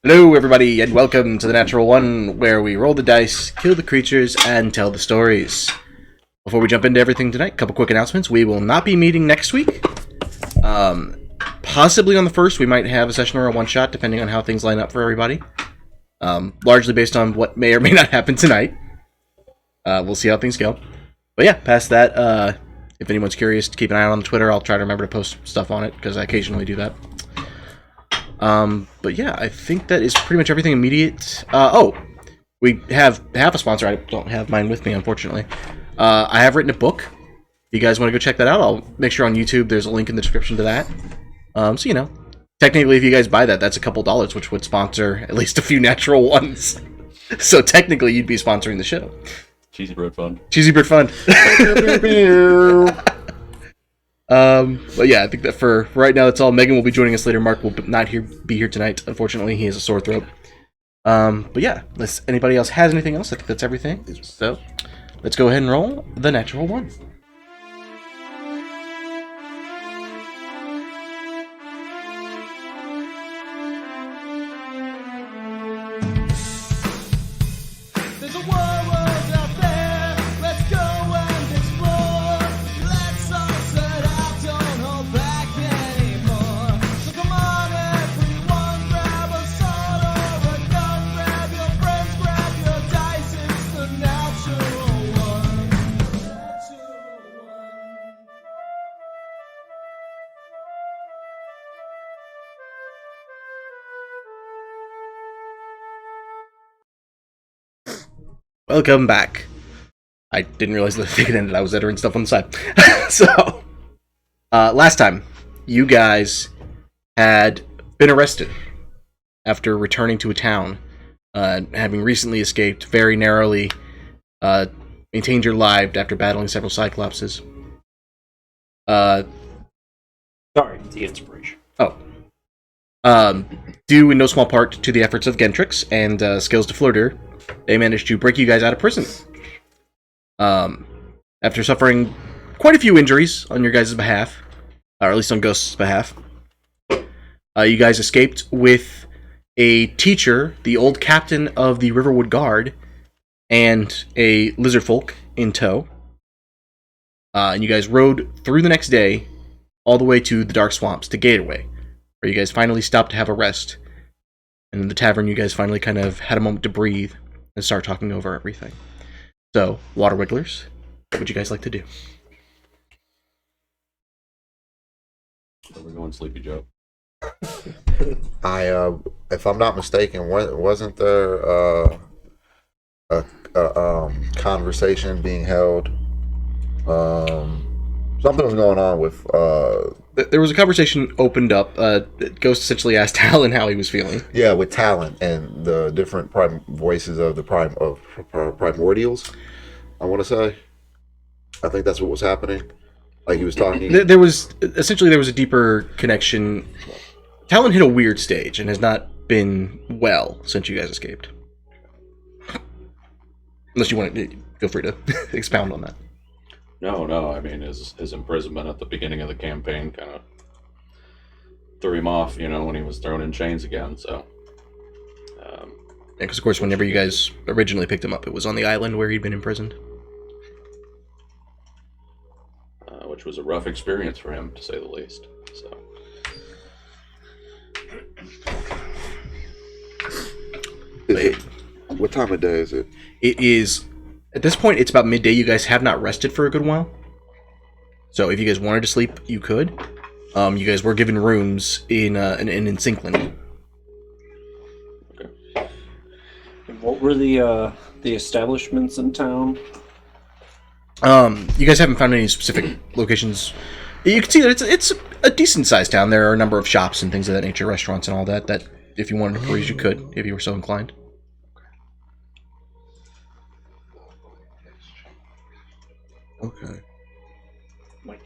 Hello, everybody, and welcome to the Natural One, where we roll the dice, kill the creatures, and tell the stories. Before we jump into everything tonight, a couple quick announcements. We will not be meeting next week. Possibly on the 1st, we might have a session or a one-shot, depending on how things line up for everybody. Largely based on what may or may not happen tonight. We'll see how things go. But yeah, past that, if anyone's curious, keep an eye out on Twitter. I'll try to remember to post stuff on it, because I occasionally do that. But yeah, I think that is pretty much everything immediate. We have a sponsor. I don't have mine with me, unfortunately. I have written a book. If you guys want to go check that out, I'll make sure on YouTube there's a link in the description to that. So, you know, technically if you guys buy that, that's a couple dollars, which would sponsor at least a few natural ones. So technically you'd be sponsoring the show. Cheesy Bread Fund. Cheesy Bread Fund. But yeah, I think that for right now, that's all. Megan will be joining us later. Mark will not be here tonight. Unfortunately, he has a sore throat. But yeah, unless anybody else has anything else, I think that's everything. So let's go ahead and roll the natural one. There's a world out there, let's go and explore. Let's all set out, don't hold back anymore. So come on everyone, grab a sword or a gun, grab your friends, grab your dice, it's the natural one. Welcome back. I didn't realize that the thing ended. I was entering stuff on the side. So, last time, you guys had been arrested after returning to a town, having recently escaped, very narrowly maintained your lives after battling several Cyclopses. Sorry, the inspiration. Due in no small part to the efforts of Gentrix and Skills to Flirter, they managed to break you guys out of prison. After suffering quite a few injuries on your guys' behalf, or at least on Ghost's behalf, you guys escaped with a teacher, the old captain of the Riverwood Guard, and a lizard folk in tow. And you guys rode through the next day, all the way to the Dark Swamps, to Gateway, where you guys finally stopped to have a rest. And in the tavern, you guys finally kind of had a moment to breathe and start talking over everything. So, Water Wigglers, what would you guys like to do? Where we going, Sleepy Joe? If I'm not mistaken, wasn't there a conversation being held? Something was going on with. There was a conversation opened up. Ghost essentially asked Talon how he was feeling. Yeah, with Talent and the different voices of the primordials. I want to say. I think that's what was happening. Like he was talking. There was a deeper connection. Talon hit a weird stage and has not been well since you guys escaped. Unless you want to, feel free to expound on that. No. I mean, his imprisonment at the beginning of the campaign kind of threw him off, when he was thrown in chains again. So, because of course, whenever you guys originally picked him up, it was on the island where he'd been imprisoned. which was a rough experience for him, to say the least. So. What time of day is it? It is, at this point, it's about midday. You guys have not rested for a good while. So if you guys wanted to sleep, you could. You guys were given rooms in Sinkland. Okay. And what were the establishments in town? You guys haven't found any specific locations. You can see that it's a decent sized town. There are a number of shops and things of that nature, restaurants and all that. That if you wanted to peruse, you could, if you were so inclined. Okay. Mike.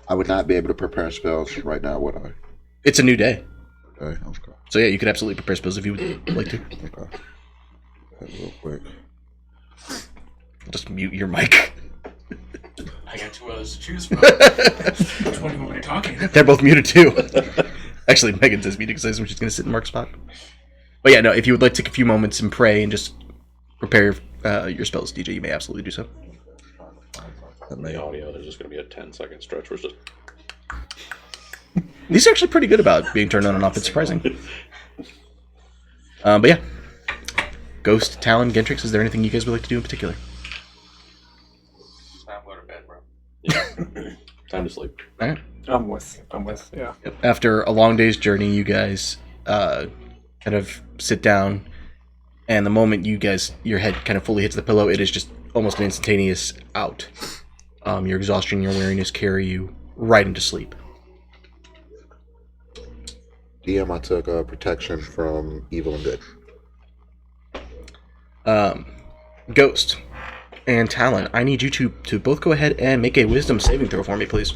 I would not be able to prepare spells right now, would I? It's a new day. Okay. So yeah, you could absolutely prepare spells if you would like to. Okay. Real quick. just mute your mic. I got two others to choose from. Which one do you want me to talk in? They're both muted too. Actually, Megan says muted because I assume she's going to sit in Mark's spot. But yeah, no, if you would like to take a few moments and pray and just prepare your spells, DJ, you may absolutely do so. In the audio, there's just going to be a 10-second stretch where it's just... These are actually pretty good about being turned on and off. It's surprising. But yeah. Ghost, Talon, Gentrix, is there anything you guys would like to do in particular? I'm going to bed, bro. Yeah. Time to sleep. All right. I'm with. Yeah. After a long day's journey, you guys kind of sit down, and the moment your head kind of fully hits the pillow, it is just almost an instantaneous out. Your exhaustion, your weariness carry you right into sleep. DM, I took protection from evil and good. Ghost and Talon, I need you to both go ahead and make a wisdom saving throw for me, please.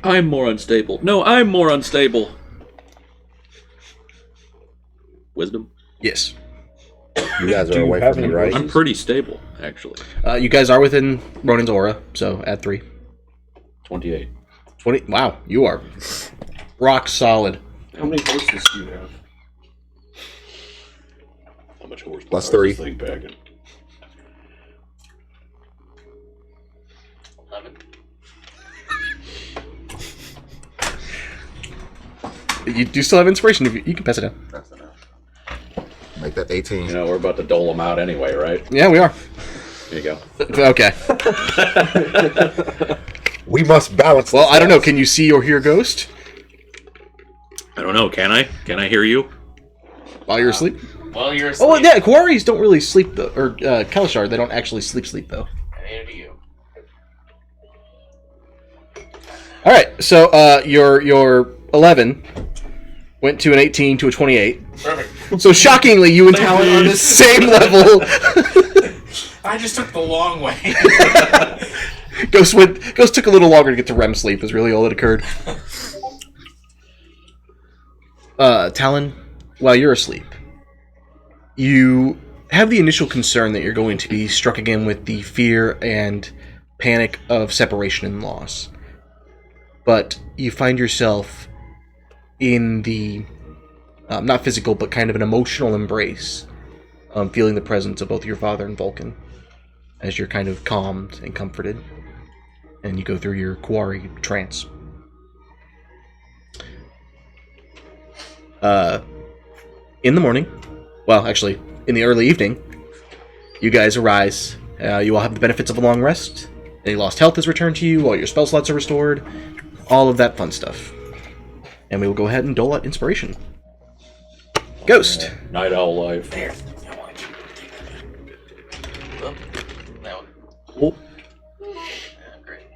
I'm more unstable. No, I'm more unstable. Wisdom? Yes. You guys Do are you away have from me, any right? I'm pretty stable, actually. You guys are within Ronin's aura, so add 3. 28. 20. Wow, you are rock solid. How many horses do you have? How much horsepower Plus is 3. this thing packing? 11. You do still have inspiration. If you can pass it down. Make that 18. You know, we're about to dole them out anyway, right? Yeah, we are. Here you go. Okay. We must balance. Well, this I don't know. out. Can you see or hear Ghost I don't know. Can I? Can I hear you? while you're asleep? Well, you're asleep. Oh, yeah. Quarries don't really sleep, though. Or Kalashar, they don't actually sleep, though. And neither do you. All right. So your 11 went to an 18 to a 28. Perfect. So shockingly, you and Talon are on the same level. I just took the long way. Ghost took a little longer to get to REM sleep. Is really all that occurred. Talon, while you're asleep, you have the initial concern that you're going to be struck again with the fear and panic of separation and loss. But you find yourself in the, not physical, but kind of an emotional embrace, feeling the presence of both your father and Vulcan, as you're kind of calmed and comforted, and you go through your quarry trance. In the morning, well, actually, in the early evening, you guys arise. You all have the benefits of a long rest. Any lost health is returned to you. All your spell slots are restored. All of that fun stuff. And we will go ahead and dole out inspiration. Ghost. Night owl life. There. I wanted you to take that. Oop. That one. Oh. Yeah, great.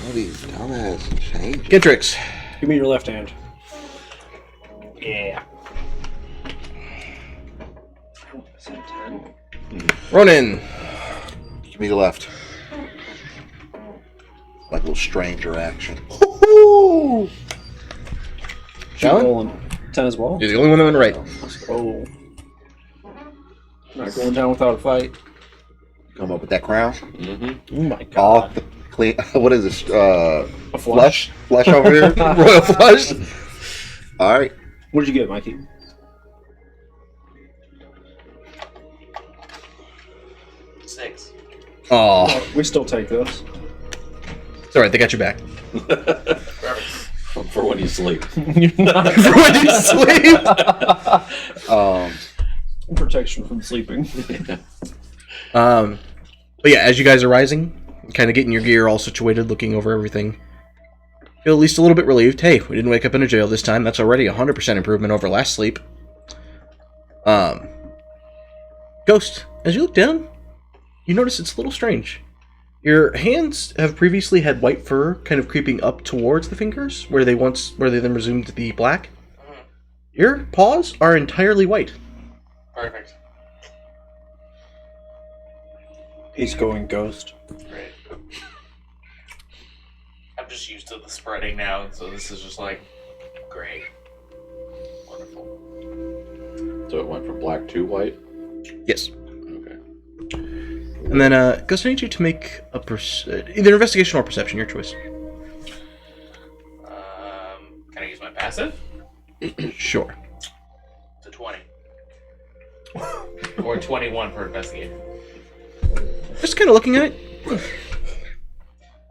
All these dumbass changes. Gentrix. Give me your left hand. Yeah. Is that 10? Ronin. Give me the left. Like a little stranger action. Talon? Rolling 10 as well. You're the only one on the right. Let's go. Not going down without a fight. Come up with that crown. Mm-hmm. Oh my god. Off the clean. What is this? A Flush? Flush over here? Royal Flush. All right. What did you get, Mikey? Six. Oh, We still take those. it's alright, they got your back. For when you sleep. You're not For when you sleep. protection from sleeping. But yeah, as you guys are rising, kind of getting your gear all situated, looking over everything, feel at least a little bit relieved. Hey, we didn't wake up in a jail this time. That's already 100% improvement over last sleep. Ghost, as you look down, you notice it's a little strange. Your hands have previously had white fur kind of creeping up towards the fingers, where they then resumed to be black. Your paws are entirely white. Perfect. He's going ghost. Great. I'm just used to the spreading now, so this is just like great. Wonderful. So it went from black to white? Yes. Okay. And then, Ghost, I need you to make a either investigation or perception, your choice. Can I use my passive? Sure. It's a 20. Or 21 for investigation. Just kind of looking at it.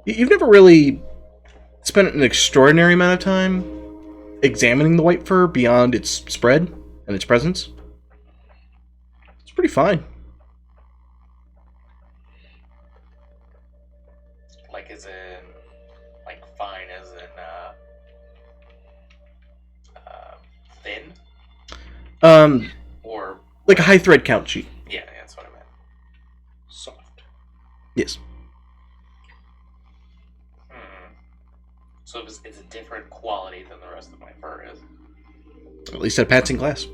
You've never really spent an extraordinary amount of time examining the white fur beyond its spread and its presence. It's pretty fine. Like, as in, like, fine, as in, thin? Or, Like a high thread count sheet. yeah, that's what I meant. Soft. Yes. So it's a different quality than the rest of my fur is. At least at a passing glance.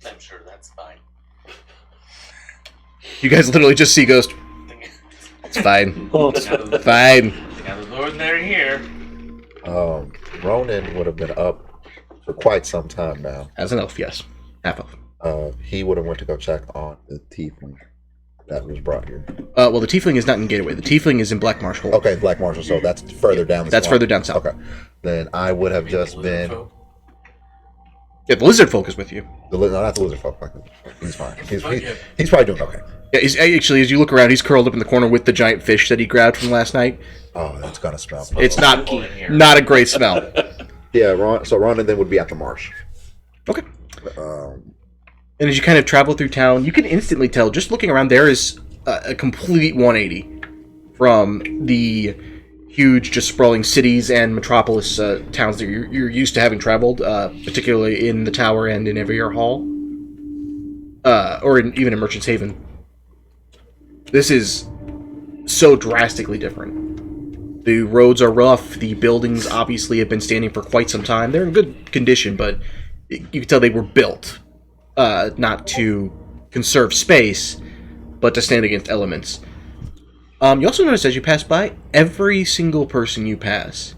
I'm sure that's fine. You guys literally just see Ghost. It's fine. Oh, it's Now that Fine. there's ordinary here. Ronan would have been up for quite some time now. As an elf, yes. Half elf. He would have went to go check on the tiefling that was brought here. Well, the tiefling is not in Gateway. The tiefling is in Black Marsh Hole. Okay, Black Marshall. So that's further down. The That's swamp. further down south. Okay, then I would have just been Yeah, the lizard folk is with you. no, not the lizard folk. He's fine. He's probably doing okay. Yeah, he's, actually, as you look around, he's curled up in the corner with the giant fish that he grabbed from last night. Oh, that's gonna smell. It's not People in here. not a great smell. Yeah, so Ronan then would be at the marsh. Okay. Um, And as you kind of travel through town, you can instantly tell, just looking around, there is a complete 180 from the huge, just sprawling cities and metropolis towns that you're used to having traveled, particularly in the Tower and in Everyar Hall, or even in Merchant's Haven. This is so drastically different. The roads are rough. The buildings obviously have been standing for quite some time. They're in good condition, but you can tell they were built not to conserve space, but to stand against elements. You also notice as you pass by, every single person you pass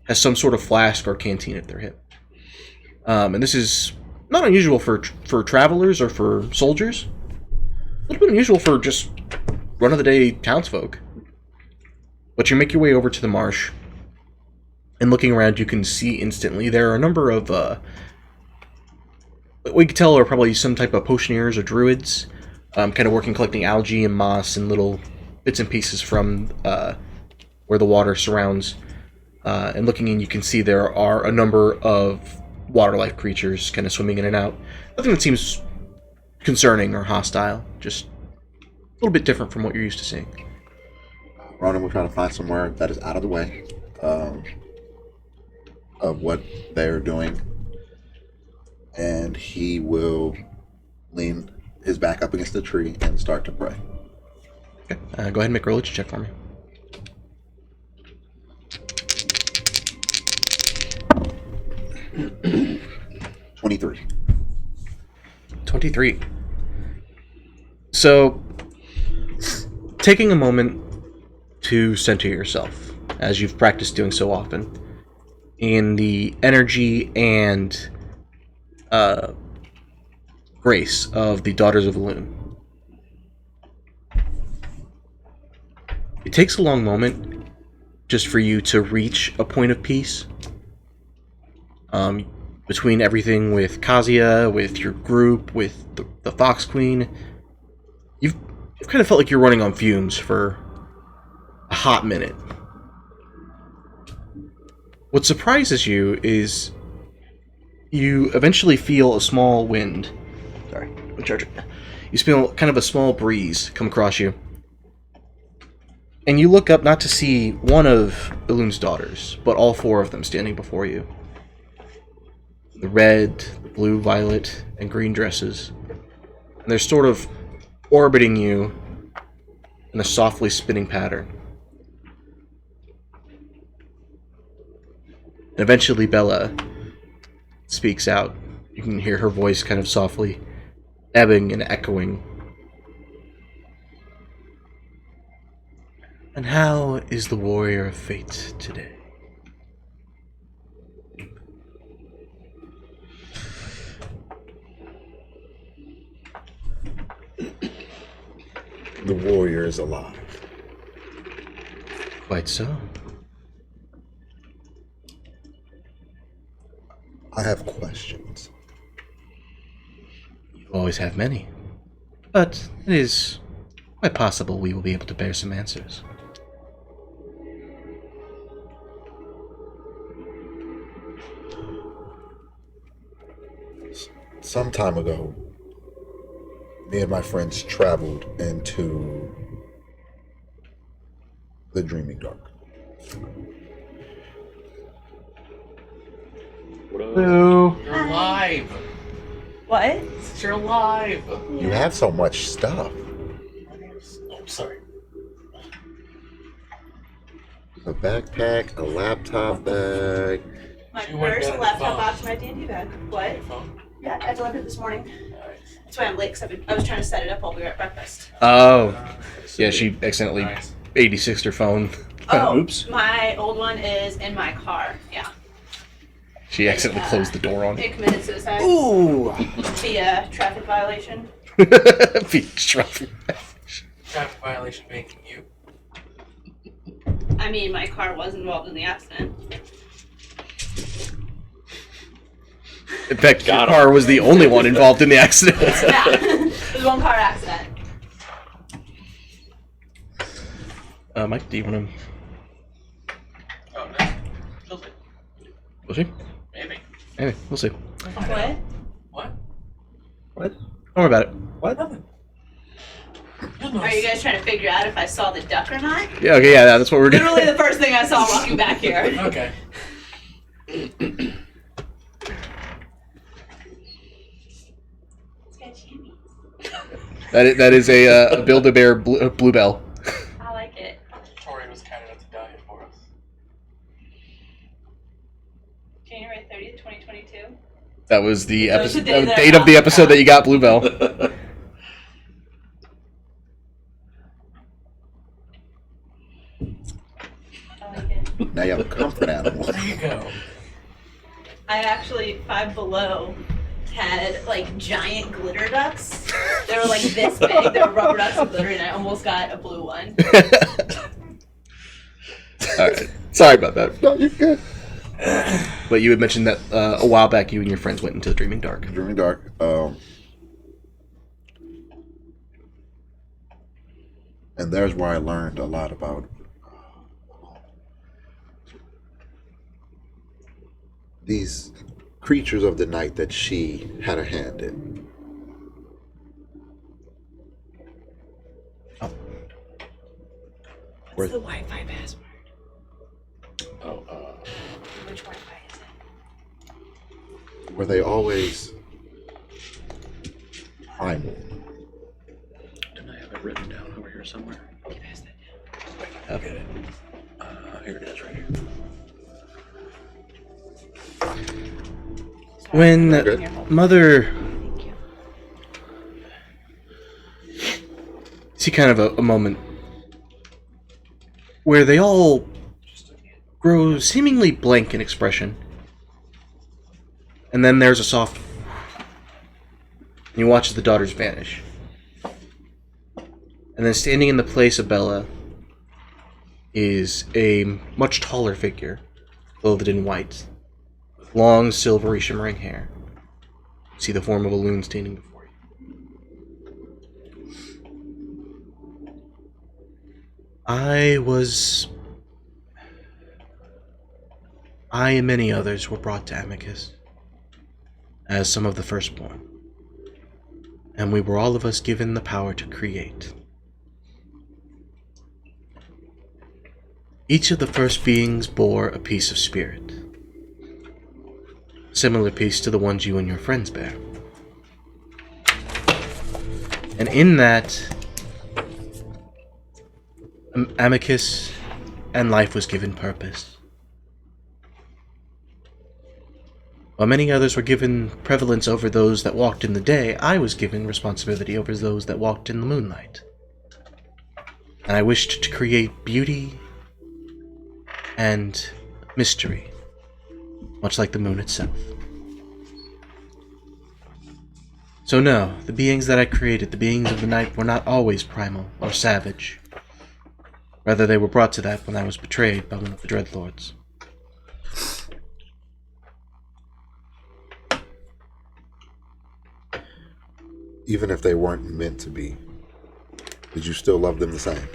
has some sort of flask or canteen at their hip. And this is not unusual for travelers or for soldiers. A little bit unusual for just run-of-the-day townsfolk. But you make your way over to the marsh, and looking around, you can see instantly there are a number of what we could tell are probably some type of potioneers or druids, kind of working collecting algae and moss and little bits and pieces from where the water surrounds. And looking in, you can see there are a number of water life creatures kind of swimming in and out. Nothing that seems concerning or hostile, just a little bit different from what you're used to seeing. Ronan will try to find somewhere that is out of the way of what they're doing, and he will lean his back up against the tree and start to pray. Okay, go ahead and make a religion check for me. $23. 23. So, taking a moment to center yourself, as you've practiced doing so often, in the energy and grace of the Daughters of Elune. It takes a long moment just for you to reach a point of peace. Between everything with Kazia, with your group, with the Fox Queen, you've kind of felt like you're running on fumes for a hot minute. What surprises you is you eventually feel a small wind. Sorry, I'm charging. You feel kind of a small breeze come across you. And you look up not to see one of Ilune's daughters, but all four of them standing before you. The red, the blue, violet, and green dresses. And they're sort of orbiting you in a softly spinning pattern. And eventually Bella speaks out. You can hear her voice kind of softly ebbing and echoing. And how is the warrior of fate today? the warrior is alive. Quite so. I have questions. You always have many. But it is quite possible we will be able to bear some answers. Some time ago, me and my friends traveled into the Dreaming Dark. Hello. You're alive. What? You're alive. You have so much stuff. Oh, sorry. A backpack, a laptop bag. My She went purse, down a the laptop phone. box, my D&D bag. What? Your phone? Yeah, I delivered this morning. Nice. That's why I'm late, because I was trying to set it up while we were at breakfast. Oh. Yeah, she accidentally Nice. 86'd her phone. Oh, Oops. my old one is in my car. Yeah. She accidentally closed the door on it. It committed suicide Ooh. via traffic violation. Traffic. Traffic violation making you. I mean, my car was involved in the accident. In fact, your Got him. car was the only one involved in the accident. Yeah. It was one car accident. Mike, do you want Oh, no. She'll see. to... Will she? Maybe. Maybe. We'll see. We'll find What? out. What? What? Don't worry about it. Nothing. You'll know. Are you guys trying to figure out if I saw the duck or not? Yeah, okay, yeah, that's what we're doing. Literally the first thing I saw walking back here. Okay. That is a Build-A-Bear Bluebell. I like it. Tori was kind enough to die for us. January 30th, 2022. That was the That was episode, the day that I date of the got episode that you got Bluebell. I like it. Now you have a comfort animal. There you go. I actually, Five Below had like giant glitter ducks. They were like this big. They were rubber ducks with glitter, and I almost got a blue one. Alright. Sorry about that. No, you're good. But you had mentioned that a while back you and your friends went into the Dreaming Dark. Dreaming Dark. And there's where I learned a lot about these creatures of the night that she had a hand in. What's the Wi-Fi password? Oh, Which Wi-Fi is it? Were they always primal? didn't I have it written down over here somewhere? Can you pass that down? Okay. Here it is, right here. When Okay. Mother... Thank you. See kind of a moment where they all grow seemingly blank in expression. And then there's a soft... And you watch as the daughters vanish. And then standing in the place of Bella is a much taller figure, clothed in white, with long, silvery, shimmering hair. You see the form of a loon standing before you. I and many others were brought to Amicus as some of the firstborn, and we were all of us given the power to create. Each of the first beings bore a piece of spirit, similar piece to the ones you and your friends bear. And in that, Amicus and life was given purpose. While many others were given prevalence over those that walked in the day, I was given responsibility over those that walked in the moonlight. And I wished to create beauty and mystery, much like the moon itself. So no, the beings that I created, the beings of the night, were not always primal or savage. Rather, they were brought to that when I was betrayed by one of the Dreadlords. Even if they weren't meant to be, did you still love them the same?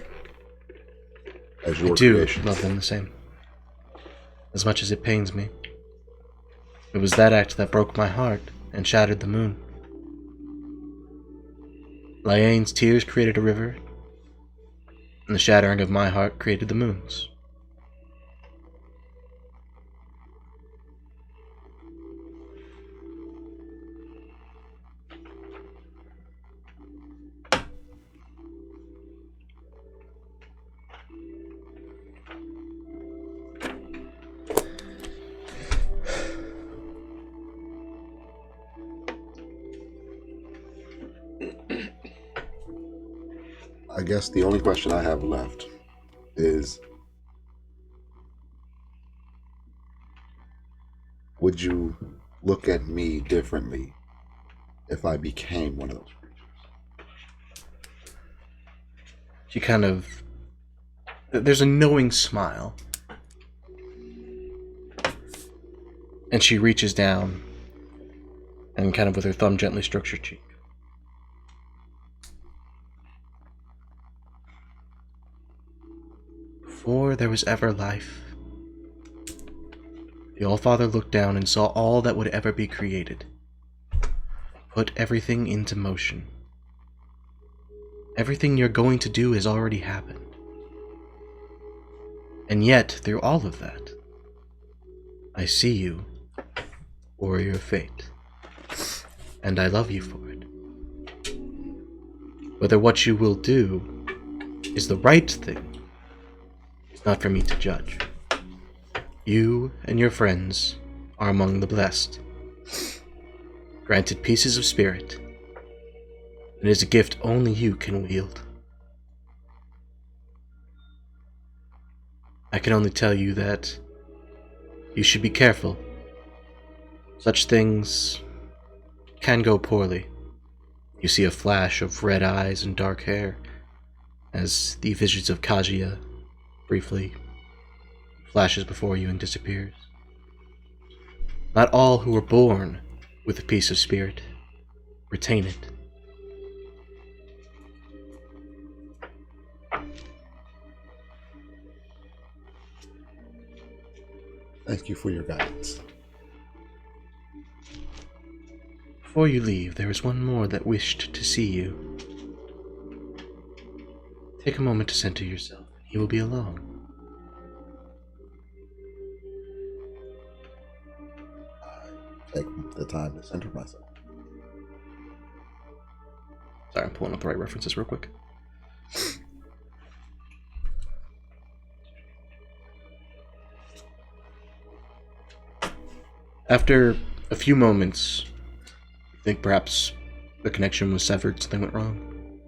As your I do creations? love them the same. As much as it pains me. It was that act that broke my heart and shattered the moon. Lyane's tears created a river, and the shattering of my heart created the moons. I guess the only question I have left is, would you look at me differently if I became one of those creatures? She kind of... There's a knowing smile. And she reaches down and kind of with her thumb gently strokes your cheek. Before there was ever life, the Allfather looked down and saw all that would ever be created. Put everything into motion. Everything you're going to do has already happened. And yet, through all of that, I see you, warrior of fate, and I love you for it. Whether what you will do is the right thing is not for me to judge. You and your friends are among the blessed, granted pieces of spirit. It is a gift only you can wield. I can only tell you that you should be careful. Such things can go poorly. You see a flash of red eyes and dark hair as the visions of Kajia briefly flashes before you and disappears. Not all who are born with a piece of spirit retain it. Thank you for your guidance. Before you leave, there is one more that wished to see you. Take a moment to center yourself. He will be alone. Take the time to center myself. Sorry, I'm pulling up the right references real quick. After a few moments, you think perhaps the connection was severed, something went wrong.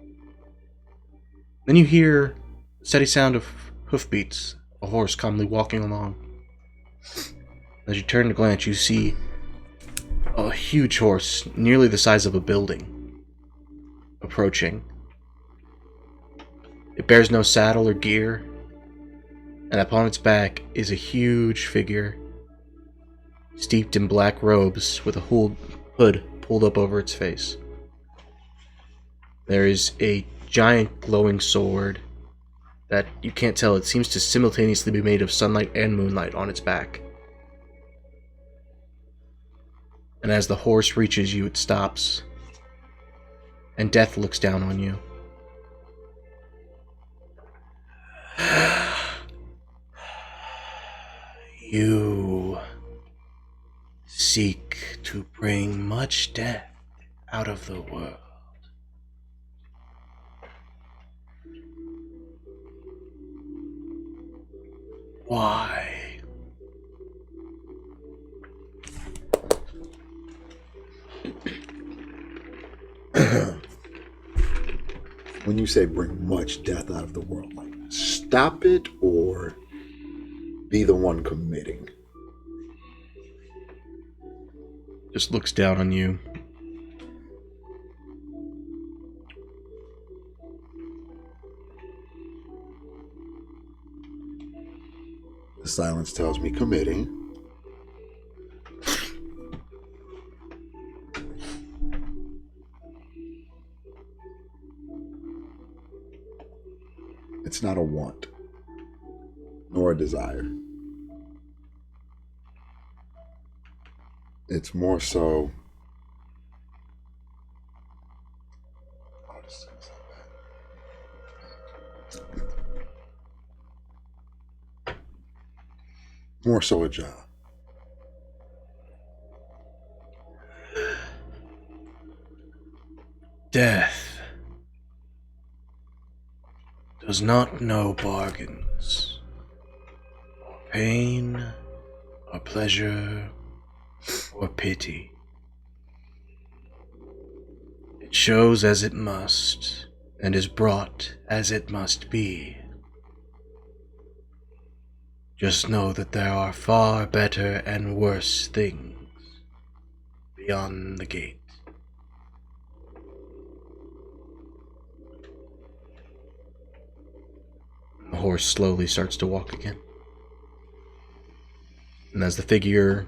Then you hear the steady sound of hoofbeats, a horse calmly walking along. As you turn to glance, you see a huge horse, nearly the size of a building, approaching. It bears no saddle or gear, and upon its back is a huge figure, steeped in black robes with a hood pulled up over its face. There is a giant glowing sword that you can't tell. It seems to simultaneously be made of sunlight and moonlight on its back. And as the horse reaches you, it stops. And death looks down on you. You seek to bring much death out of the world. Why? When you say bring much death out of the world, like stop it or be the one committing? Just looks down on you. The silence tells me committing. It's not a want, nor a desire. It's more so. More so a job. Death does not know bargains, or pain, or pleasure, or pity. It shows as it must, and is brought as it must be. Just know that there are far better and worse things beyond the gate. The horse slowly starts to walk again. And as the figure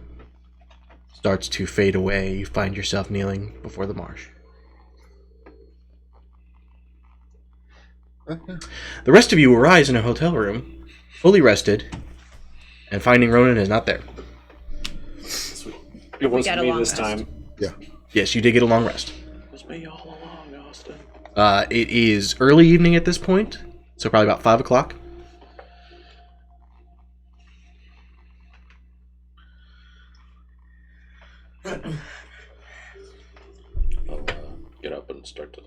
starts to fade away, you find yourself kneeling before the marsh. The rest of you arise in a hotel room, fully rested, and finding Ronan is not there. It wasn't got a me long this rest. time. Yeah. Yes, you did get a long rest. It was me all along, Austin. It is early evening at this point, so probably about 5 o'clock. I'll get up and start to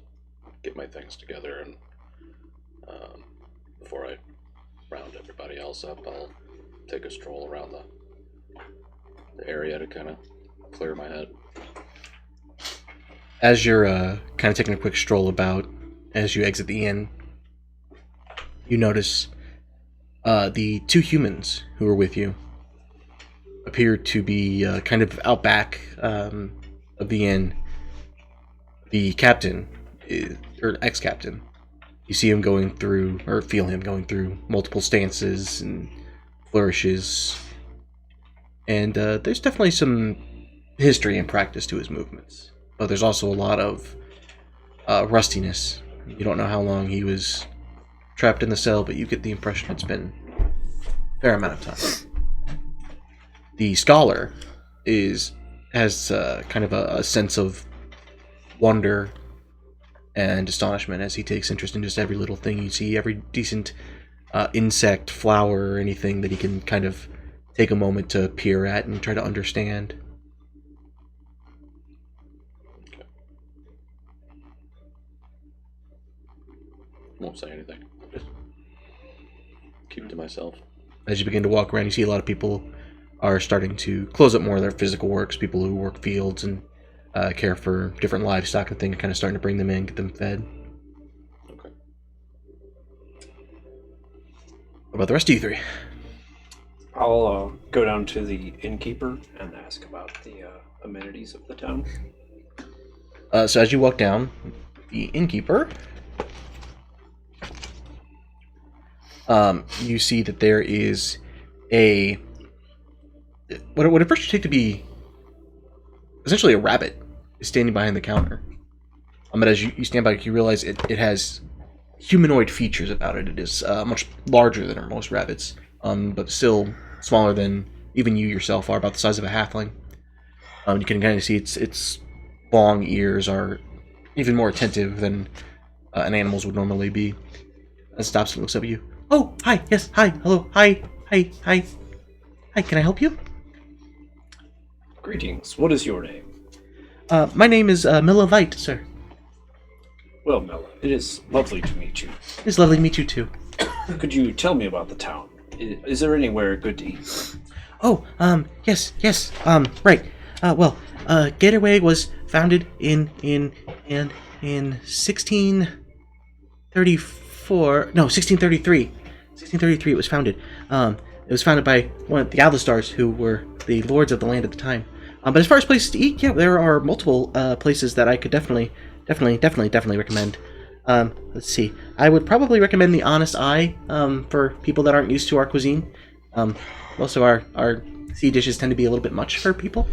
get my things together, and before I round everybody else up, I'll take a stroll around the area to kind of clear my head. As you're kind of taking a quick stroll about, as you exit the inn, you notice the two humans who were with you appear to be kind of out back of the inn. The captain, or ex-captain, you see him going through, or feel him going through multiple stances and flourishes. And there's definitely some history and practice to his movements. But there's also a lot of rustiness. You don't know how long he was trapped in the cell, but you get the impression it's been a fair amount of time. The scholar has kind of a sense of wonder and astonishment as he takes interest in just every little thing you see, every decent insect, flower, or anything that he can kind of take a moment to peer at and try to understand. Won't say anything. Just keep to myself. As you begin to walk around, you see a lot of people are starting to close up more of their physical works, people who work fields and care for different livestock and things, kind of starting to bring them in, get them fed. Okay. What about the rest of you three? I'll go down to the innkeeper and ask about the amenities of the town. So as you walk down, the innkeeper, you see that there is a what at first you take to be essentially a rabbit is standing behind the counter. But as you stand by, you realize it has humanoid features about it. It is much larger than most rabbits, but still smaller than even you yourself are, about the size of a halfling. You can kind of see its long ears are even more attentive than an animal's would normally be. It stops and looks up at you. Oh, hi, yes, hi, hello, hi, hi, hi. Hi, can I help you? Greetings. What is your name? My name is Milla Vite, sir. Well, Mella, it is lovely to meet you. It's lovely to meet you too. Could you tell me about the town? Is there anywhere good to eat? Oh, yes, right. Gateway was founded in 1633. 1633 it was founded. It was founded by one of the Alvastars, who were the lords of the land at the time. But as far as places to eat, yeah, there are multiple places that I could definitely recommend. Let's see. I would probably recommend the Honest Eye for people that aren't used to our cuisine. Most of our sea dishes tend to be a little bit much for people,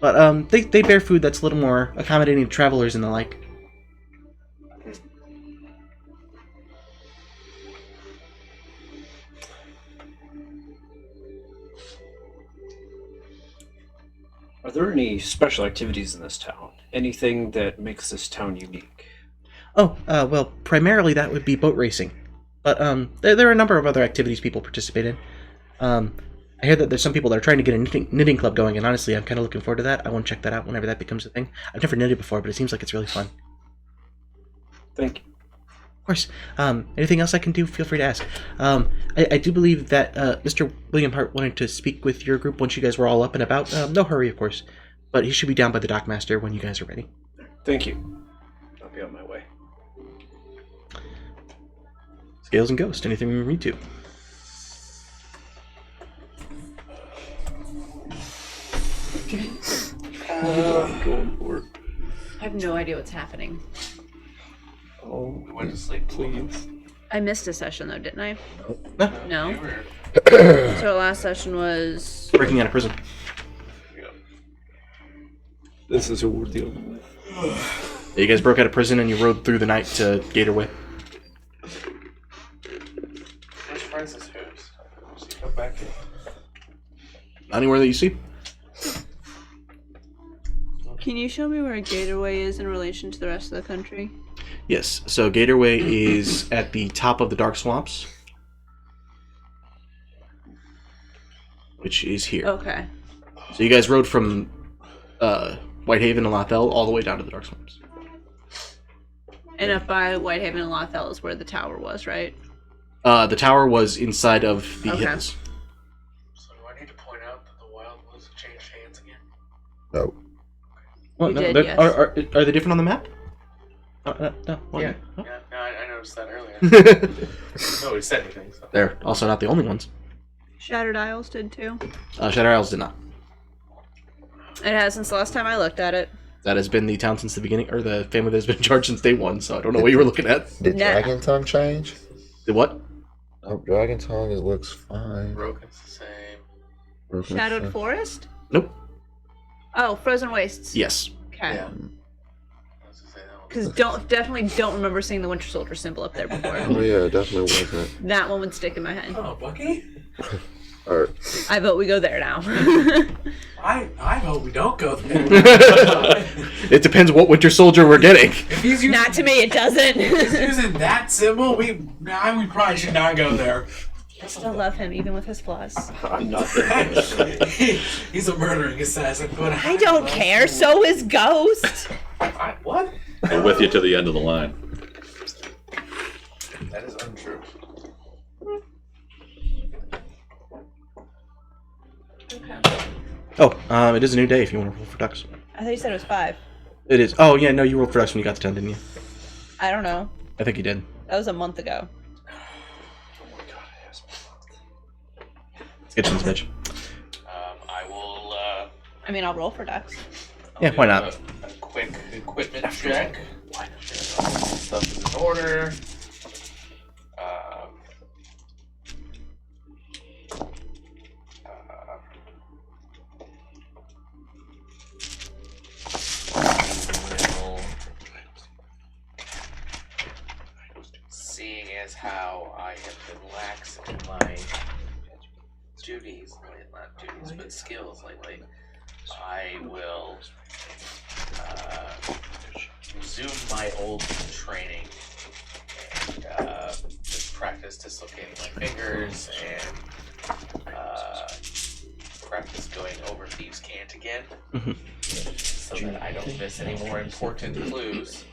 but they bear food that's a little more accommodating to travelers and the like. Are there any special activities in this town? Anything that makes this town unique? Oh, well, primarily that would be boat racing, but there are a number of other activities people participate in. I hear that there's some people that are trying to get a knitting club going, and honestly, I'm kind of looking forward to that. I want to check that out whenever that becomes a thing. I've never knitted before, but it seems like it's really fun. Thank you. Of course. Anything else I can do, feel free to ask. I do believe that Mr. William Hart wanted to speak with your group once you guys were all up and about. No hurry, of course, but he should be down by the dockmaster when you guys are ready. Thank you. I'll be on my way. Scales and Ghost, anything we read to? Going for it. I have no idea what's happening. Oh, We went to sleep. please. I missed a session though, didn't I? No. No. We were, So our last session was. Breaking out of prison. This is what we're dealing with. You guys broke out of prison and you rode through the night to Gatorway. which Francis who's? Does he come back in? Anywhere that you see. Can you show me where Gatorway is in relation to the rest of the country? Yes, so Gatorway is at the top of the Dark Swamps, which is here. Okay. So you guys rode from Whitehaven and Lothel all the way down to the Dark Swamps. And up by Whitehaven and Lothel is where the tower was, right? The tower was inside of the Okay. hills. So do I need to point out that the Wild Woods have changed hands again? No. Well, You no, did, they're- yes. are they different on the map? No. What? Yeah. Oh. Yeah, no, I noticed that earlier. Nobody said anything. So. They're also not the only ones. Shattered Isles did too. Shadow Isles did not. It has since the last time I looked at it. That has been the town since the beginning, or the family that has been in charge since day one, so I don't know what you were looking at. Did Nah. Dragon Tongue change? The what? Oh, Dragon Tongue, it looks fine. Broken's the same. Shadowed Forest? Nope. Oh, Frozen Wastes. Yes. Okay. Yeah. I was gonna say that one. Because definitely don't remember seeing the Winter Soldier symbol up there before. Oh yeah, it definitely wasn't. That one would stick in my head. Oh, Bucky? Alright. I vote we go there now. I hope we don't go there. It depends what Winter Soldier we're getting. If he's using, Not to me, it doesn't. if he's using that symbol, we probably should not go there. I still love him, even with his flaws. I'm not. He's a murdering assassin, but I don't care. So is Ghost. What? We're with you to the end of the line. That is untrue. Oh, it is a new day if you want to roll for ducks. I thought you said it was 5. It is. Oh, yeah, no, you rolled for ducks when you got to 10, didn't you? I don't know. I think you did. That was a month ago. Let's get you this bitch. I will. I mean, I'll roll for ducks. Yeah, why not? A quick equipment check. Stuff is in order. Seeing as how I have been lax in my duties, not duties, but skills lately, I will resume my old training and just practice dislocating my fingers and practice going over Thieves' Cant again, so that I don't miss any more important clues.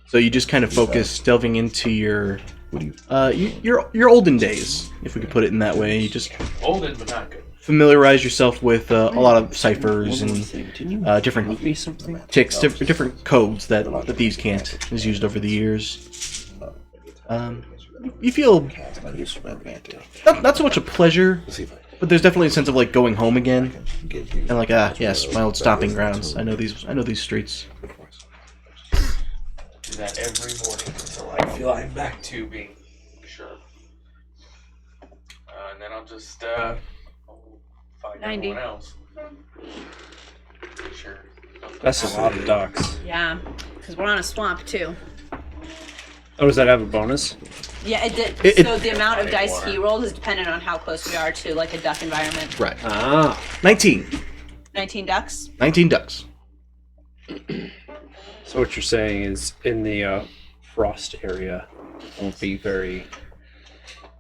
So you just kind of focus delving into your your olden days, if we could put it in that way. You just Olden, but not good. familiarize yourself with a lot of ciphers and different me something? ticks, different codes that the Thieves' Cant has used over the years. You feel not so much a pleasure, but there's definitely a sense of like going home again, and like yes, my old stomping grounds. I know these streets. Do that every morning until I feel I'm back to being sure. And then I'll I'll just I'll find 90. everyone else. Sure. That's a lot of ducks. Yeah, because we're on a swamp too. Oh, does that have a bonus? Yeah, it did. It- So the amount of dice water. he rolled is dependent on how close we are to like a duck environment. Right. Ah. 19. 19 ducks. 19 ducks. So what you're saying is in the frost area won't be very.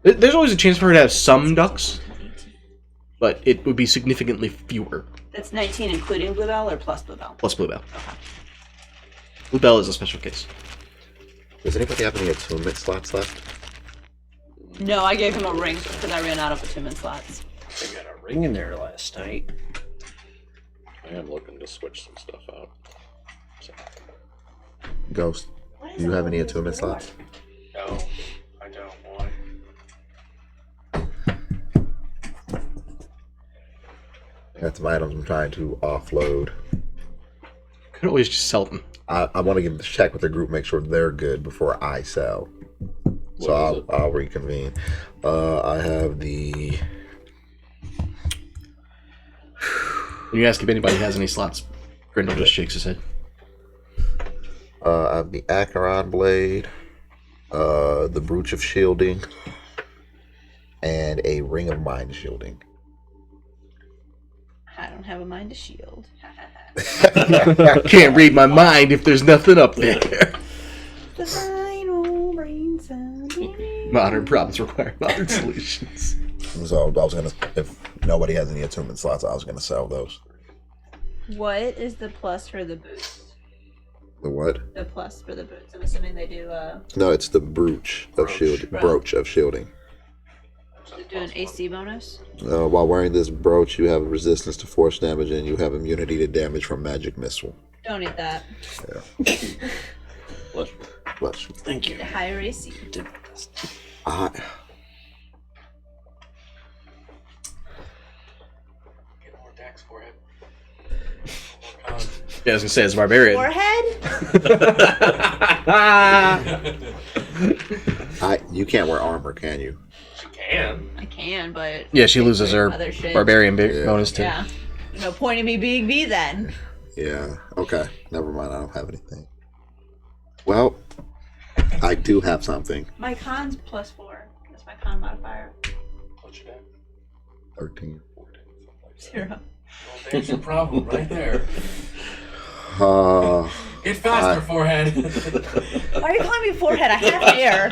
There's always a chance for her to have some ducks, but it would be significantly fewer. That's 19 including Bluebell or plus Bluebell? Plus Bluebell. Bluebell is a special case. Does anybody have any attunement slots left? No, I gave him a ring because I ran out of attunement slots. I got a ring in there last night. I am looking to switch some stuff out. So, Ghost, do you have any attunement slots? No, I don't want. Got some items I'm trying to offload. Could always just sell them. I want to give the check with the group, make sure they're good before I sell. So What is it? I'll reconvene. I have the. When you ask if anybody has any slots, Grindel just shakes his head. I have the Acheron blade, the brooch of shielding, and a ring of mind shielding. I don't have a mind to shield. Can't read my mind if there's nothing up there. The final brain sound. Modern problems require modern solutions. So I was gonna, if nobody has any attunement slots, I was gonna sell those. What is the plus for the boots? The what? The plus for the boots. I'm assuming they do No, it's the brooch of shielding. Brooch of shielding. they do an AC bonus. While wearing this brooch, you have resistance to force damage, and you have immunity to damage from magic missile. Don't need that. let's Bless. Thank you. The higher AC. I, Get more decks for it. Yeah, I was gonna say, as a barbarian. Forehead? you can't wear armor, can you? She can. I can, but Yeah, she loses her other shit. barbarian Yeah. bonus too. Yeah. No point in me being me then. Yeah. Okay. Never mind. I don't have anything. Well, I do have something. My con's plus 4. That's my con modifier. What's your deck? 13. 0. Well, there's your problem right there. Uh, Get faster, forehead. Why are you calling me forehead? I have hair.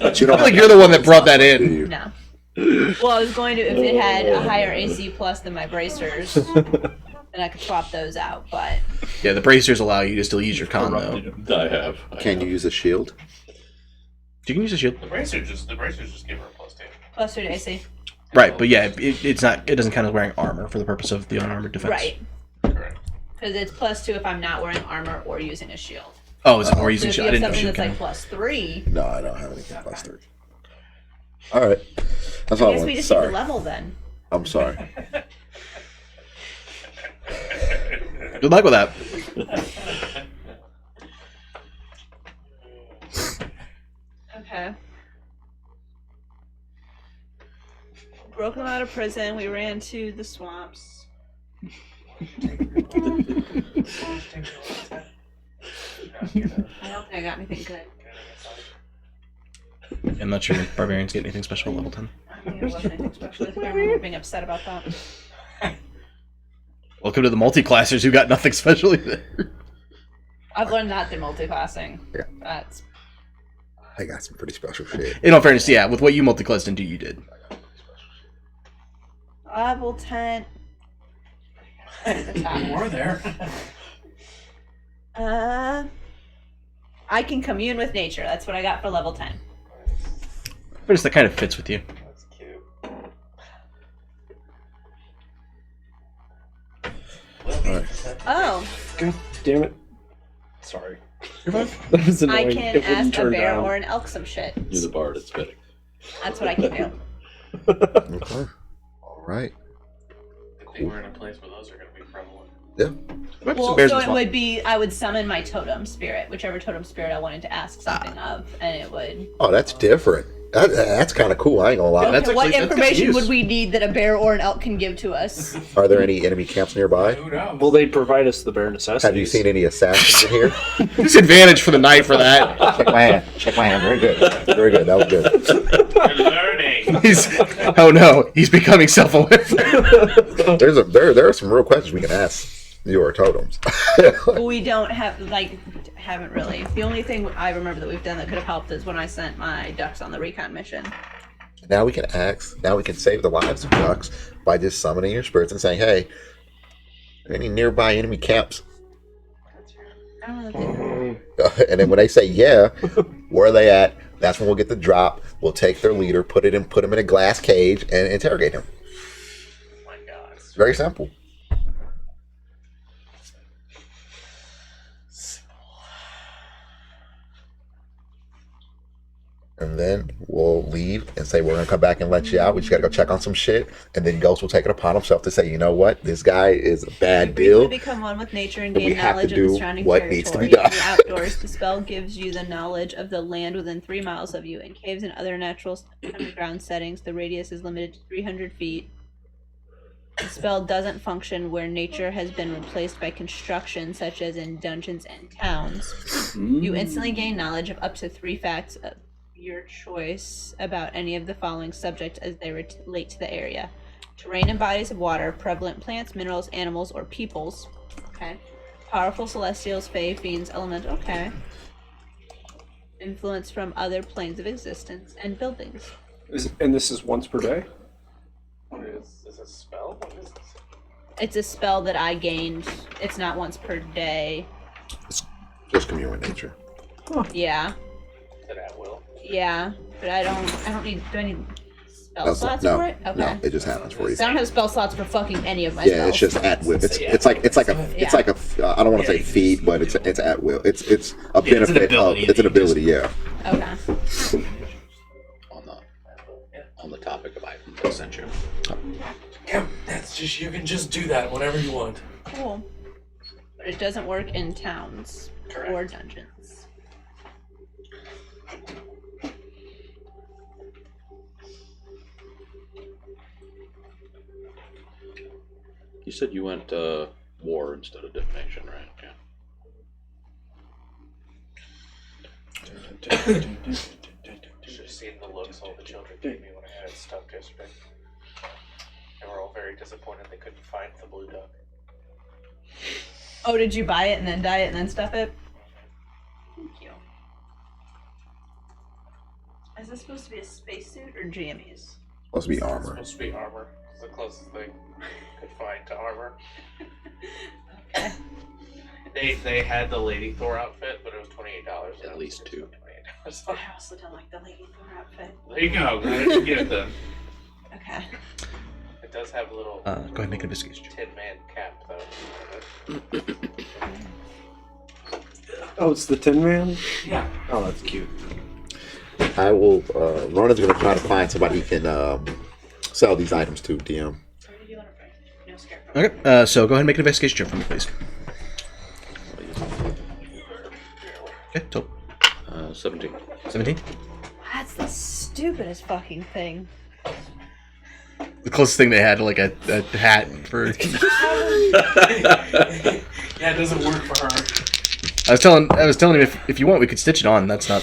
but you I don't feel like have you're the one that brought that do in. you? No. Well, I was going to, if it had a higher AC plus than my bracers, then I could swap those out, but Yeah, the bracers allow you to still use your con though. I have. Can you use a shield? You can use a shield. the bracers just give her a +2. plus 2 to AC. Right, but yeah, it doesn't count as wearing armor for the purpose of the unarmored defense. Right. Correct. Because it's plus 2 if I'm not wearing armor or using a shield. Oh, is it more So using if you shield? I have didn't know something shield that's like counted. plus 3, No, I don't have anything plus 3. All right. That's all I I guess we wanted. just need Sorry. the level then. I'm sorry. Good luck with that. Okay. Broke them out of prison. We ran to the swamps. I don't think I got anything good. I'm not sure barbarians get anything special at level 10. I don't think it was anything special. I think I remember being upset about that. Welcome to the multi-classers who got nothing special either. I've learned that through multiclassing. Yeah. That's I got some pretty special shit. In all fairness, yeah, with what you multi-classed into, you did. level 10. At the top. More there. I can commune with nature. That's what I got for level 10. But that kind of fits with you. That's cute. Oh, God damn it. Sorry. You're fine. That was I annoying. can It wouldn't ask a turn bear down. or an elk some shit. You're the bard. It's fitting. That's what I can do. Okay. All right. Good thing we're in a place where those are going to be prevalent. Yeah. Some Well, bears so in it the swamp. would be, I would summon my totem spirit, whichever totem spirit I wanted to ask something of, and it would. Oh, that's different. That's kind of cool. I ain't gonna lie. That's what actually- that's good information use. would we need that a bear or an elk can give to us? Are there any enemy camps nearby? Who knows? Well, they'd provide us the bare necessities. Have you seen any assassins in here? Disadvantage for the night for that. Check my hand. Check my hand. Very good. Very good. That was good. You're learning. Oh no, he's becoming self-aware. There are some real questions we can ask your totems. We don't have, haven't really. The only thing I remember that we've done that could have helped is when I sent my ducks on the recon mission. Now we can ask. Now we can save the lives of ducks by just summoning your spirits and saying, "Hey, any nearby enemy camps?" I don't know if And then when they say yeah, where are they at? That's when we'll get the drop. We'll take their leader, put him in a glass cage, and interrogate him. Oh my god. It's very simple. And then we'll leave and say we're gonna come back and let you out. We just gotta go check on some shit, and then Ghost will take it upon himself to say, you know what, this guy is a bad briefly deal. become one with nature and But we gain have to knowledge of do the surrounding what territory. needs to be In done. the outdoors, the spell gives you the knowledge of the land within 3 miles of you. In caves and other natural underground settings, the radius is limited to 300 feet. The spell doesn't function where nature has been replaced by construction, such as in dungeons and towns. You instantly gain knowledge of up to 3 facts of your choice about any of the following subjects as they relate to the area: terrain and bodies of water, prevalent plants, minerals, animals, or peoples. Okay. Powerful celestials, fae, fiends, element. Okay. Influence from other planes of existence and buildings. And this is once per day? What is this a spell? What is this? It's a spell that I gained. It's not once per day. Just commune with nature. Yeah. Is it at will? Yeah. But I don't need, do I need spell slots no, for it? Okay. no, it just happens for you. So I don't have spell slots for fucking any of my Yeah, spells. it's just at will. It's like a I don't want to say feat, but it's at will. It's a benefit of it's an ability. Yeah. Okay. On the topic of items I sent you. Yeah, that's just you can just do that whenever you want. Cool. But it doesn't work in towns Correct. or dungeons. You said you went war instead of divination, right? Yeah. Should have seen the looks all the children gave me when I had it stuffed yesterday. They were all very disappointed they couldn't find the blue duck. Oh, did you buy it and then dye it and then stuff it? Thank you. Is this supposed to be a spacesuit or jammies? Supposed to be It's armor. supposed to be armor. It's the closest thing could find to armor. Okay. They had the Lady Thor outfit, but it was $28. At least 2. $28. I also don't like the Lady Thor outfit. There you go. Glad you get it then. Okay. It does have a little Go ahead and make an investigation check. Tin Man cap though. Oh, it's the Tin Man? Yeah. Oh, that's cute. I will. Ronan's gonna try to find somebody he can sell these items to. DM. So what do you want to bring? No scarecrow. Okay, so go ahead and make an investigation check for me, please. Okay, total. 17. 17. That's the stupidest fucking thing. The closest thing they had to like a hat for. Yeah, it doesn't work for her. I was telling him if you want, we could stitch it on. That's not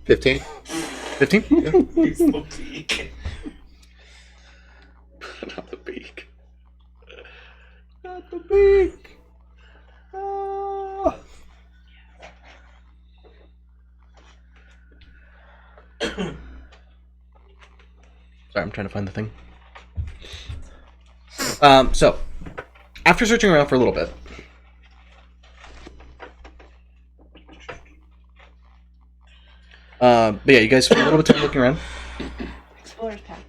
15. 15. Yeah. He's the peak. Not the beak. Not the beak. Ah. Sorry, I'm trying to find the thing. So, after searching around for a little bit, but yeah, you guys spent a little bit of time looking around. Explorer's pack.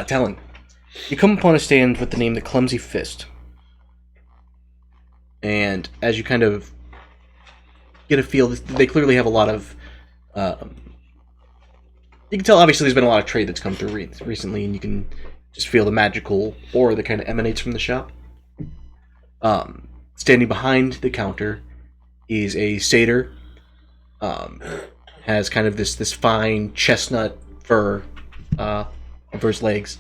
Talon, you come upon a stand with the name The Clumsy Fist. And as you kind of get a feel, they clearly have a lot of... you can tell, obviously, there's been a lot of trade that's come through recently, and you can just feel the magical aura that kind of emanates from the shop. Standing behind the counter is a satyr Has kind of this fine chestnut fur over his legs,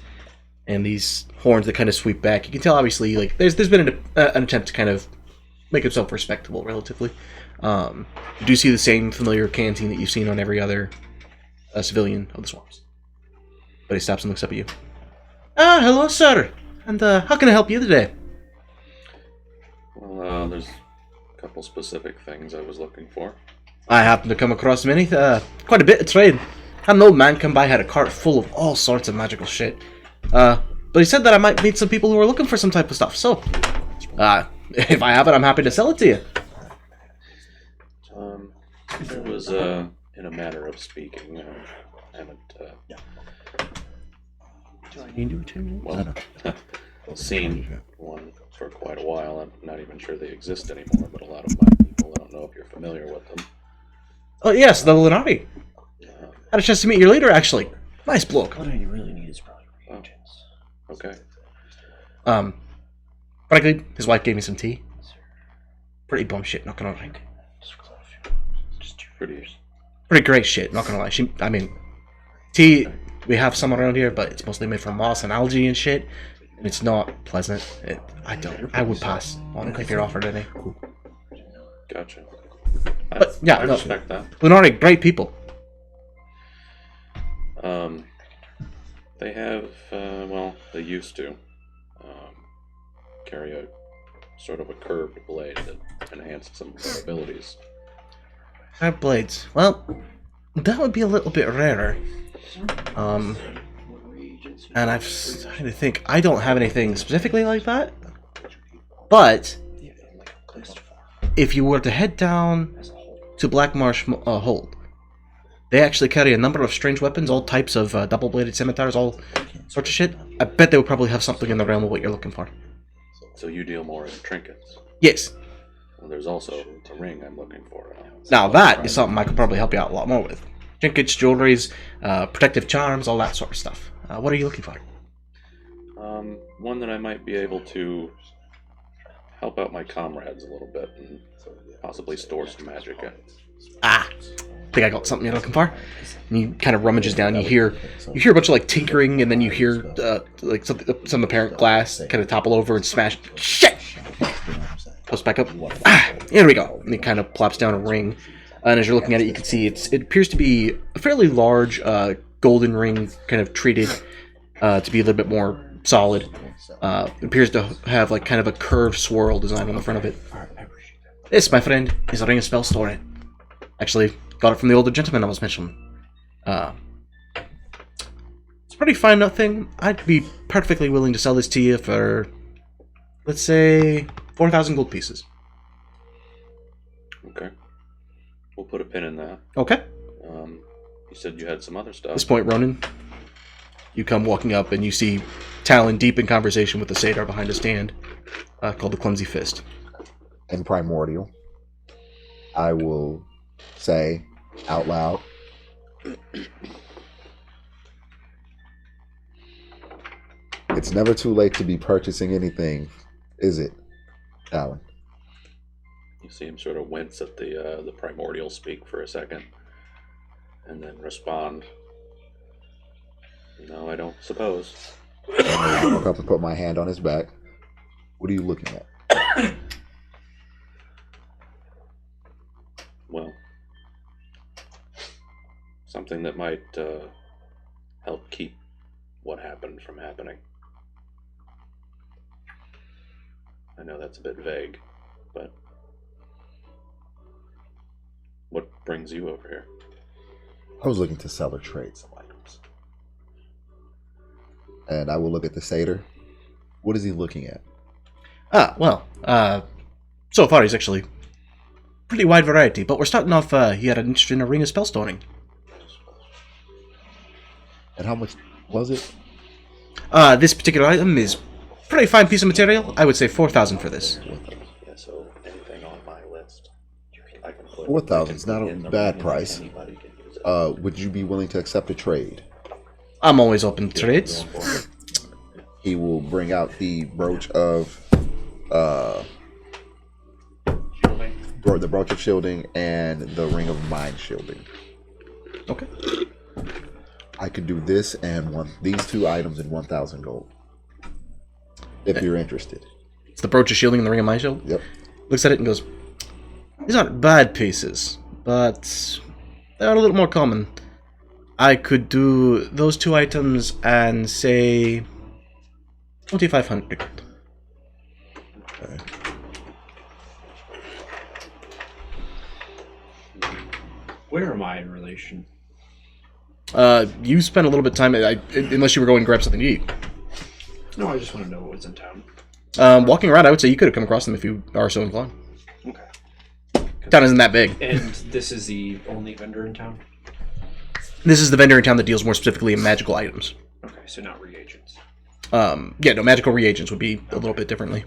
and these horns that kind of sweep back. You can tell, obviously, like there's been an attempt to kind of make himself respectable, relatively. You do see the same familiar canteen that you've seen on every other civilian of the swamps. But he stops and looks up at you. Ah, hello, sir. And how can I help you today? Well, there's a couple specific things I was looking for. I happen to come across many, quite a bit of trade. Had an old man come by, had a cart full of all sorts of magical shit. But he said that I might meet some people who are looking for some type of stuff. So, if I have it, I'm happy to sell it to you. It was in a manner of speaking. I haven't seen one for quite a while. I'm not even sure they exist anymore, but a lot of my people, I don't know if you're familiar with them. Oh, yes, the Lenari. Had a chance to meet your leader, actually. Nice bloke. What you really need is probably reagents. Okay. Frankly, his wife gave me some tea. Pretty bum shit, not gonna lie. Pretty great shit, not gonna lie. Tea, we have some around here, but it's mostly made from moss and algae and shit. And it's not pleasant. I would pass on it if you're offered any. Gotcha. But, yeah, I respect that. Lunari, great people. They have, they used to carry a sort of a curved blade that enhanced some of their abilities. Curved blades. Well, that would be a little bit rarer. And I'm trying to think. I don't have anything specifically like that. But if you were to head down to Black Marsh Hold, they actually carry a number of strange weapons, all types of double-bladed scimitars, all sorts of shit. I bet they would probably have something in the realm of what you're looking for. So you deal more in trinkets. Yes. Well, there's also a ring I'm looking for. Now that is something I could probably help you out a lot more with. Trinkets, jewelries, protective charms, all that sort of stuff. What are you looking for? One that I might be able to help out my comrades a little bit and possibly store some magic in. I think I got something you're looking for. And he kind of rummages down. You hear a bunch of like tinkering, and then you hear like some apparent glass kind of topple over and smash. Shit! Post back up. Here we go. And he kind of plops down a ring. And as you're looking at it, you can see it appears to be a fairly large golden ring, kind of treated to be a little bit more solid. It appears to have like kind of a curved swirl design on the front of it. This, my friend, is a ring of spell storing. Actually, got it from the older gentleman I was mentioning. It's a pretty fine thing. I'd be perfectly willing to sell this to you for, let's say, 4,000 gold pieces. Okay. We'll put a pin in that. Okay. You said you had some other stuff. At this point, Ronan, you come walking up and you see Talon deep in conversation with the satyr behind a stand called the Clumsy Fist. And Primordial, I will say out loud, it's never too late to be purchasing anything, is it, Alan? You see him sort of wince at the Primordial speak for a second, and then respond, "No, I don't suppose." I walk up and put my hand on his back. What are you looking at? Well, something that might help keep what happened from happening. I know that's a bit vague, but what brings you over here? I was looking to sell or trade some items. And I will look at the satyr. What is he looking at? So far he's actually pretty wide variety, but we're starting off, he had an interest in a ring of spell storing. And how much was it? This particular item is a pretty fine piece of material. I would say 4,000 for this. Yeah, so anything on my list, I can put. 4,000 is not a bad price. Would you be willing to accept a trade? I'm always open to trades. He will bring out the brooch of the brooch of shielding and the ring of mind shielding. Okay. I could do this and these 2 items in 1,000 gold. If you're interested. It's the brooch of shielding and the ring of mind shield. Yep. Looks at it and goes, "These aren't bad pieces, but they're a little more common. I could do those 2 items and say 2,500. Okay. Where am I in relation? You spent a little bit of time, unless you were going to grab something to eat. No, I just want to know what was in town. Walking around, I would say you could have come across them if you are so inclined. Okay. Town isn't that big. And this is the only vendor in town? This is the vendor in town that deals more specifically in magical items. Okay, so not reagents. Yeah, no, magical reagents would be a little bit differently.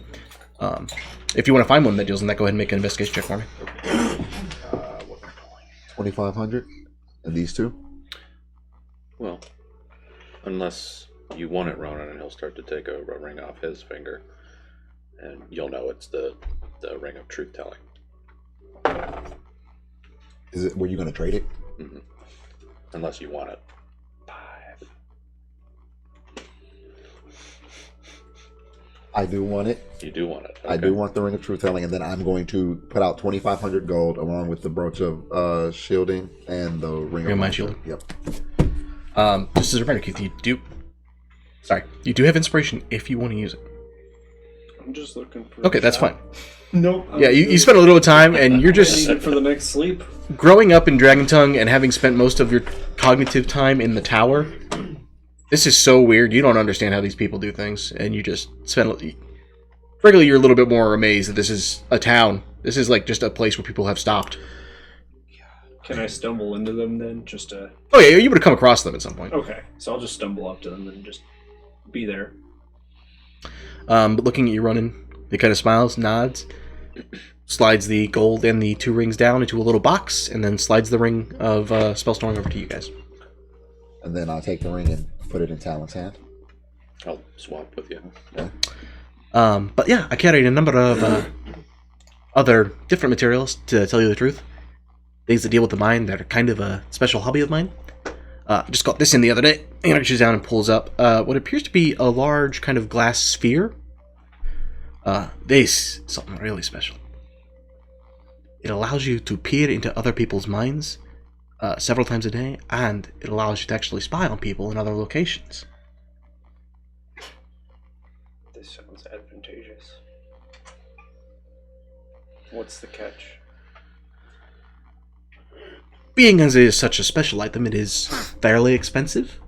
If you want to find one that deals in that, go ahead and make an investigation check for me. 2,500 and these 2. Well, unless you want it, Ronan, and he'll start to take a ring off his finger, and you'll know it's the ring of truth telling. Is it? Were you going to trade it? Mm-hmm. Unless you want it. 5. I do want it. You do want it. I do want the ring of truth telling, and then I'm going to put out 2,500 gold along with the brooch of shielding and the ring of mind shielding. Yep. Just as a reminder, Keith, you do have inspiration if you want to use it. I'm just looking for. Okay, that's fine. Nope. Yeah, you spent a little time, and you're I just need it for the next sleep. growing up in Dragon Tongue and having spent most of your cognitive time in the tower. This is so weird. You don't understand how these people do things, and you just spend. Regularly, you're a little bit more amazed that this is a town. This is like just a place where people have stopped. Can I stumble into them then? Just to. Oh yeah, you would have come across them at some point. Okay, so I'll just stumble up to them and just be there. But looking at you running, he kind of smiles, nods, slides the gold and the 2 rings down into a little box, and then slides the ring of Spellstorm over to you guys. And then I'll take the ring and put it in Talon's hand. I'll swap with you. Okay. But yeah, I carried a number of other different materials, to tell you the truth. Things that deal with the mind that are kind of a special hobby of mine. Just got this in the other day. He reaches down and pulls up what appears to be a large kind of glass sphere. This is something really special. It allows you to peer into other people's minds several times a day, and it allows you to actually spy on people in other locations. This sounds advantageous. What's the catch? Being as it is such a special item, it is fairly expensive.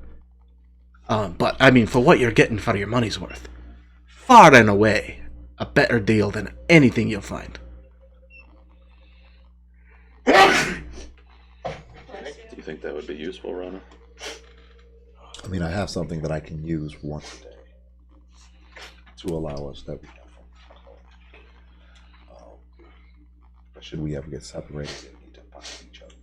But, I mean, for what you're getting for your money's worth, far and away, a better deal than anything you'll find. Do you think that would be useful, Rona? I mean, I have something that I can use once a day to allow us that. Should we ever get separated, we need to find each other.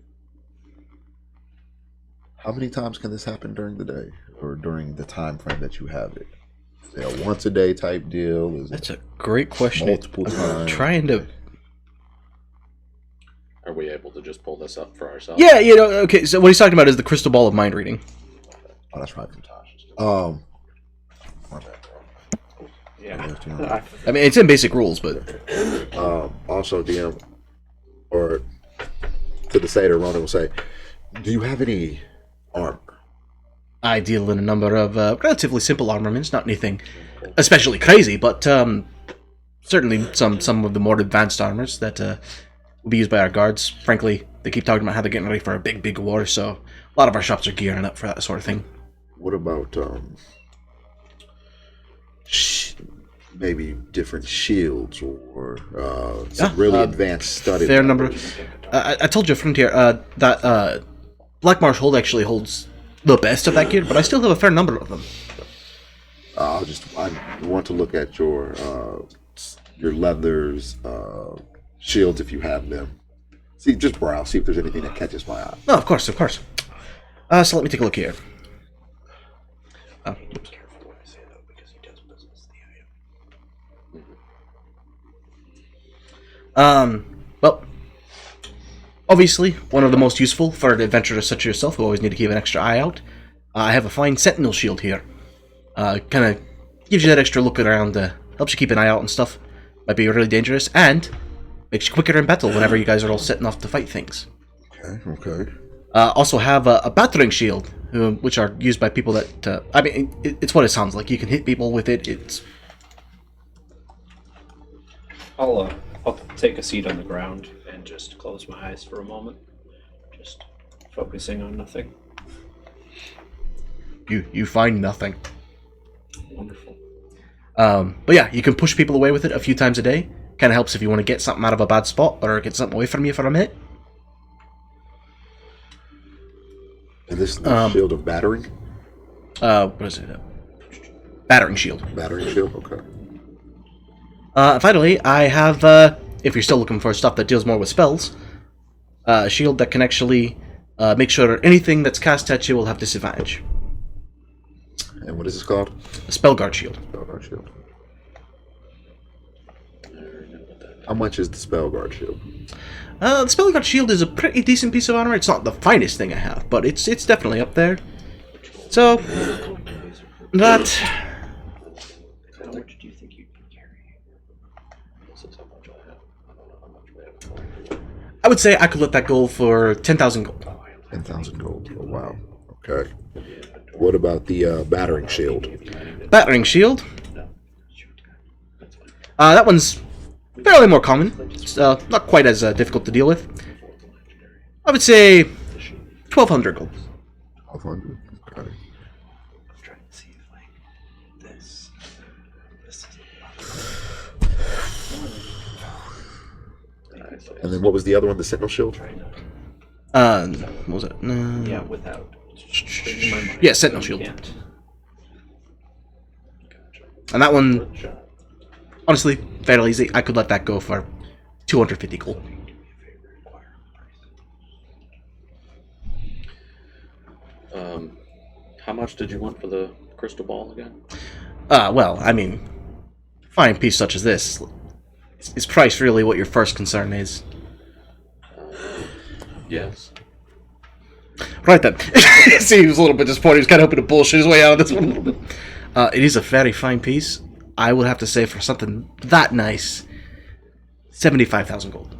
How many times can this happen during the day, or during the time frame that you have it? Is it a once a day type deal? Is That's it a great question. multiple I'm times? trying to... Are we able to just pull this up for ourselves? Yeah, you know, okay, so what he's talking about is the crystal ball of mind reading. Oh, that's right from Tasha's. My bad, bro. Yeah. I mean, it's in basic rules, but... Also, DM, or to the Satyr, Ronan will say, do you have any armor? I deal in a number of relatively simple armaments, not anything especially crazy, but certainly some of the more advanced armors that will be used by our guards. Frankly, they keep talking about how they're getting ready for a big war, so a lot of our shops are gearing up for that sort of thing. What about maybe different shields or some really advanced studded fair number. weapons? I told you, Frontier, that Black Marsh Hold actually holds the best of that gear, but I still have a fair number of them. I want to look at your leathers, shields if you have them. See, just browse, see if there's anything that catches my eye. No, of course. So let me take a look here. Be careful what I say though, because he does business the item. Well, Obviously, one of the most useful for an adventurer such as yourself who always need to keep an extra eye out. I have a fine sentinel shield here. Kind of gives you that extra look around, helps you keep an eye out and stuff. Might be really dangerous, and makes you quicker in battle whenever you guys are all setting off to fight things. Okay. Also have a battering shield, which are used by people that, it's what it sounds like. You can hit people with it. It's... I'll take a seat on the ground and just close my eyes for a moment, just focusing on nothing. You find nothing. Wonderful. But yeah, you can push people away with it a few times a day. Kind of helps if you want to get something out of a bad spot or get something away from you for a minute. And this is the shield of battering? What is it? Battering shield. Battering shield, okay. Finally, I have, if you're still looking for stuff that deals more with spells, a shield that can actually make sure anything that's cast at you will have disadvantage. And what is this called? A Spellguard shield. Spellguard shield. How much is the Spellguard shield? The Spellguard shield is a pretty decent piece of armor. It's not the finest thing I have, but it's definitely up there. So, that... How much do you think you can carry? I would say I could let that go for 10,000 gold. 10,000 gold. Oh, wow. Okay. What about the battering shield? Battering shield. That one's fairly more common. It's not quite as difficult to deal with. I would say 1,200 gold. 1,200. Okay. I'm trying to see if like this is And then what was the other one? The Sentinel shield? What was it? yeah, without. In my mind, Yeah, Sentinel shield. can't. And that one, honestly, fairly easy. I could let that go for 250 gold. How much did you want for the crystal ball again? Well, I mean, fine piece such as this, is price really what your first concern is? Yes. Right then. See, he was a little bit disappointed. He was kind of hoping to bullshit his way out of this one a little bit. It is a very fine piece. I would have to say for something that nice, 75,000 gold.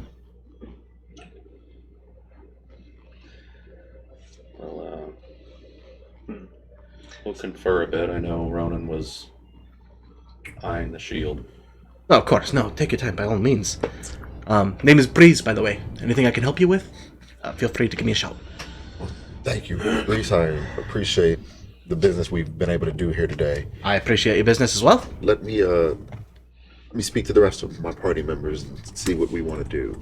Well, we'll confer a bit. I know Ronan was eyeing the shield. Oh, of course. No, take your time by all means. Name is Breeze, by the way. Anything I can help you with? Feel free to give me a shout. Thank you, Reese. I appreciate the business we've been able to do here today. I appreciate your business as well. Let me speak to the rest of my party members and see what we want to do.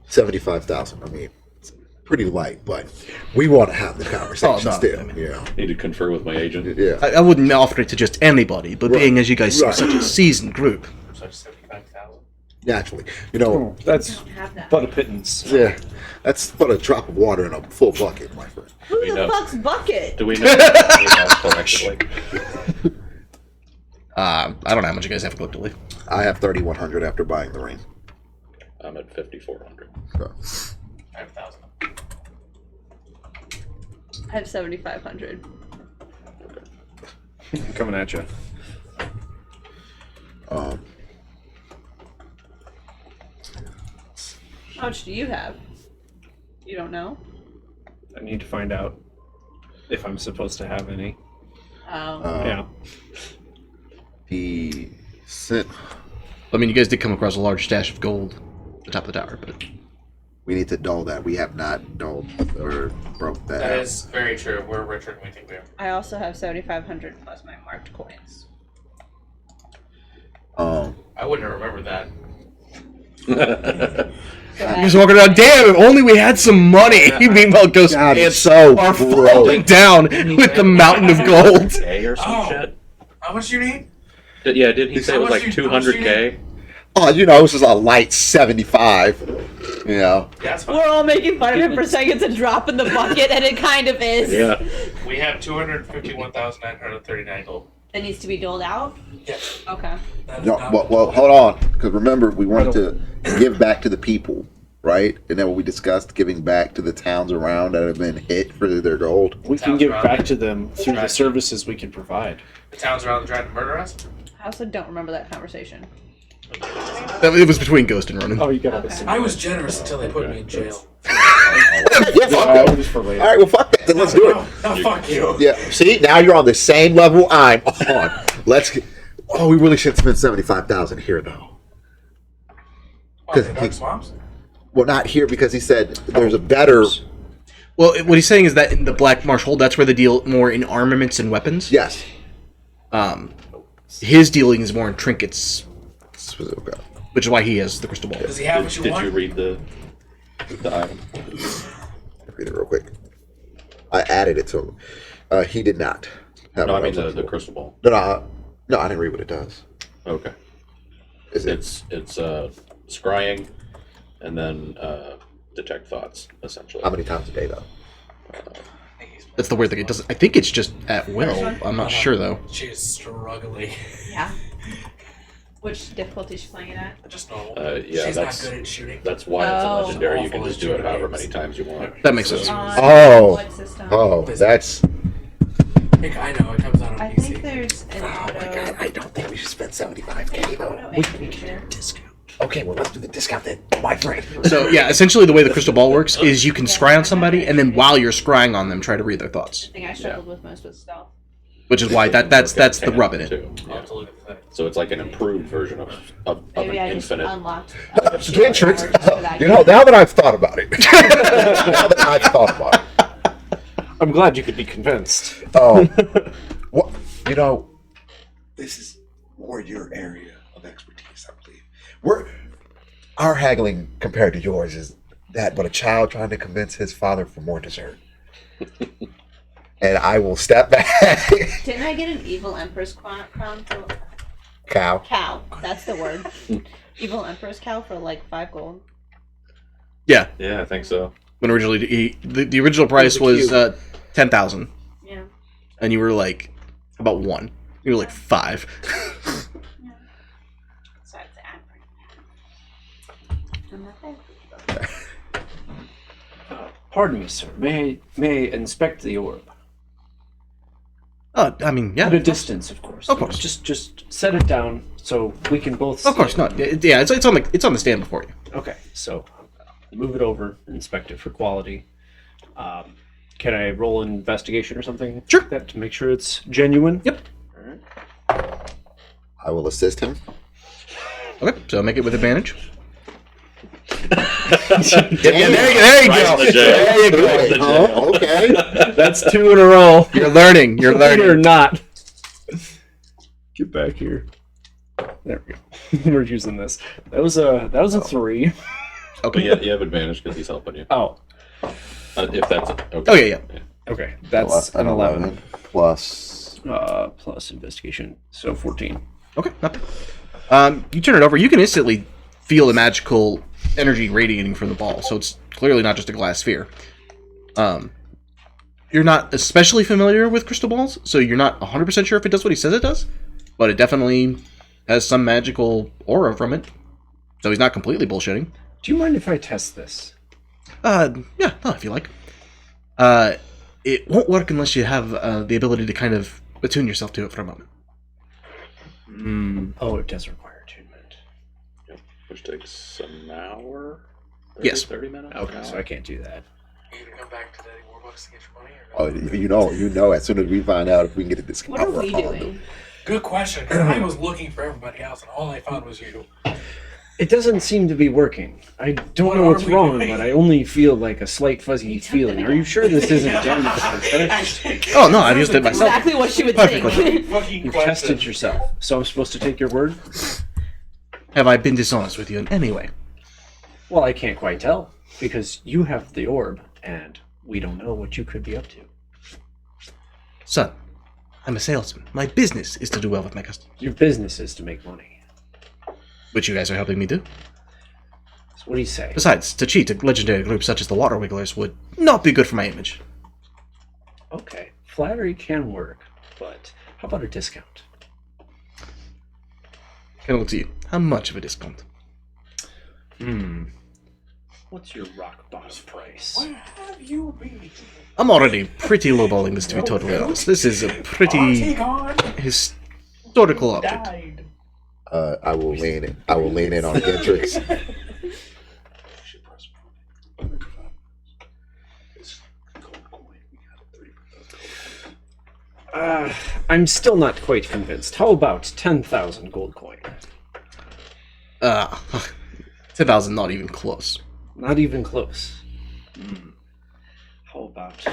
75,000. I mean, it's pretty light, but we want to have the conversation still. Yeah. Need to confer with my agent. Yeah. I wouldn't offer it to just anybody, but Right. being as you guys are Right. such a seasoned group. Such 75,000. Naturally, you know. That's Have that. but a pittance. Yeah. That's but a drop of water in a full bucket, my friend. Who We the know. fuck's bucket? Do we know? We know collectively. I don't know how much you guys have collectively. I have 3,100 after buying the ring. I'm at 5,400. So, 5,000. I have 7,500. I'm coming at you. How much do you have? You don't know? I need to find out if I'm supposed to have any. Oh. Yeah. the scent. I mean, you guys did come across a large stash of gold at the top of the tower, but We need to dull that. We have not dulled or broke that. That out. is very true. We're richer than we think we are. I also have 7,500 plus my marked coins. I wouldn't have remembered that. you're just walking around. Damn! If only we had some money. Meanwhile, Ghost God, ants it's so are broke. falling down with the mountain of gold. K or some Oh. shit. How much do you need? Yeah, did he say it was How like much you- how much you 200K? Oh, you know, this is a light 75. You know. Yeah, that's fine. We're all making fun of him for saying it's a drop in the bucket, and it kind of is. Yeah. We have 251,939 gold. That needs to be doled out? Yes. Okay. That is No, not- well, hold on, because remember we wanted to give back to the people, right? And then what we discussed, giving back to the towns around that have been hit for their gold. We can Sounds give right. back to them through the Right. services we can provide. The towns around trying to murder us? I also don't remember that conversation. It was between Ghost and Ronan. Oh, you got Okay. listen. I was generous until they put me in jail. Yeah, fuck I'll it. use for later. All right, well, fuck that. Then let's do it. No, fuck you. Yeah. See, now you're on the same level I'm on. Let's. Oh, we really should spend 75,000 here, though. What, the Dark Swamps? Well, not here because he said there's a better. Well, what he's saying is that in the Black Marsh Hold, that's where they deal more in armaments and weapons. Yes. His dealing is more in trinkets, Okay. which is why he has the crystal ball. Does he have what you Did want? you read the item? Read it real quick. I added it to him. He did not. Have No, I what mean was looking the for. crystal ball. No, I didn't read what it does. Okay. Is it? It's scrying, and then detect thoughts essentially. How many times a day though? That's the weird thing. It doesn't. I think it's just at will. I'm not sure though. She is struggling. Yeah. Which difficulty is she playing it at? Just normal. Yeah, She's that's not good at shooting. that's why it's a Oh. legendary. You can Awful just do it at however games. many times you want. That makes sense. On Oh. what system? Oh, that's. I know, it comes out on I PC. think there's an Oh my god! auto. I don't think we should spend 75K though. auto animation. Okay, well let's do the discount then, my friend. So yeah, essentially the way the crystal ball works is you can scry on somebody, and then while you're scrying on them, try to read their thoughts. I think I struggled with most with stealth. Which is why that's the rub in it. Too. I'll Yeah. have to look at the thing. So it's like an improved version of an Maybe I just infinite. unlocked. Cantrips. for that You know, now that I've thought about it. Now that I've thought about it. I'm glad you could be convinced. Oh, what? You know, this is more your area of expertise, I believe. Our haggling compared to yours is that but a child trying to convince his father for more dessert. And I will step back. Didn't I get an evil empress crown for Cow. cow? That's the word. Evil empress cow for like 5 gold. Yeah, Yeah, I think so. when originally the original price was 10,000, Yeah. and you were like about 1. You were like 5. So I'd say I'm pretty mad. I'm not there. Pardon me, sir. May I inspect the orb? I mean, At a yeah, distance, of course. Of course. Just set it down so we can both see of course it. not. Yeah, it's on the stand before you. Okay, so move it over, inspect it for quality. Can I roll an investigation or something? Sure. Like that to make sure it's genuine? Yep. I will assist him. Okay, so make it with advantage. Yeah, there you Right go. in the jail. There you go. Right in the jail. Oh, okay. That's 2 in a row. You're learning. You're Or learning. not. Get back here. There we go. We're using this. That was a 3. But Okay. yeah, you have advantage because he's helping you. Oh. If that's okay. Oh yeah. Okay. That's an 11. Plus. Plus investigation. So 14. Okay. Not bad. You turn it over. You can instantly feel the magical energy radiating from the ball. So it's clearly not just a glass sphere. You're not especially familiar with crystal balls, so you're not 100% sure if it does what he says it does, but it definitely has some magical aura from it. So he's not completely bullshitting. Do you mind if I test this? Yeah, no, if you like. It won't work unless you have the ability to kind of attune yourself to it for a moment. Oh, it does require attunement. Yep, which takes an hour. 30, 30 minutes. Okay, so I can't do that. You gonna come back to the Warbucks to get your money? Or no? Oh, you know. As soon as we find out if we can get a discount, What are we're we all doing? Good question, because I was looking for everybody else, and all I found was you. It doesn't seem to be working. I don't What know what's are we wrong, doing? but I only feel like a slight fuzzy feeling. Are you sure this isn't damaged? Oh, no, I've used it myself. Exactly what she would Perfect think. Fucking You've question. tested yourself, so I'm supposed to take your word? Have I been dishonest with you in any way? Well, I can't quite tell, because you have the orb, and we don't know what you could be up to. Son, I'm a salesman. My business is to do well with my customers, Your business is to make money. which you guys are helping me do. So what do you say? Besides, to cheat a legendary group such as the Water Wigglers would not be good for my image. Okay, flattery can work, but how about a discount? Can I look to you? How much of a discount? What's your rock bottom price? Where have you been? I'm already pretty lowballing this, to be totally honest. This is a pretty historical object. Died. I will lean in. I will lean in on Gendrix. I'm still not quite convinced. How about 10,000 gold coin? 10,000, not even close. Not even close. How about...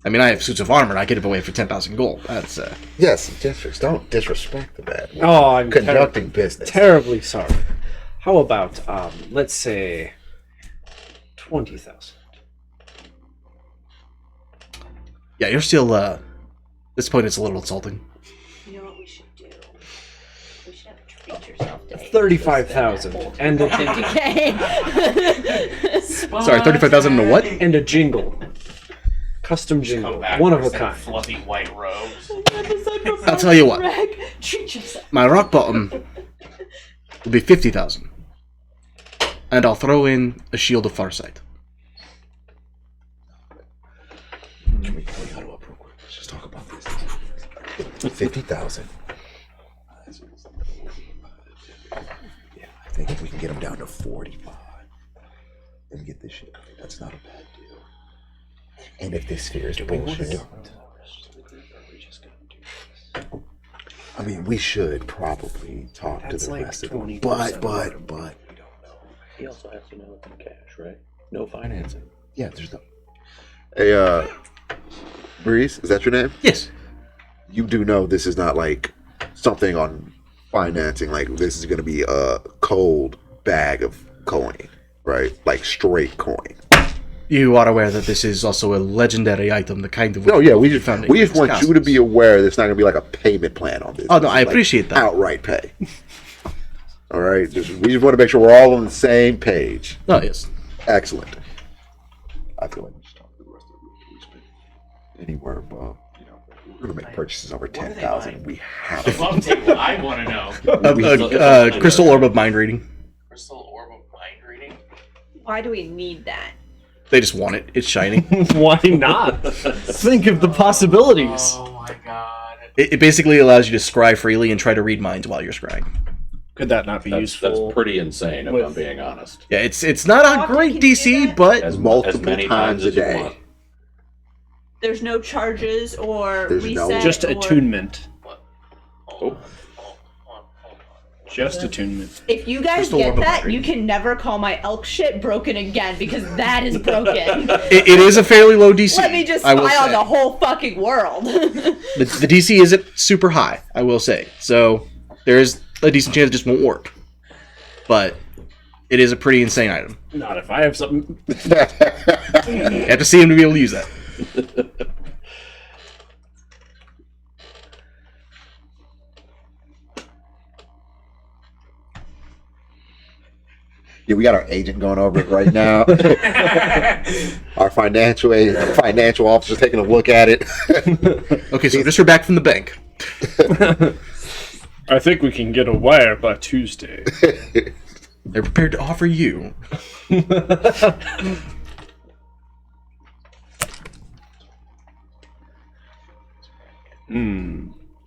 I mean, I have suits of armor. I get it away for 10,000 gold. That's Yes, Gendrix, don't disrespect the bad. Oh, I'm Conducting business. terribly sorry. How about, let's say, 20,000? yeah. You're still. At this point, it's a little insulting. You know what we should do? We should have a treat yourself day. 35,000 and a 50K. Sorry, 35,000 and a what? and a jingle. Custom jingle, Come back one with of a some kind. Fluffy white robes. I'll tell you what. Treat yourself. My rock bottom will be 50,000, and I'll throw in a shield of Farsight. Can we huddle up real quick? Let's just talk about this. 50,000. Yeah, I think if we can get them down to 45 and get this shit, that's not a bad deal. And if this sphere is bullshit, I mean, we should probably talk That's to the like rest of them. 20%. But, He also has to know it's in cash, right? No financing. yeah, there's no. Hey, Breeze, is that your name? Yes. You do know this is not like something on financing. Like, this is going to be a cold bag of coin, right? Like straight coin. You are aware that this is also a legendary item, the kind of. No, yeah, we just found want you to be aware there's not going to be like a payment plan on this. Oh no, This I is, like, appreciate that. outright pay. All right, we just want to make sure we're all on the same page. Oh yes. Excellent. I feel like we should talk to the rest of the group. We spend anywhere above, we're going to make purchases over 10,000. We have to. Plum table, I want to know. Crystal orb of mind reading. Crystal orb of mind reading? Why do we need that? They just want it. It's shining. Why not? Think of the possibilities. Oh my god. It basically allows you to scry freely and try to read minds while you're scrying. Could that not be That's useful? pretty insane, if with- I'm being honest. Yeah, it's not a Often great can you do DC, that? but As Multiple many times a as you day. want. There's no charges or There's no- reset. Just or... attunement. Hold on. Just attunement. If you guys Crystal get orb of that, mind you can never call my elk shit broken again because that is broken. it is a fairly low DC. Let me just I will spy on say. the whole fucking world. The DC isn't super high, I will say. So there is a decent chance it just won't work. But it is a pretty insane item. Not if I have something. You have to see him to be able to use that. Yeah, we got our agent going over it right now. Our financial officer's taking a look at it. Okay, so just for back from the bank. I think we can get a wire by Tuesday. They're prepared to offer you.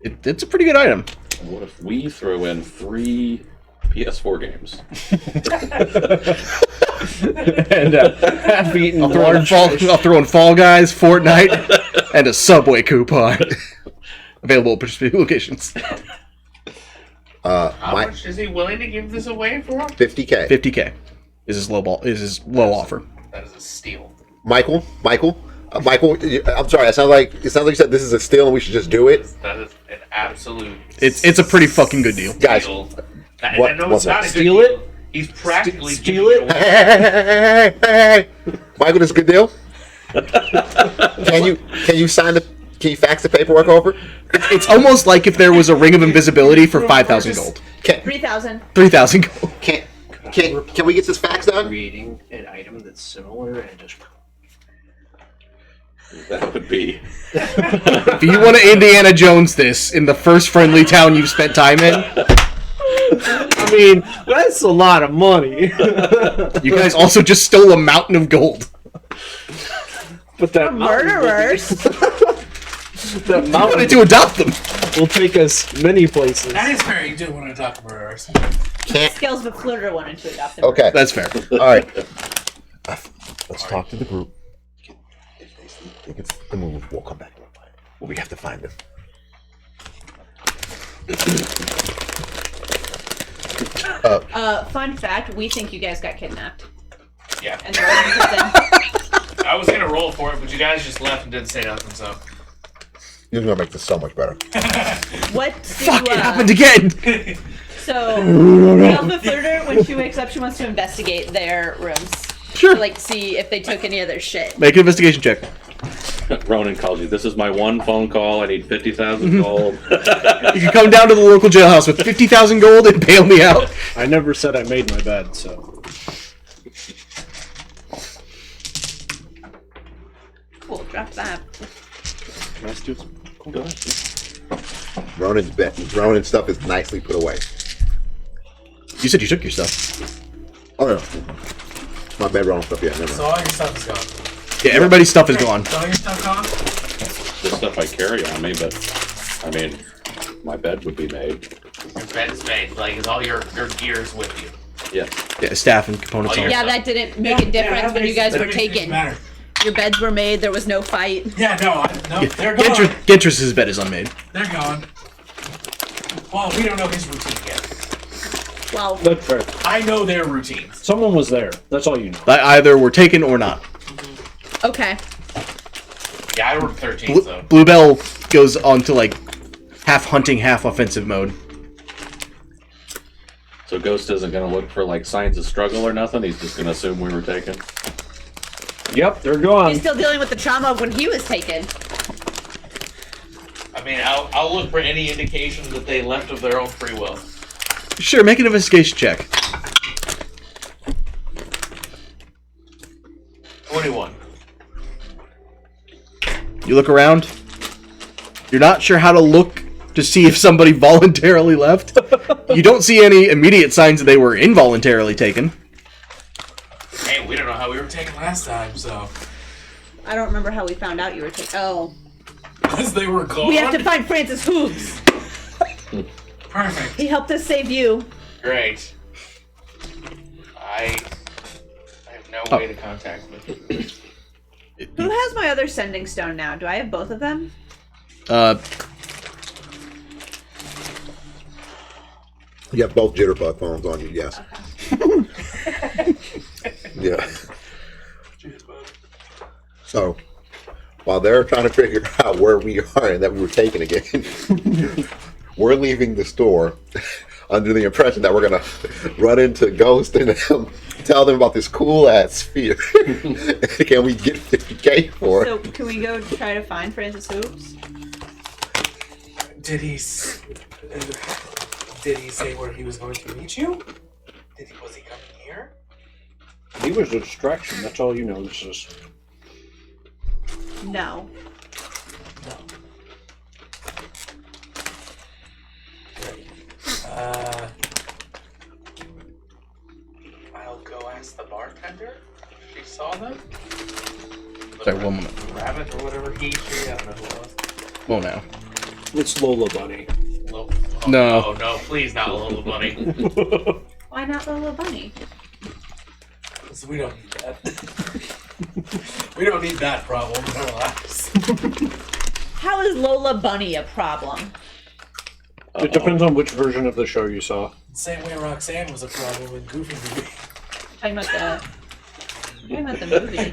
It's a pretty good item. What if we throw in 3 PS4 games? And half-eaten I'll throw, in large I'll throw in Fall Guys, Fortnite, and a Subway coupon. Available at participating locations. How My much is he willing to give this away for? 50K. 50K is his low offer. That is a steal. Michael, I'm sorry. It sounds like you said this is a steal and we should just do it. That is an absolute It's a pretty fucking good deal. Guys, steal. what- I know what's it's not that? a good Steal deal. it? He's practically Steal giving it? away. hey, Michael, this is a good deal. Can you sign the? Can you fax the paperwork over? It's almost like if there was a ring of invisibility for 5,000 gold. 3,000. 3,000 gold. Can we get this fax done? creating an item that's similar and just That would be. If you want to Indiana Jones this in the first friendly town you've spent time in, mean, that's a lot of money. You guys also just stole a mountain of gold. But that Murderers. that I mountain wanted to adopt them. will take us many places. That is fair. You do want to talk murderers. Skills but Flutter wanted to adopt them. Okay. That's fair. All right. Let's talk to the group. If they think it's the move, we'll come back. Well, we have to find them. Fun fact: we think you guys got kidnapped. Yeah. And they're in prison. I was gonna roll for it, but you guys just left and didn't say nothing, so. You're gonna make this so much better. What? Fuck, it happened again. So, Alpha Flitter, when she wakes up, she wants to investigate their rooms. Sure. To, like, see if they took any of their shit. Make an investigation check. Ronan calls you. This is my one phone call. I need 50,000 gold. You can come down to the local jailhouse with 50,000 gold and bail me out. I never said I made my bed, so. Cool, drop that. Can I steal some? Go ahead. Ronan's stuff is nicely put away. You said you took your stuff. Oh yeah. My bedroll stuff, yeah, never So mind. all your stuff is gone. Yeah, everybody's stuff is gone. So all your stuff gone? The stuff I carry on me, but I mean, my bed would be made. Your bed is made. Like, is all your gears with you. Yeah. Yeah, staff and components. Oh, all. Yeah, that didn't make a difference when you guys were taken. Matter. Your beds were made, there was no fight. Yeah, no, they're gone. Gentrus's bed is unmade. They're gone. Well, we don't know his routine yet. Well, That's fair. I know their routines. Someone was there. That's all you know. That either were taken or not. okay. Yeah, I rolled 13, so. Bluebell goes on to like half hunting, half offensive mode. So Ghost isn't going to look for like signs of struggle or nothing. He's just going to assume we were taken. Yep, they're gone. He's still dealing with the trauma of when he was taken. I mean, I'll look for any indication that they left of their own free will. Sure, make an investigation check. 21. You look around. You're not sure how to look to see if somebody voluntarily left. You don't see any immediate signs that they were involuntarily taken. Hey, we don't know how we were taken. Last time, so. I don't remember how we found out you were taken. Oh. Because they were gone. We have to find Francis Hooves. Perfect. He helped us save you. Great. I have no way to contact them. Who has my other sending stone now? Do I have both of them? You have both jitterbug phones on you, yes. Yeah. So, while they're trying to figure out where we are and that we were taken again, we're leaving the store under the impression that we're going to run into Ghost and tell them about this cool ass sphere. Can we get 50K for it? So, can we go try to find Francis Hooves? Did he say where he was going to meet you? Was he coming here? He was a distraction. That's all you know. It's just No. I'll go ask the bartender if she saw them. Sorry, 1 moment. Rabbit or whatever she, I don't know who it was. Whoa, now. it's Lola Bunny. Oh, No. no, please not Lola Bunny. Why not Lola Bunny? So we don't need that. We don't need that problem in our lives. How is Lola Bunny a problem? It depends on which version of the show you saw. Same way Roxanne was a problem in Goofy Movie. Talking about the movie.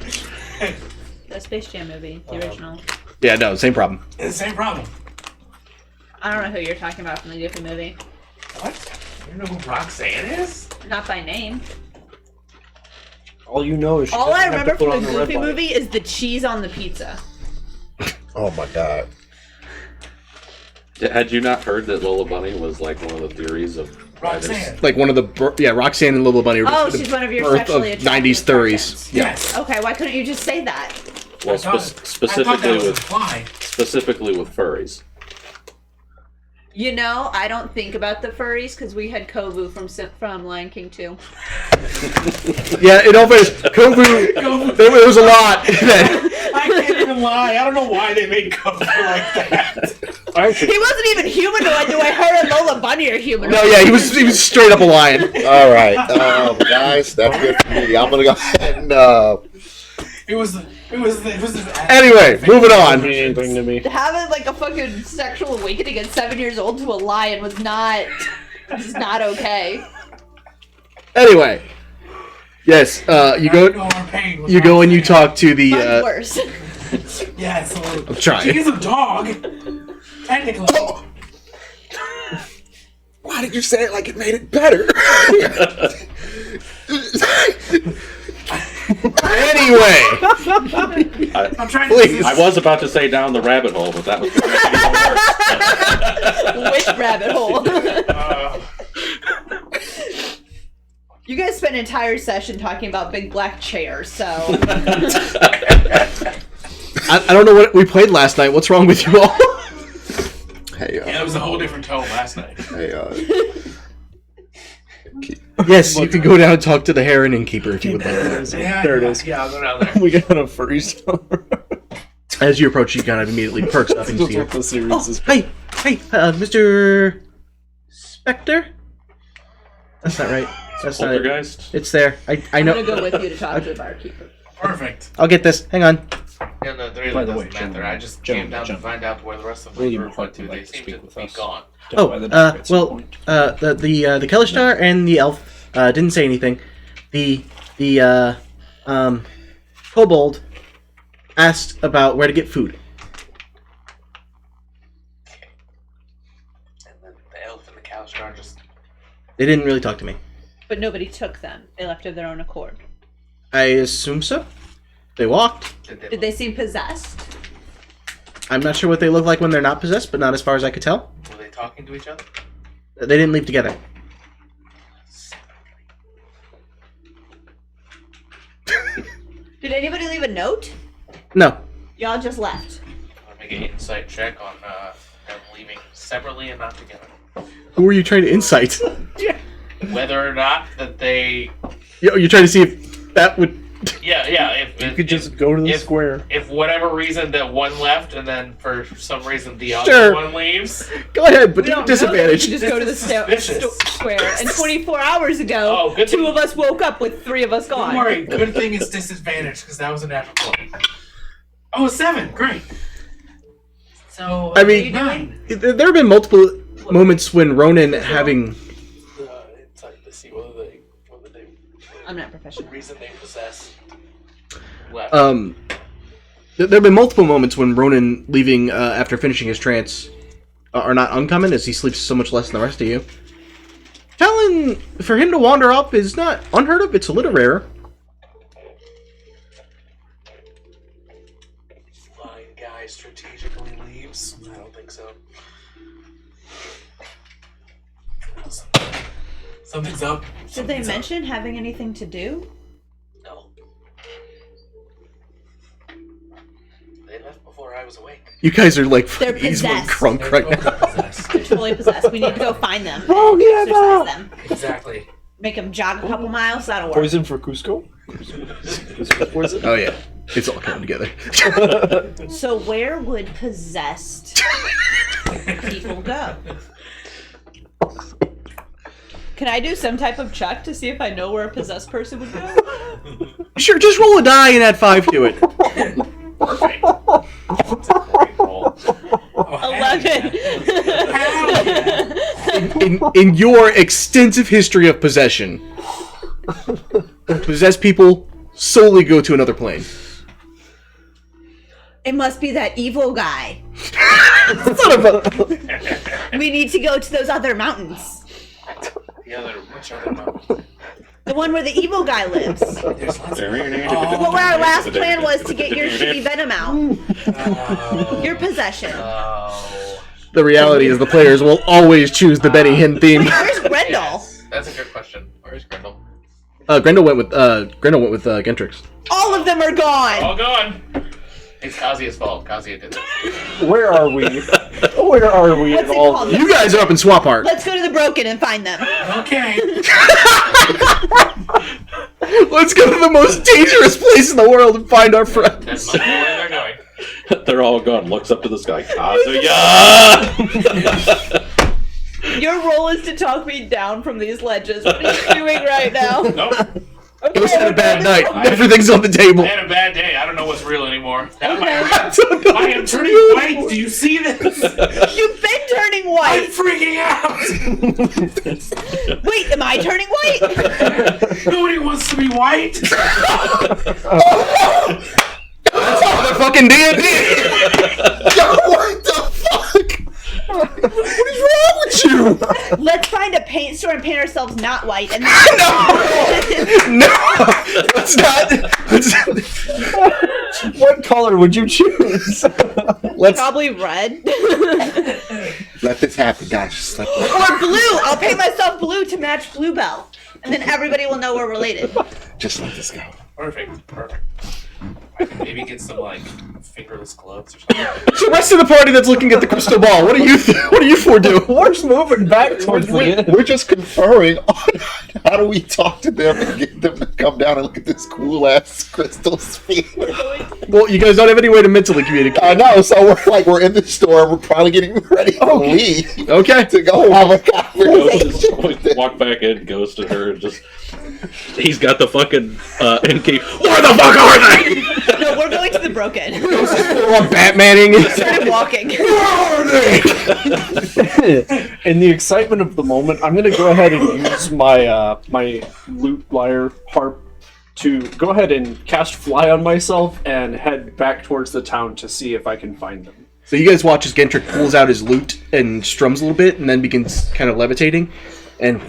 The Space Jam movie, the original. Yeah, no, same problem. It's the same problem. I don't know who you're talking about from the Goofy movie. What? You know who Roxanne is? Not by name. All you know is she All I doesn't have to remember put from on the red Goofy light. movie is the cheese on the pizza. Oh my god. Had you not heard that Lola Bunny was like one of the theories of Roxanne. Like one of the Roxanne and Lola Bunny. Oh, the she's one of your birth sexually of attractive 90s, 30s. persons. Yeah. Yes. Okay, why couldn't you just say that? Well, I thought that specifically was with implied. specifically with furries. You know, I don't think about the furries because we had Kovu from Lion King 2. Yeah, in all fairness, Kovu, there was a lot. I can't even lie. I don't know why they made Kovu like that. He wasn't even humanoid the way her and Lola Bunny are humanoid. No, yeah, he was straight up a lion. All right, guys, that's good for me. I'm gonna go ahead and. It was. Anyway, moving on. Anything to me. Having like a fucking sexual awakening at 7 years old to a lion was not okay. Anyway, yes, you go and you talk to the. Mine's worse. Yeah, it's a little. I'm trying. She is a dog. Technically. Oh. Why did you say it like it made it better? Anyway, I'm trying please. I was about to say down the rabbit hole, but that was Which rabbit hole? You guys spent an entire session talking about big black chairs, so. I don't know what we played last night. What's wrong with you all? Hey, Yeah, it was a whole different tone last night. hey, Yes, you can go down and talk to the heron innkeeper if you would like. Yeah, There it is. Yeah, I'll go down there. We got a furry store. As you approach, he kind of immediately perks up and That's see you. what the series Oh, is. hey, Mr. Spectre? That's not right. That's not it. poltergeist. It's there. I I'm know. gonna go with you to talk to the barkeeper. Perfect. I'll get this. Hang on. Yeah, no, there By really the way, doesn't matter. I just gentlemen, came down to gentlemen. find out where the rest of the William group went to. would They like to seem speak to with be us. gone. Oh, By the dock at some well, point. the Kelishtar and the elf didn't say anything. The kobold asked about where to get food. And then the elf and the Kalishtar just. They didn't really talk to me. But nobody took them. They left of their own accord. I assume so. They walked. Did they seem possessed? I'm not sure what they look like when they're not possessed, but not as far as I could tell. Were they talking to each other? They didn't leave together. Did anybody leave a note? No. Y'all just left. I'll make an insight check on them leaving separately and not together. Who were you trying to incite? Whether or not that they. You're trying to see if that would. Yeah. If You could just go to the square. If whatever reason that one left and then for some reason the other Sure. one leaves. Go ahead, but We don't disadvantage. know. Just go to the square. And 24 hours ago, Oh, good two thing- of us woke up with 3 of us gone. Don't worry. Good thing it's disadvantage because that was a natural 20. Oh, 7. Great. So I mean, 9. there have been multiple moments when Ronan having. Insight to see whether they I'm not professional. reason they possess. Left. There have been multiple moments when Ronan leaving after finishing his trance are not uncommon, as he sleeps so much less than the rest of you. Talon, for him to wander up is not unheard of. It's a little rare. Flying guy strategically leaves. I don't think so. Something's up. Did they mention having anything to do? No. They left before I was awake. You guys are like They're he's one possessed. crunk right now. They're totally possessed. We need to go find them. Oh, and yeah, exorcise them. Exactly. Make them jog a couple miles. That'll work. Poison for Cusco? Cusco poison? Oh yeah, it's all coming together. So where would possessed people go? Can I do some type of check to see if I know where a possessed person would go? Sure, just roll a die and add 5 to it. Perfect. That's a great roll. 11. In your extensive history of possession, possessed people solely go to another plane. It must be that evil guy. Son of a- We need to go to those other mountains. Which other mountain? The one where the evil guy lives. There's lots of. Well, our last plan was to get your shitty venom out. Your possession. Oh. The reality is the players will always choose the Benny Hinn theme. Where's Grendel? Yes, that's a good question. Where's Grendel? Grendel went with Gentrix. All of them are gone. All gone. It's Kazia's fault. Kazia did this. Where are we? Where are we What's in it all called? this? You guys are up in Swamp Park. Let's go to the Broken and find them. Okay. Let's go to the most dangerous place in the world and find our friends. That must be where they're going. They're all gone. Looks up to the sky. Kazuya! Your role is to talk me down from these ledges. What are you doing right now? Nope. Ghost had a bad night. Everything's on the table. I had a bad day. I don't know what's real anymore. Now Okay. I am turning white. Do you see this? You've been turning I'm white. freaking out. Wait, am I turning white? Nobody wants to be white. That's motherfucking D&D. What the fuck? What is wrong with you? Let's find a paint store and paint ourselves not white. And No, let's not. What color would you choose? Let's. probably red Let this happen, guys. Just let this. or blue. I'll paint myself blue to match Bluebell, and then everybody will know we're related. Just let this go. Perfect. Perfect. I can maybe get some like fingerless gloves or something. It's the rest of the party that's looking at the crystal ball. What do you four do? We're just moving back towards the end. We're just conferring on how do we talk to them and get them to come down and look at this cool ass crystal sphere. Well, you guys don't have any way to mentally communicate. I know, so we're in the store. We're probably getting ready to leave Okay. to go have a conversation. Ghost walk back in, Ghost to her, and just he's got the fucking NK. Where the fuck are they? No, we're going to the Broken. Or Batmaning. Started walking. In the excitement of the moment, I'm gonna go ahead and use my my lute lyre harp to go ahead and cast fly on myself and head back towards the town to see if I can find them. So you guys watch as Gentrick pulls out his lute and strums a little bit, and then begins kind of levitating, and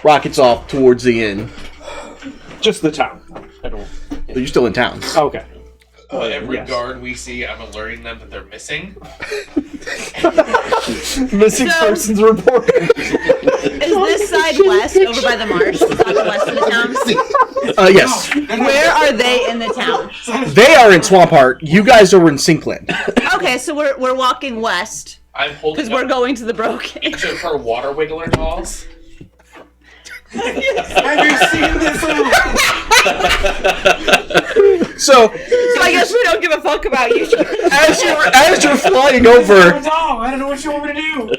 rockets off towards the inn. Just the town. I don't. So you're still in town. Okay. Every yes. guard we see, I'm alerting them that they're missing. Missing So- persons reported. Is this side west over by the marsh? The side west of the town? Yes. Where are they in the town? They are in Swamp Heart. You guys are in Sinkland. Okay, so we're walking west I'm holding because we're up going to the Broken. each of her water wiggler dolls. Have you seen this one? So So I guess we don't give a fuck about you. as you're flying over, Doll, I don't know what you want me to do.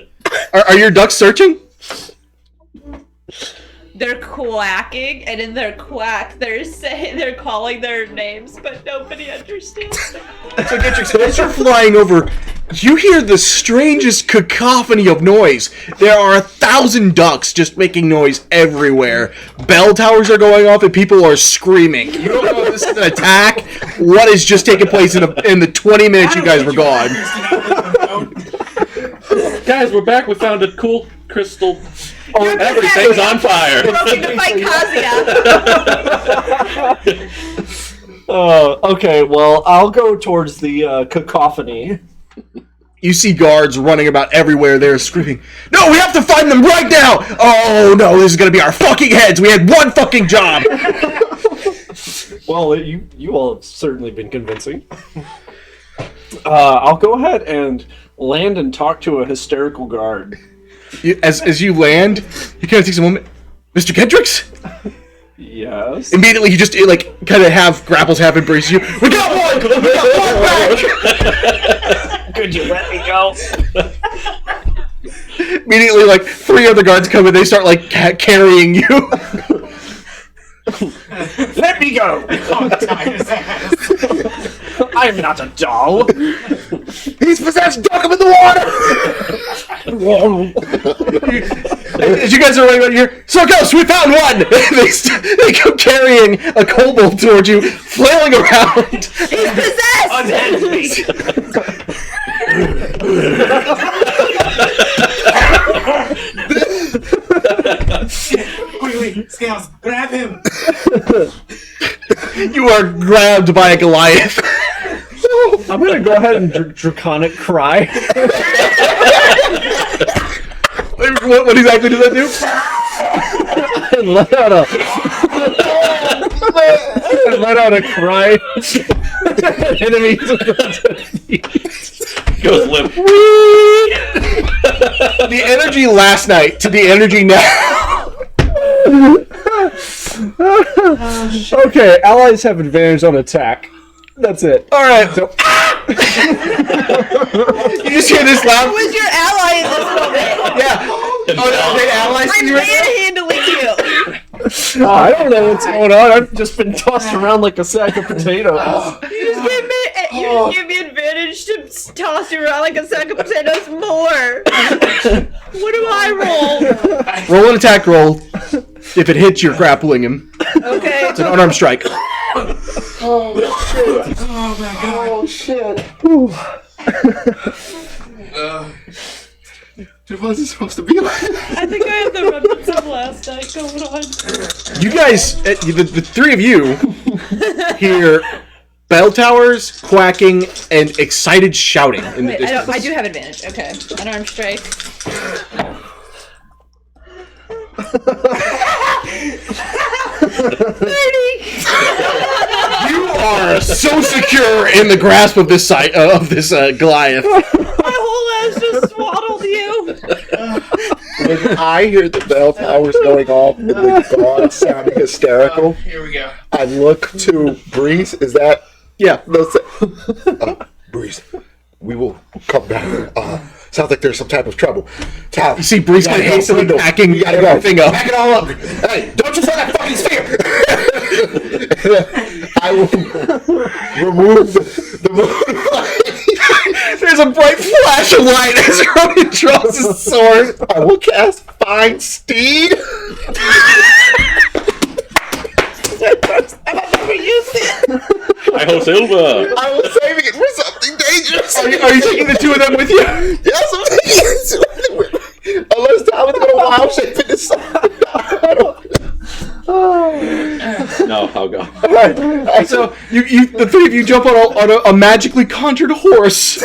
are your ducks searching? They're quacking, and in their quack, they're calling their names, but nobody understands. So Gentrick, as you're flying over, you hear the strangest cacophony of noise. There are 1,000 ducks just making noise everywhere. Bell towers are going off and people are screaming. You don't know if this is an attack. What has just taken place in the 20 minutes you guys were gone? Guys, we're back. We found a cool crystal. Oh, Everything's on fire. We're looking to fight Kazuya. Okay, well, I'll go towards the cacophony. You see guards running about everywhere. They're screaming, "No, we have to find them right now! Oh no, this is gonna be our fucking heads. We had one fucking job." Well, you all have certainly been convincing. I'll go ahead and land and talk to a hysterical guard. As you land, he kind of takes a moment. Mr. Kendricks? Yes. Immediately, he just kind of grapples half embraces you. We got one! We got one back! Could you let me go? Immediately, 3 other guards come and they start carrying you. Let me go! I'm not a doll. He's possessed. Dunk him in the water. As you guys are running around here, so Ghost, we found one! They come carrying a kobold towards you, flailing around. He's possessed! Quickly, Scales, grab him. You are grabbed by a Goliath. I'm gonna go ahead and draconic cry. What exactly does that do? And let out a cry. Enemies. Goes limp. the energy last night to the energy now. Okay, allies have advantage on attack. That's it. All right. So, You just hear this loud. Who is your ally in this moment? Yeah. Oh, are they allies to I'm you right now? manhandling you. I don't know what's going on. I've just been tossed around like a sack of potatoes. You just give me advantage to toss you around like a sack of potatoes more. What do I roll? Roll an attack roll. If it hits, you're grappling him. Okay. It's an unarmed strike. Oh shit! It wasn't supposed to be like this. I think I have the remnants of last night going on. You guys, the three of you, hear bell towers, quacking, and excited shouting in the Wait, distance. I do have advantage. Okay. Unarmed strike. You are so secure in the grasp of this Goliath. My whole ass just swaddled you. When I hear the bell towers going off and the guards sounding hysterical, Here we go. I look to Breeze. Is that Yeah. no? Breeze, we will come back. Sounds like there's some type of trouble. Tal, You see Breeze we kind of gotta go. hastily Window. packing We gotta go. everything up. Pack it all up. Hey, don't you throw that fucking spear! I will remove the moonlight. There's a bright flash of light as Ronan draws his sword. I will cast Find Steed. Hi ho Silva! I was saving it for something dangerous. Are you taking the two of them with you? Yes, I'm taking it with me. Unless Tyler's gonna wild shape it inside. I don't. No, I'll go. So the three of you jump on a magically conjured horse,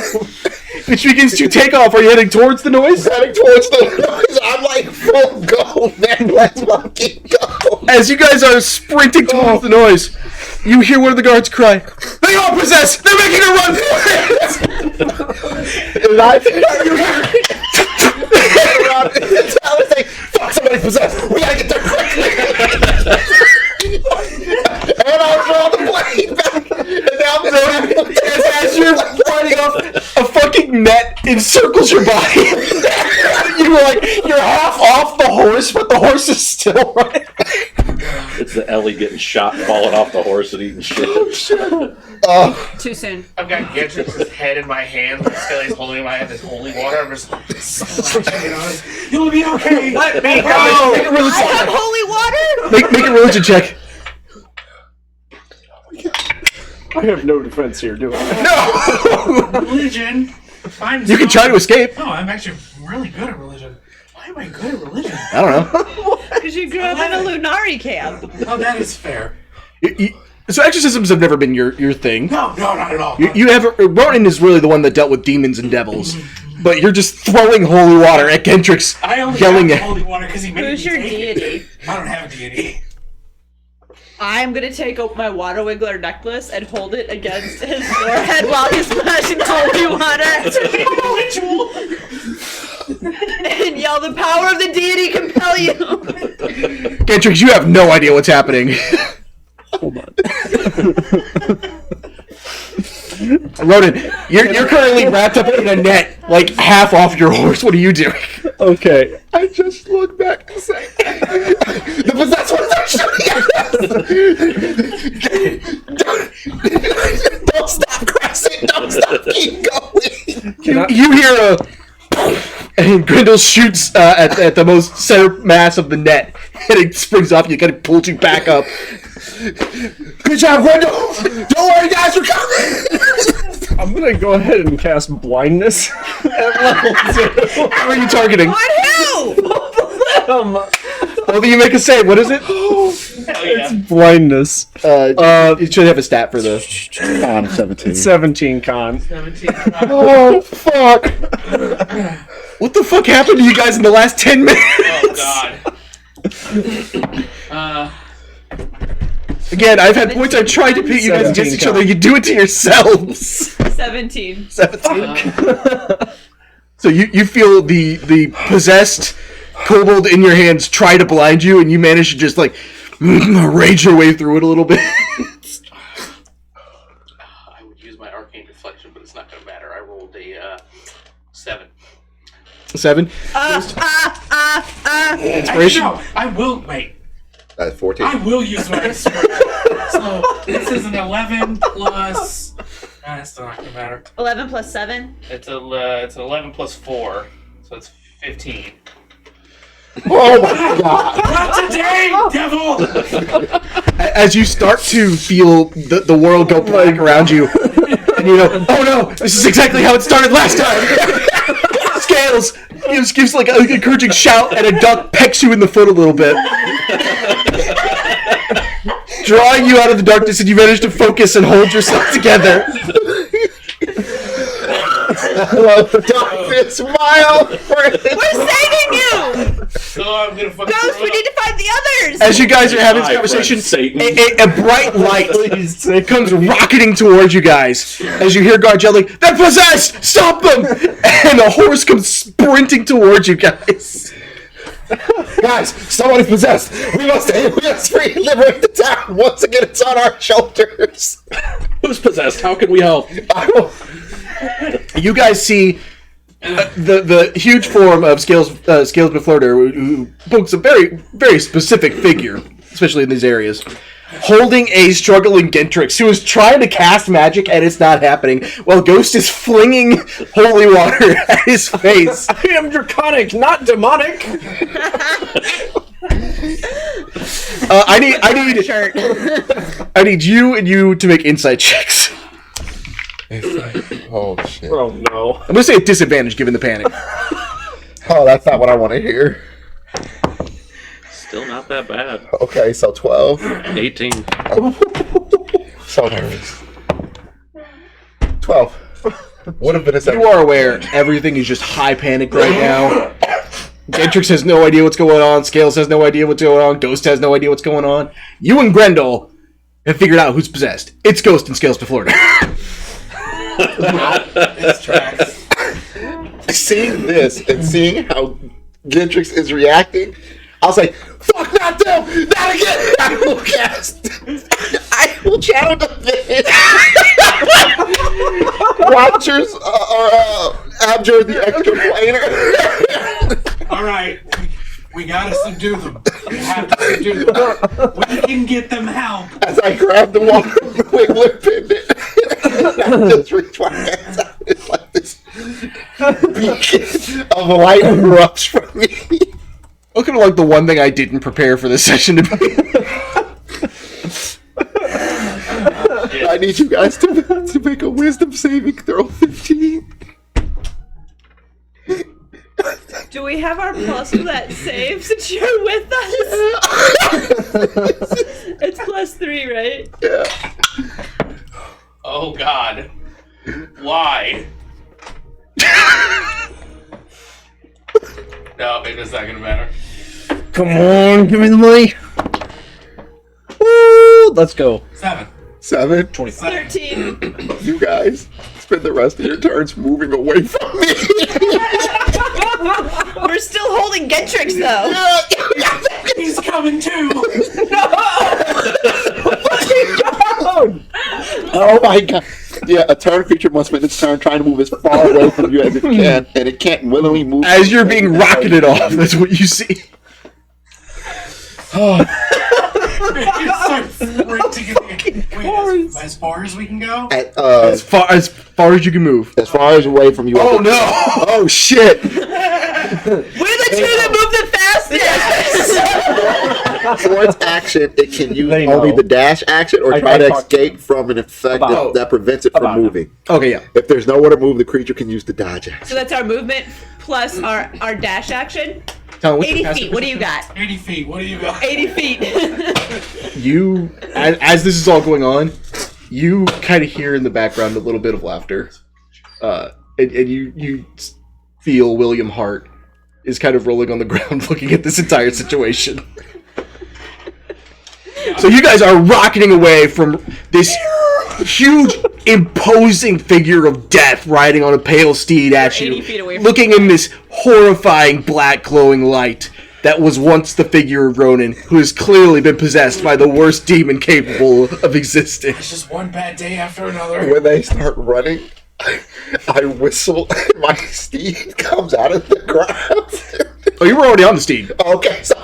which begins to take off. Are you heading towards the noise? Heading towards the noise. I'm like full go, man. Let's fucking go. As you guys are sprinting towards the noise, you hear one of the guards cry, "They are possessed! They're making a run for it!" And I you hear Tyler's like, fuck, somebody's possessed. We gotta get there quickly. And I'll draw the blade back. And now As you're fighting off, a fucking net encircles your body. You're half off the horse, but the horse is still running. It's the Ellie getting shot, falling off the horse and eating shit. Too soon. I've got Gendrix's head in my hand. Skelly's holding my head. This holy water. I'm just splashing it on. You'll be okay. Let me go. I have holy water. Make a religion check. I have no defense here, do I? Religion. You can try to escape. No, I'm actually really good at religion. Why am I good at religion? I don't know. Because you grew up in a Lunari camp. Oh, that is fair. So exorcisms have never been your thing. No, not at all. You have Ronan is really the one that dealt with demons and devils, but you're just throwing holy water at Gendrix, I only yelling have at. holy water because he made Who's me your take it. deity? I don't have a deity. I'm gonna take out my water wiggler necklace and hold it against his forehead while he's splashing holy water. Ritual. And yell, "The power of the deity compel you!" Gendrix, you have no idea what's happening. Hold on. Ronan, you're currently wrapped up in a net, like half off your horse. What are you doing? Okay. I just look back and say, the possessed ones are shooting at us. Don't stop, Crescent. Don't stop. Keep going. You hear a. And Grendel shoots at the most center mass of the net, and it springs off. You kind of pulls you back up. Good job, Grendel. Don't worry, guys. We're coming. I'm gonna go ahead and cast blindness at level 2. Who are you targeting? On who? Both of you make a save. What is it? It's blindness. You should have a stat for the. 17. 17 con. 17. Oh, fuck. What the fuck happened to you guys in the last 10 minutes? Oh, God. Again, I've had points I've tried to pit you guys against 17 each other. You do it to yourselves. 17. 17. So you feel the possessed kobold in your hands try to blind you, and you manage to just like rage your way through it a little bit. I would use my arcane deflection, but it's not going to matter. I rolled a 7. 7. Inspiration. No, I will wait. 14. I will use my sword. So this is an 11 plus. It's still not gonna matter. 11 plus 7. It's an 11 plus 4, so it's 15. Oh my god! Not today, devil! As you start to feel the world go black around you, and you know, oh no, this is exactly how it started last time. Scales gives like an encouraging shout, and a duck pecks you in the foot a little bit, drawing you out of the darkness, and you manage to focus and hold yourself together. Hello, darkness, my old friend. We're saving you! Oh, I'm gonna fucking Ghost, throw we it need to find the others! As you guys are having this conversation, a bright light comes rocketing towards you guys. As you hear guard yelling, "They're possessed! Stop them!" And a horse comes sprinting towards you guys. Guys, someone's possessed. We must liberate the town. Once again, it's on our shoulders. Who's possessed? How can we help? You guys see the huge form of Scales Beflorder, who pokes a very, very specific figure, especially in these areas, holding a struggling Gentrix who is trying to cast magic and it's not happening, while Ghost is flinging holy water at his face. I am draconic, not demonic. I need you and you to make insight checks. Oh shit! Oh no! I'm gonna say a disadvantage given the panic. Oh, that's not what I want to hear. Still not that bad. Okay, so 12. 18. So nervous. 12. Would have been a 7. You are aware everything is just high panic right now. Gentrix has no idea what's going on. Scales has no idea what's going on. Ghost has no idea what's going on. You and Grendel have figured out who's possessed. It's Ghost and Scales Beflorder. It's tracks. Seeing this and seeing how Gentrix is reacting, I was like, "Fuck, not them! Not again! I will cast. I will channel the fist. Watchers Abjure the extra planar. All right, we gotta subdue them. We have to subdue them. We can get them help. As I grab the water wiggler pendant, I just reach my hands out. It's like this beacon of light erupts from me. Looking like the one thing I didn't prepare for this session to be. I need you guys to make a wisdom saving throw 15. Do we have our plus for that save since you're with us? It's +3, right? Yeah. Oh God. Why? No, maybe it's not gonna matter. Come on, give me the money. Woo! Let's go. 7. 7. 13. You guys spend the rest of your turns moving away from me. We're still holding Gentrix though. He's coming too. Oh my god. Yeah, a turn creature must spend its turn trying to move as far away from you as it can, and it can't willingly move. As you're being rocketed off, that's what you see. Wait, as far as we can go? At, As far as you can move. as far as away from you. Oh no! Oh shit! We're the two that move the fastest. For its action, it can use They only know. the dash action or I try to talked escape from an effect about- that prevents it from about moving. Okay, yeah. If there's nowhere to move, the creature can use the dodge action. So that's our movement plus our dash action. Tell me what's your 80 passive feet. What do you got? 80 feet. What do you got? 80 feet. You, as this is all going on, you kind of hear in the background a little bit of laughter, and you feel William Hart is kind of rolling on the ground, looking at this entire situation. So you guys are rocketing away from this huge, imposing figure of death riding on a pale steed at You're you, 80 feet away from looking in this horrifying black glowing light that was once the figure of Ronan, who has clearly been possessed by the worst demon capable of existing. It's just one bad day after another. When they start running, I whistle, and my steed comes out of the ground. Oh, you were already on the steed. Okay, so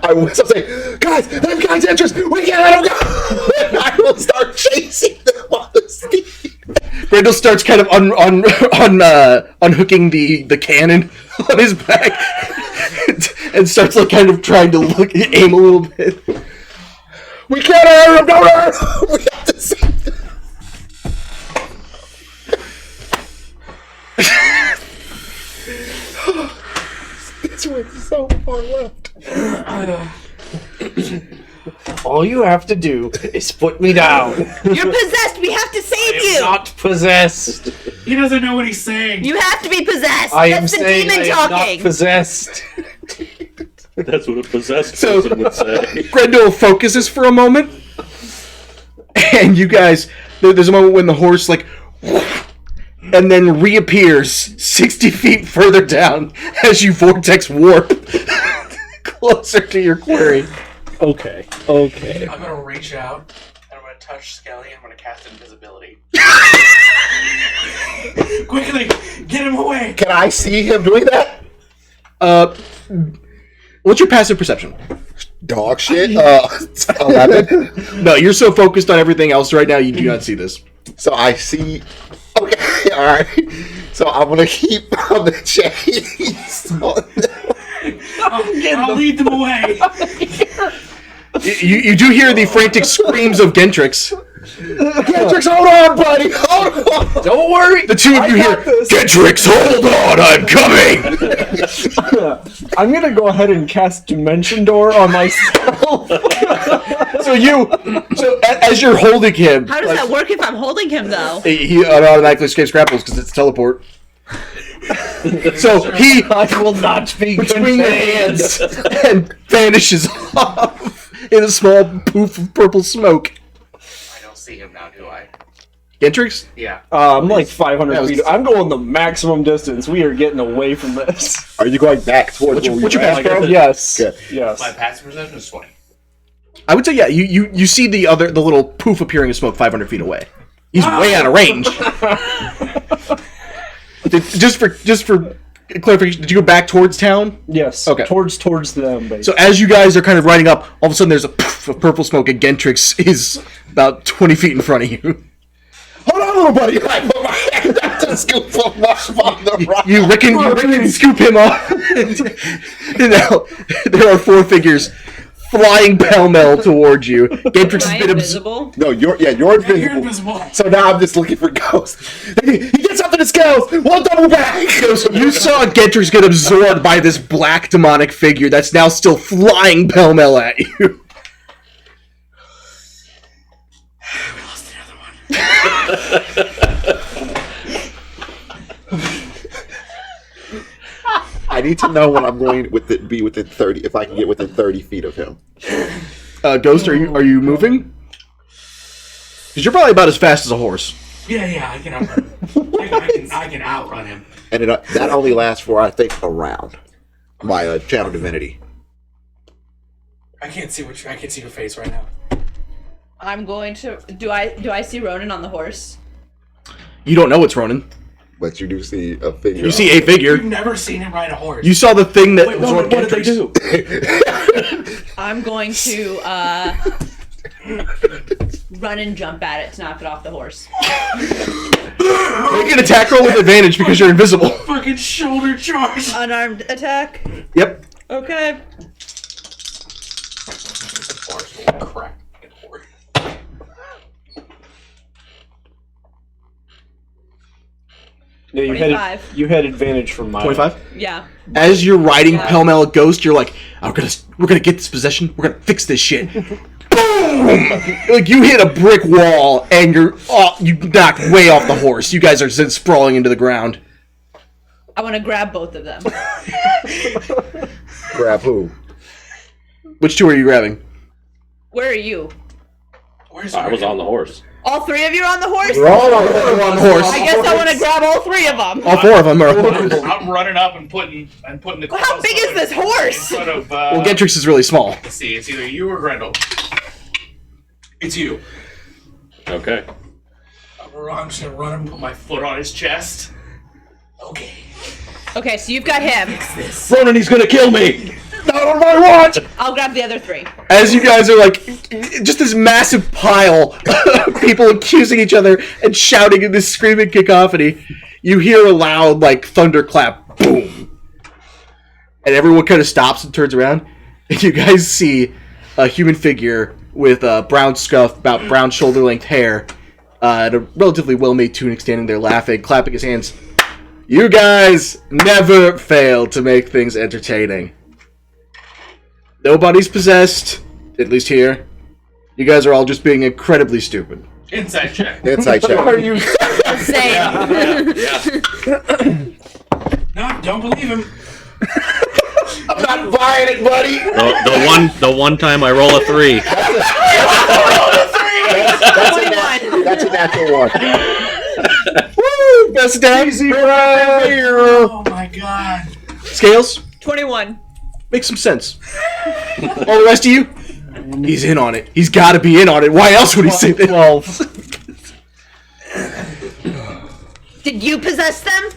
I whistle, say, guys, them guys' interest, we can't let them go. And I will start chasing them on the steed. Grendel starts kind of unhooking the cannon on his back and starts like kind of trying to aim a little bit. We can't hurt them, don't hurt them. We have to save them. This went so far left. All you have to do is put me down. You're possessed. We have to save I'm you. not possessed. He doesn't know what he's saying. You have to be possessed. I am That's the saying I demon am talking. not possessed. That's what a possessed So- person would say. Grendel focuses for a moment, and you guys, there's a moment when the horse like, and then reappears 60 feet further down as you vortex warp closer to your quarry. Okay. I'm gonna reach out and I'm gonna touch Skelly and I'm gonna cast invisibility. Quickly, get him away! Can I see him doing that? What's your passive perception? Dog shit. 11. No, you're so focused on everything else right now, you do not see this. So I see. Okay, all right. So I'm gonna keep on the chase. I'll lead them away. You do hear the frantic screams of Gentrix. Gentrix, hold on, buddy. Hold on. Don't worry. The two of you hear, Gentrix, hold on, I'm coming! I'm gonna go ahead and cast Dimension Door on myself. So as you're holding him, How does that work if I'm holding him though? he automatically escapes grapples because it's teleport. So he I will not be between your hands and vanishes off in a small poof of purple smoke. I don't see him now, do I? Gentrix? Yeah. I'm like 500 That was- feet. I'm going the maximum distance. We are getting away from this. Are you going back towards What's your where we pass, ran? bro? Yes. Good. Yes. My passive perception is 20. I would say yeah. You see the little poof appearing in smoke 500 feet away. He's way out of range. Just for clarification, did you go back towards town? Yes. Okay. Towards them, basically. So as you guys are kind of riding up, all of a sudden there's a poof of purple smoke, and Gentrix is about 20 feet in front of you. Hold on, little buddy. I put my hand out to scoop him up on the rock. You reckon scoop him off. And now there are four figures flying pell-mell towards you. Gentrix Am I has been invisible? No, you're You're invisible. invisible. So now I'm just looking for ghosts. He gets something to scales. We'll double back. You saw Gentrix get absorbed by this black demonic figure that's now still flying pell-mell at you. I need to know when I'm going be within 30. If I can get within 30 feet of him. Ghost, are you moving? Because you're probably about as fast as a horse. Yeah, I can outrun him. I can outrun him. And that only lasts for, I think, a round. My channel divinity. I can't see your face right now. I'm going to. Do I see Ronan on the horse? You don't know it's Ronan. But you do see a figure. You see a figure. You've never seen him ride a horse. You saw the thing that Wait, absorbed what did they Gentrix. do? I'm going to run and jump at it to knock it off the horse. Make an attack roll with advantage because you're invisible. Fucking shoulder charge. Unarmed attack. Yep. Okay. Crap. Yeah, 25. you had advantage from my 25? Yeah. As you're riding pell-mell at Ghost, you're like, we're gonna get this possession. We're gonna fix this shit. Boom! Like you hit a brick wall and you knocked way off the horse. You guys are sprawling into the ground. I want to grab both of them. Grab who? Which two are you grabbing? Where are you? Where's I was on the horse. All three of you are on the horse? We're all on the horse. I guess I want to grab all three of them. All four of them are. I'm running up and putting the. Well, how big is this horse? In front of, Well, Gentrix is really small. Let's see. It's either you or Grendel. It's you. Okay. I'm just gonna run and put my foot on his chest. Okay. Okay, so you've got him. Ronan, he's gonna kill me! Not on my watch! I'll grab the other three. As you guys are like, just this massive pile of people accusing each other and shouting in this screaming cacophony, you hear a loud, like, thunderclap. Boom! And everyone kind of stops and turns around, and you guys see a human figure with a brown scuff, about brown shoulder-length hair, and a relatively well-made tunic standing there laughing, clapping his hands. You guys never fail to make things entertaining. Nobody's possessed, at least here. You guys are all just being incredibly stupid. Inside check. Inside check. Are you? Same. No, don't believe him. I'm not buying it, buddy. The one time I roll a 3. That's a natural one. Woo! Best down. Oh my god. Scales, 21. make some sense. All the rest of you, he's in on it. He's got to be in on it. Why else would he say that? 12. Did you possess them?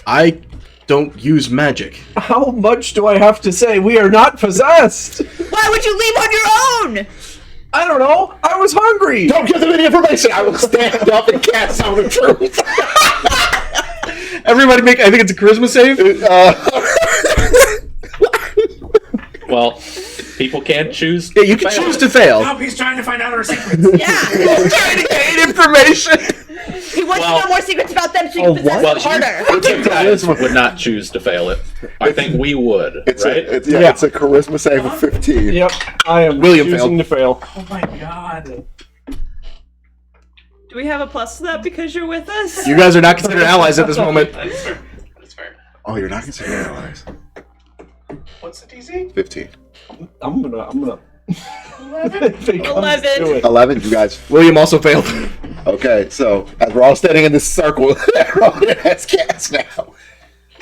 I don't use magic. How much do I have to say? We are not possessed. Why would you leave on your own? I don't know. I was hungry. Don't give them any information. I will stand up and cast Sound of Truth. Everybody make, I think it's a charisma save. Well, people can't choose. Yeah, you can choose to fail. Nope, he's trying to find out our secrets. Yeah. Trying to gain information. He wants to know more secrets about them so you can possess Well, them harder. you guys would not choose to fail it. I think we would, It's right? it's a charisma save of 15. Yep, I am William choosing to fail. Oh my god. Do we have a plus to that because you're with us? You guys are not considered allies at this moment. That's fair. That's fair. Oh, you're not considered allies. What's the DC? 15. I'm gonna. 11? 11. 11, you guys. William also failed. Okay, so as we're all standing in this circle, Ronan has cast now.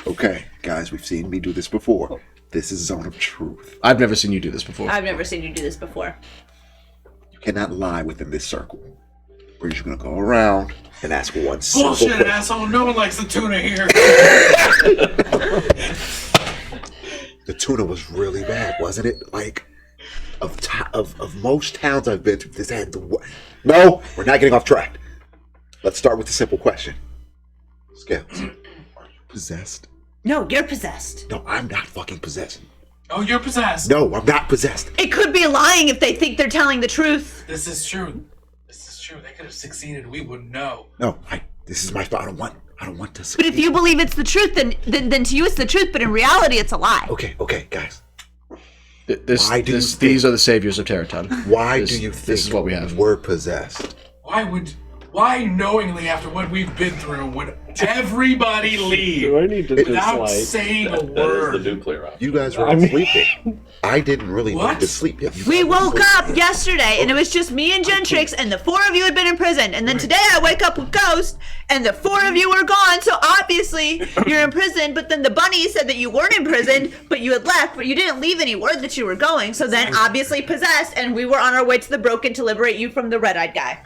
Okay, guys, we've seen me do this before. This is Zone of Truth. I've never seen you do this before. I've never seen you do this before. You cannot lie within this circle. We're just gonna go around and ask one simple Bullshit, question. asshole. No one likes the tuna here. The tuna was really bad, wasn't it? Like, of most towns I've been to, this had the No, we're not getting off track. Let's start with the simple question. Scales, are you possessed? No, you're possessed. No, I'm not fucking possessed. Oh, you're possessed. No, I'm not possessed. It could be lying if they think they're telling the truth. This is true. This is true. They could have succeeded. We wouldn't know. No, this is my spot. I don't want to. But if you believe it's the truth, then to you it's the truth, but in reality it's a lie. Okay, guys. These are the saviors of Terraton. Why do you think this is what we have? We're possessed? Why knowingly after what we've been through would everybody leave Do I need to without dislike? saying a That is the word? nuclear option. You guys were I mean- sleeping. I didn't really What? need to sleep yet. We woke up yesterday and it was just me and Gentrix and the four of you had been in prison. And then today I wake up with Ghost and the four of you were gone. So obviously you're in prison. But then the bunny said that you weren't in prison, but you had left. But you didn't leave any word that you were going. So then obviously possessed. And we were on our way to the Broken to liberate you from the red-eyed guy.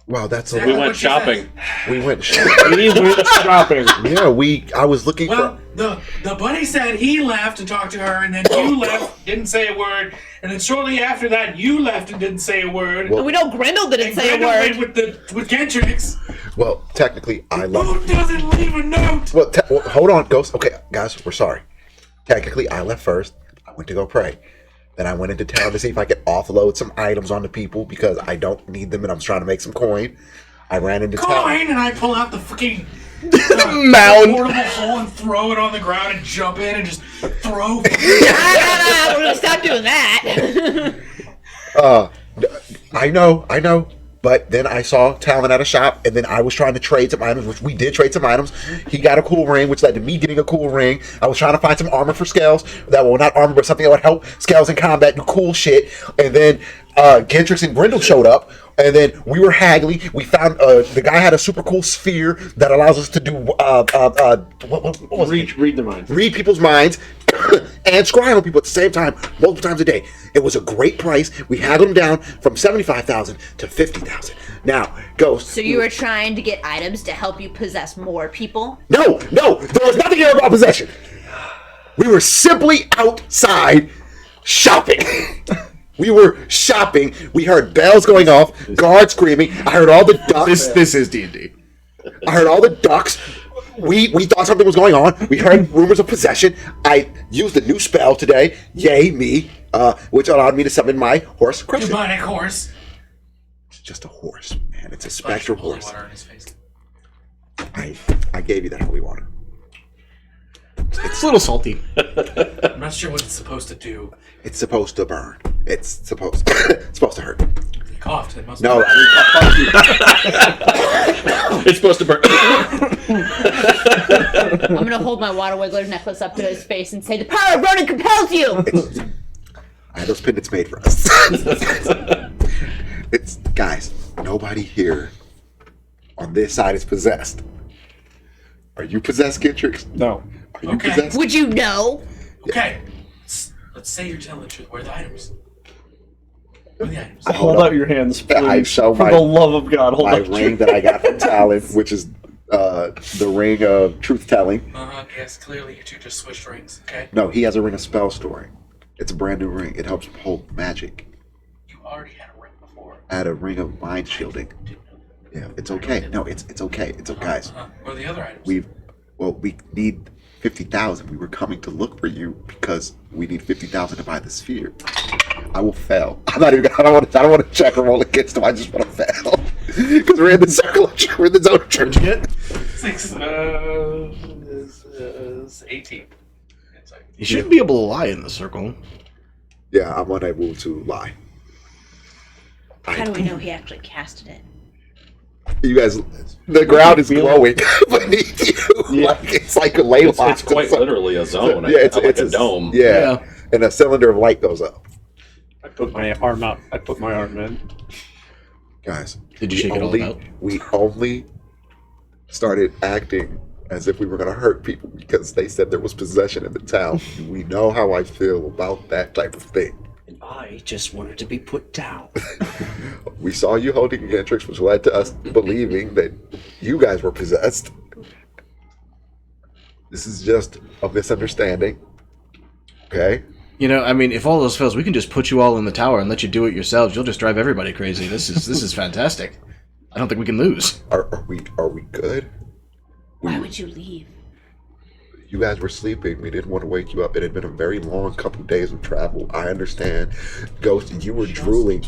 Wow, that's a Yeah. We lot. went shopping. We went shopping. We went shopping. Yeah, I was looking Well, for. the bunny said he left to talk to her, and then you left, didn't say a word, and then shortly after that, you left and didn't say a word. Well- And we know Grendel didn't and say a Grendel word. went with Gentrix. Well, technically, I left. Who doesn't leave a note? Well, hold on, Ghost. Okay, guys, we're sorry. Technically, I left first. I went to go pray. Then I went into town to see if I could offload some items onto people because I don't need them and I'm trying to make some coin. I ran into town. Coin, and I pull out the fucking Mound. portable hole and throw it on the ground and jump in and just throw. We're gonna stop doing that. I know. But then I saw Talon at a shop, and then I was trying to trade some items, which we did trade some items. He got a cool ring, which led to me getting a cool ring. I was trying to find some armor for Scales. Not armor, but something that would help Scales in combat, do cool shit. And then Gentrix and Grendel showed up. And then we were haggling. We found the guy had a super cool sphere that allows us to do what was it? Read their minds. Read people's minds and scry on people at the same time, multiple times a day. It was a great price. We haggled them down from 75,000 to 50,000. Now, Ghost. So you were trying to get items to help you possess more people? No, there was nothing here about possession. We were simply outside shopping. We were shopping. We heard bells going off, guards screaming. I heard all the ducks. This is D&D. I heard all the ducks. We thought something was going on. We heard rumors of possession. I used a new spell today, yay me, which allowed me to summon my horse, Crescent. Demonic horse. It's just a horse, man. It's a spectral Holy horse. water in his face. I gave you that holy water. It's a little salty. I'm not sure what it's supposed to do. It's supposed to burn. It's supposed to hurt. He coughed. It must No, be. fuck you. It's supposed to burn. I'm gonna hold my water wiggler necklace up to his face and say, "The power of Ronan compels you!" I had those pendants made for us. It's guys. Nobody here on this side is possessed. Are you possessed, Gentrix? No. Are you Okay. possessed? Would you know? Okay. Let's say you're telling the truth. Where are the items? Where are the items? Hold out your hands, please. I show For my- the love of God, hold My out your ring that I got from Talon, which is the ring of truth telling. Yes, clearly you two just switched rings. Okay. No, he has a ring of spell storing. It's a brand new ring. It helps hold magic. You already had a ring before. I had a ring of mind shielding. Yeah, it's okay. No, it's okay. It's okay, guys. Where are the other items? We need 50,000. We were coming to look for you because we need 50,000 to buy the sphere. I will fail. I don't want to check or roll against him. I just want to fail because we're in the circle. We're in the zone of church. 6 is 18. It's like, You shouldn't be able to lie in the circle. Yeah, I'm unable to lie. How do we know he actually casted it? You guys, the ground is glowing beneath you. Yeah. Like it's like a ley It's quite literally a zone. Yeah, it's like a dome. Yeah. And a cylinder of light goes up. I put my arm out. I put my arm in. Guys, Did you shake it all out? We only started acting as if we were going to hurt people because they said there was possession in the town. We know how I feel about that type of thing. And I just wanted to be put down. We saw you holding Gentrix, which led to us believing that you guys were possessed. This is just a misunderstanding. Okay? You know, I mean, if all those fails, we can just put you all in the tower and let you do it yourselves. You'll just drive everybody crazy. This is fantastic. I don't think we can lose. Are we good? Why would you leave? You guys were sleeping. We didn't want to wake you up. It had been a very long couple days of travel. I understand. Ghost, you were drooling.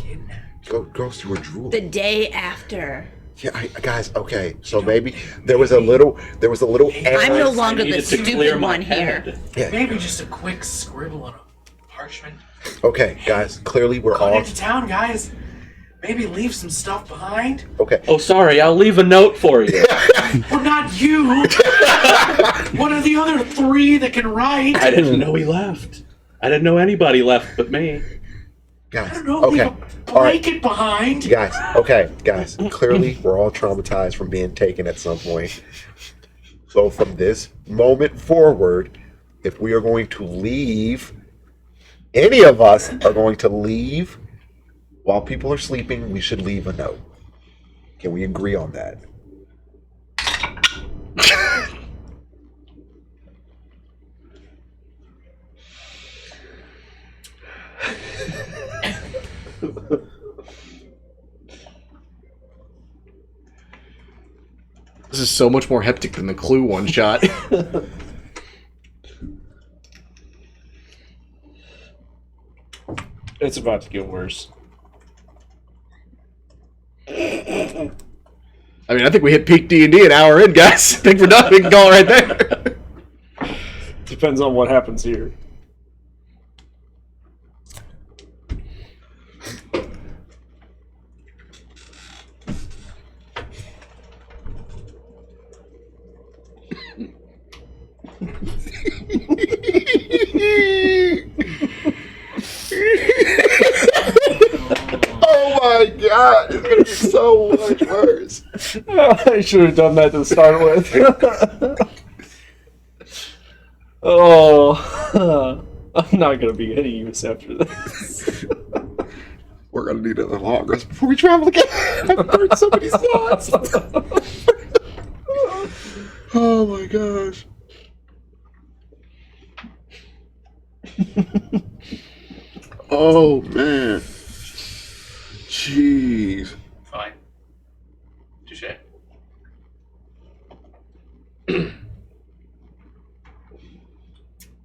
Ghost, you were drooling. The day after. Yeah, guys. Okay, so maybe there was a little. I'm no longer the needed to clear stupid my one here. head. Yeah. maybe just a quick scribble on a parchment. Okay, guys. Clearly, we're Going all into town, guys. Maybe leave some stuff behind. okay. Oh, sorry. I'll leave a note for you. Well, not you. One of the other 3 that can write. I didn't know he left. I didn't know anybody left but me. I Guys. don't know. Okay. Leave a All right. blanket behind. Guys. Okay, guys. Clearly, we're all traumatized from being taken at some point. So from this moment forward, if we are going to leave, any of us are going to leave while people are sleeping, we should leave a note. Can we agree on that? This is so much more hectic than the Clue one shot. It's about to get worse. I mean, I think we hit peak D&D an hour in, guys. I think we're done. We can call it right there. Depends on what happens here. Oh my god, it's gonna get so much worse. I should have done that to start with. Oh, I'm not gonna be any use after this. We're gonna need another long rest before we travel again. I've heard so many thoughts. Oh my gosh. Oh man. Jeez. Fine. Touche.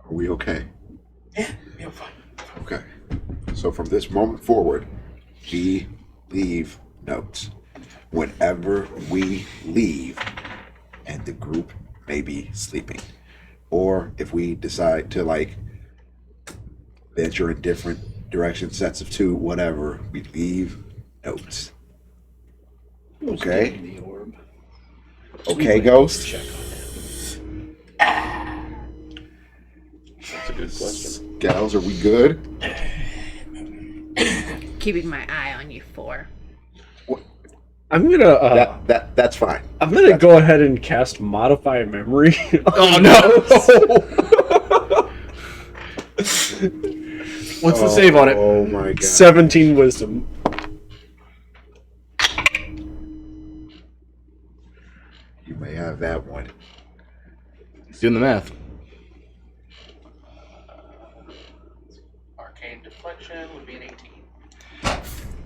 Are we okay? Yeah, fine. Okay. So from this moment forward, we leave notes. Whenever we leave, and the group may be sleeping, or if we decide to like venture in different directions, sets of two, whatever, we leave notes. Okay. The orb. Okay, Ghost. That's a good question. Gals, are we good? Keeping my eye on you 4. I'm gonna. That's fine. I'm gonna go ahead and cast Modify Memory. Oh no! What's the save on it? Oh my god. 17 Wisdom. You may have that one. He's doing the math. Arcane Deflection would be an 18.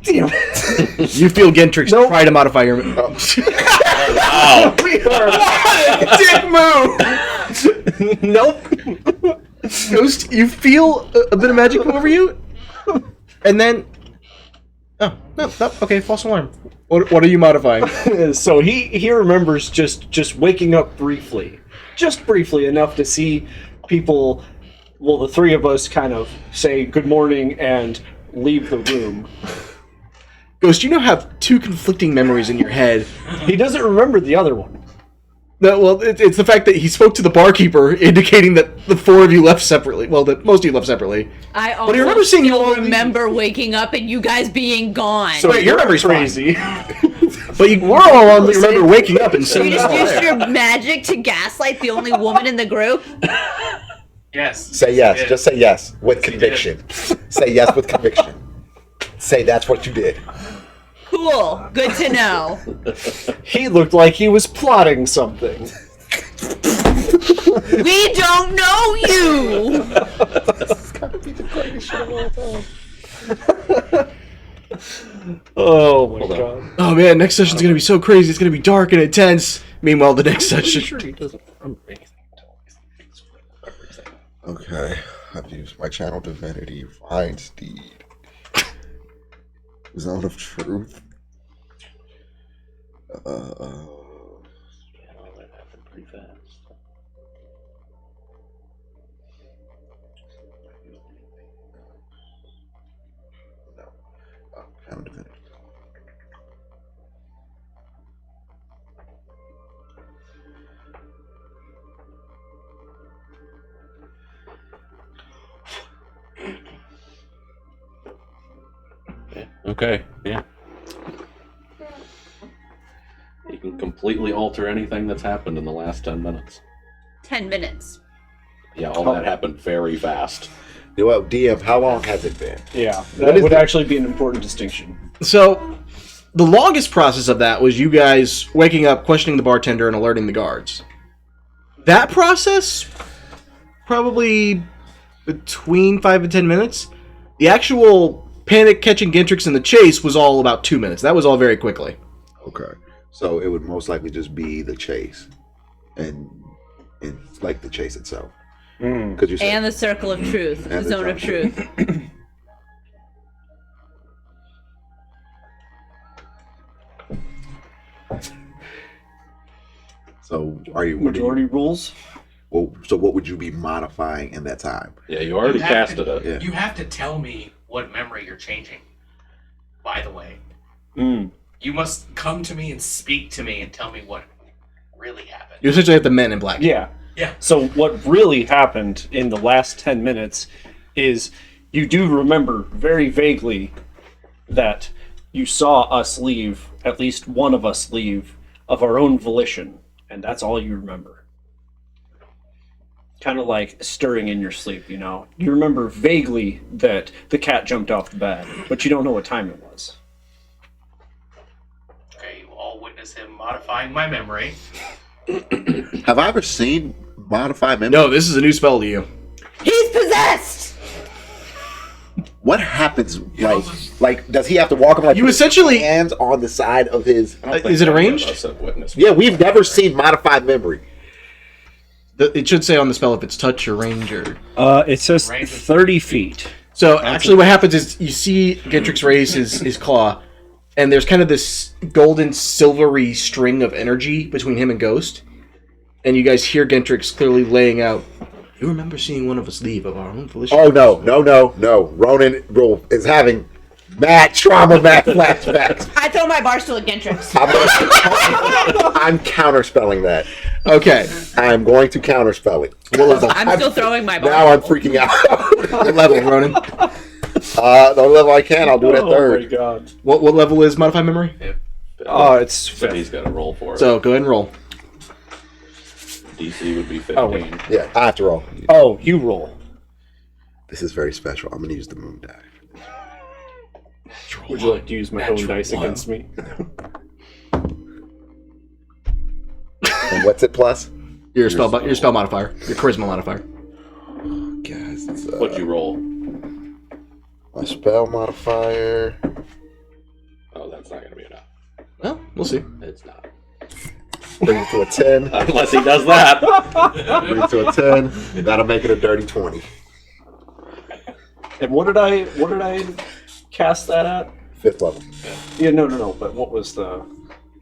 Damn. You feel Gentrix try to modify your. Oh. Dick move. Nope. Ghost, you feel a bit of magic come over you, and then. Oh no! Okay, false alarm. What are you modifying? So he remembers just waking up briefly, just briefly enough to see people. Well, the three of us kind of say good morning and leave the room. Ghost, you now have 2 conflicting memories in your head. He doesn't remember the other one. No, well, it's the fact that he spoke to the barkeeper, indicating that the 4 of you left separately. Well, that most of you left separately. I But I remember seeing you all remember waking up and you guys being gone. So your memory's crazy. But we're all on. You remember waking up and You seeing just used your magic to gaslight the only woman in the group? Yes. Say yes. Did. Just say yes with Yes, he conviction. Say yes with conviction. Say that's what you did. Cool. Good to know. He looked like he was plotting something. We don't know you! Oh my Hold on. god. Oh man, next session's gonna be so crazy. It's gonna be dark and intense. Meanwhile, the next session. Sure, he doesn't remember anything until he's everything. Okay. I've used my channel divinity. Find Steed. Zone of truth. Yeah, all that happened pretty fast. No. Channel divinity. Yeah. Okay. Yeah. You can completely alter anything that's happened in the last 10 minutes. 10 minutes. Yeah, all that happened very fast. Well, DM, how long has it been? Yeah, What that is would it? actually be an important distinction. So, the longest process of that was you guys waking up, questioning the bartender, and alerting the guards. That process, probably between 5 and 10 minutes. The actual panic catching Gentrix in the chase was all about 2 minutes. That was all very quickly. Okay. So it would most likely just be the chase. And like the chase itself. Because you said And the circle of truth. The And the zone of zone. truth. so are you what do you- Majority rules. well, so what would you be modifying in that time? Yeah, you already You have casted to- it. Yeah. You have to tell me what memory you're changing. By the way, you must come to me and speak to me and tell me what really happened. You essentially have the men in black. Yeah. Yeah. So what really happened in the last 10 minutes is you do remember very vaguely that you saw us leave, at least one of us leave, of our own volition, and that's all you remember. Kind of like stirring in your sleep, you know? You remember vaguely that the cat jumped off the bed, but you don't know what time it was. Okay, you all witness him modifying my memory. Have I ever seen modify memory? No, this is a new spell to you. He's possessed! What happens? Like, does he have to walk up like You essentially- hands on the side of his? I don't think Is it any of arranged? us have witnessed Yeah, we've never seen modified memory. It should say on the spell if it's touch or range or. It says Range is 30 feet. So actually, what happens is you see Gentrix raise his claw, and there's kind of this golden silvery string of energy between him and Ghost, and you guys hear Gentrix clearly laying out. You remember seeing one of us leave of our own volition? Oh no! Ronan is having mad trauma, mad flashbacks. I throw my bar stool at Gentrix. I'm counterspelling that. Okay. I'm going to counterspell it. What level? I'm still throwing my bar. Now I'm freaking out. What level, Ronan? The only level I can, I'll do it at Oh my third. god. What level is modify memory? It's So he's got to roll for it. So go ahead and roll. DC would be 15. Oh, wait. Yeah, I have to roll. Oh, you roll. This is very special. I'm going to use the moon die. Would you like to use my own dice against me? And what's it plus? Your spell modifier. Your charisma modifier. Guys, it's, What'd you roll? my spell modifier. Oh, that's not going to be enough. Well, we'll see. It's not. Bring it to a 10. Unless he does that. Bring it to a 10. That'll make it a dirty 20. And what did I cast that at? 5th level. Yeah, no. But what was the?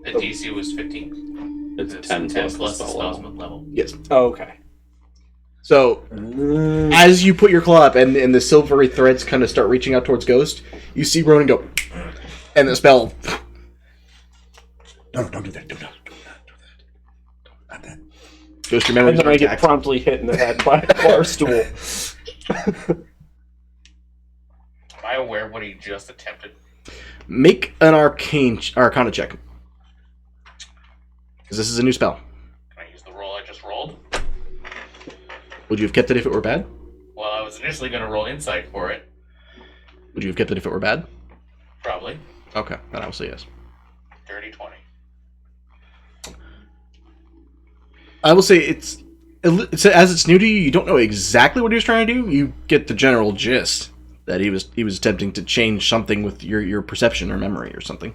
The DC was 15. It's 10 plus the spell spell's level. level. Yes. Oh, okay. So, as you put your claw up and the silvery threads kind of start reaching out towards Ghost, you see Ronan go, and the spell. No, don't do that. Do not do that. Not that. Ghost, your memory And then I get promptly hit in the head by a bar stool. Am I aware of what he just attempted? Make an arcana check. Because this is a new spell. Can I use the roll I just rolled? Would you have kept it if it were bad? Well, I was initially going to roll insight for it. Would you have kept it if it were bad? Probably. Okay, then I will say yes. Dirty 20. I will say it's as it's new to you. You don't know exactly what he was trying to do. You get the general gist that he was attempting to change something with your perception or memory or something.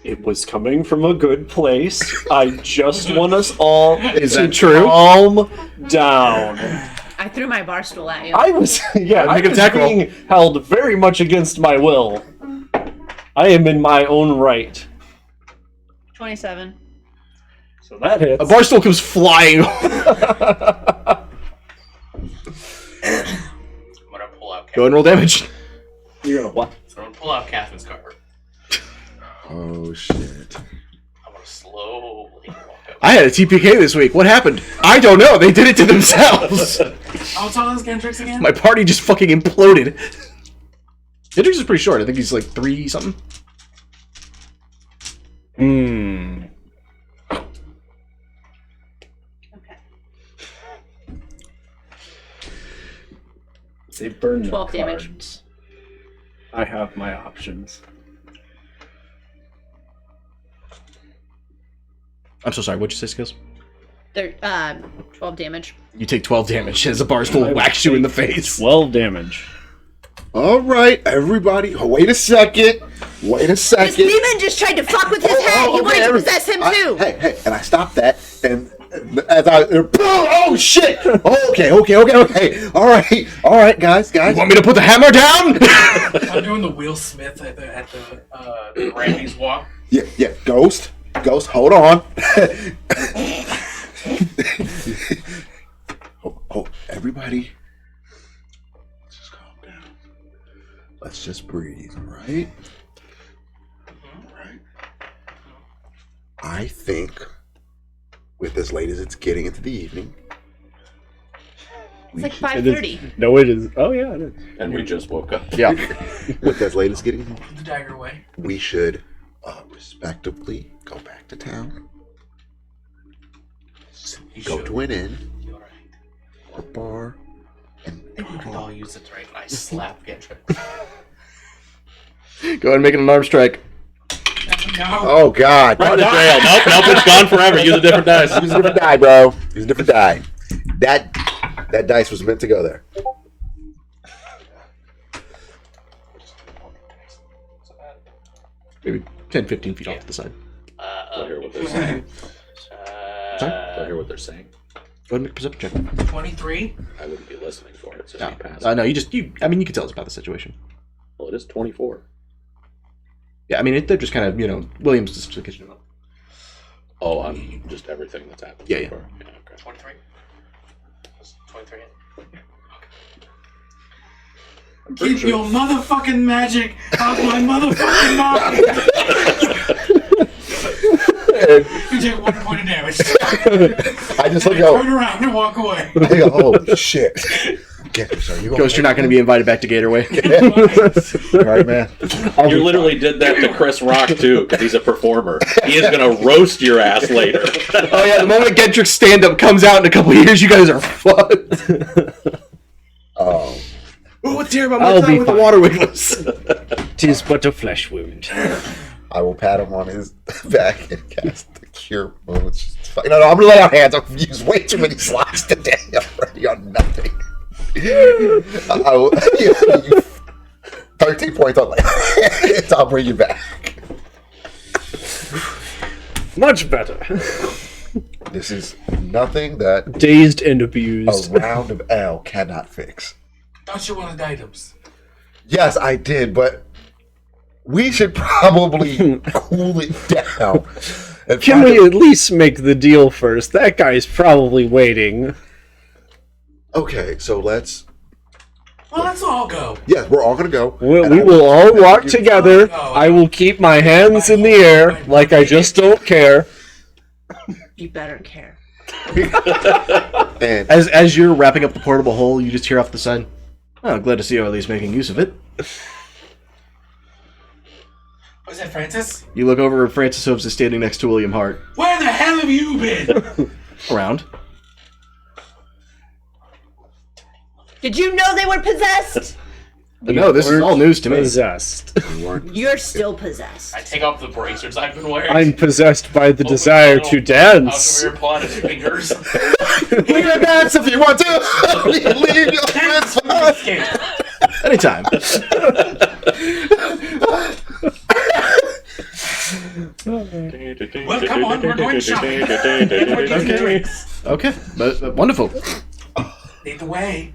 It was coming from a good place. I just want us all Is to that true? calm down. I threw my bar stool at you. I was I Make an was attack roll. being held very much against my will. I am in my own right. 27. So that hits. A bar stool comes flying. I'm going to pull out Go and roll damage. You're gonna what? So I'm going to pull out Catherine's card. Oh, shit. I'm going to slowly walk up. I had a TPK this week. What happened? I don't know. They did it to themselves. How tall is Gentrix again? My party just fucking imploded. Gentrix is pretty short. I think he's like 3 something. Okay. They burn their 12 damage. cards. I have my options. I'm so sorry. What'd you say, Skills? They're 12 damage. You take 12 damage as a bar stool whacks you in the face. 12 damage. All right, everybody. Oh, wait a second. This demon just tried to fuck with his head. He wanted to possess him too. Hey, and I stopped that, and as I, oh shit! Okay. All right, guys. You want me to put the hammer down? I'm doing the Will Smith at the Randy's walk. Yeah. Ghost, hold on. oh, everybody. Let's just calm down. Let's just breathe, all right? All right. I think, with as late as it's getting into the evening, It's like It is- 5:30. No, it is. Oh yeah, it is. And we just woke up. Yeah. With as late as getting, The dagger away. we should respectively go back to town, You go should. to an inn You're right. or bar, and I think we could all use it right. I slap Gendrick. Go ahead and make an arm strike. No. oh god, Right in the trail. Nope, it's gone forever. Use a different dice. use a different die, bro. Use a different die. That dice was meant to go there. Maybe 10, 15 feet off to the side. I hear what they're saying. I hear what they're saying. Go ahead and make a perception check. 23. I wouldn't be listening for it. So No, you pass. no, I mean, you can tell us about the situation. Well, it is 24. Yeah, I mean, they're just kind of, Williams just kitchen up. Oh, on just everything that's happened. Yeah, so yeah. far. Yeah, okay. 23. 23. Keep your motherfucking magic out my motherfucking mouth. You take 1 point of damage. I just look Turn out. around and walk away. I go, oh shit. Get him, sir. You gonna Ghost, you're not going to be invited back to Gatorway. All right, man. You literally did that to Chris Rock too, because he's a performer. He is gonna roast your ass later. Oh yeah, the moment Gendrick's stand-up comes out in a couple years, you guys are fucked. Oh, Oh, let's hear about my I'll time be with the fine. water wigglers. Tis but a flesh wound. I will pat him on his back and cast the cure wounds. No, I'm gonna lay out hands. I've used way too many slots today already on nothing. I will, 13 points on hands. I'll bring you back. Much better. This is nothing that Dazed and abused. a round of L cannot fix. Don't you want items? Yes, I did, but we should probably cool it down. And Can find we a- at least make the deal first? That guy's probably waiting. Okay, so let's. Well, let's all go. Yes, we're all gonna go. We, and we I will all walk together. I will keep my hands in the air like I just don't care. You better care. And As you're wrapping up the portable hole, you just hear off the side, oh, glad to see Arlie's making use of it. Was that Francis? You look over, Francis Hobbs is standing next to William Hart. Where the hell have you been? Around. Did you know they were possessed? No, this is all news to me. Possessed. we weren't. You're still possessed. I take off the bracers I've been wearing. I'm possessed by the Open desire little to pouch dance. over your paw his fingers. You can dance if you want to. Leave your friends behind. Anytime. Well, come on, we're going shopping. We're getting drinks. Okay, but wonderful. Lead the way.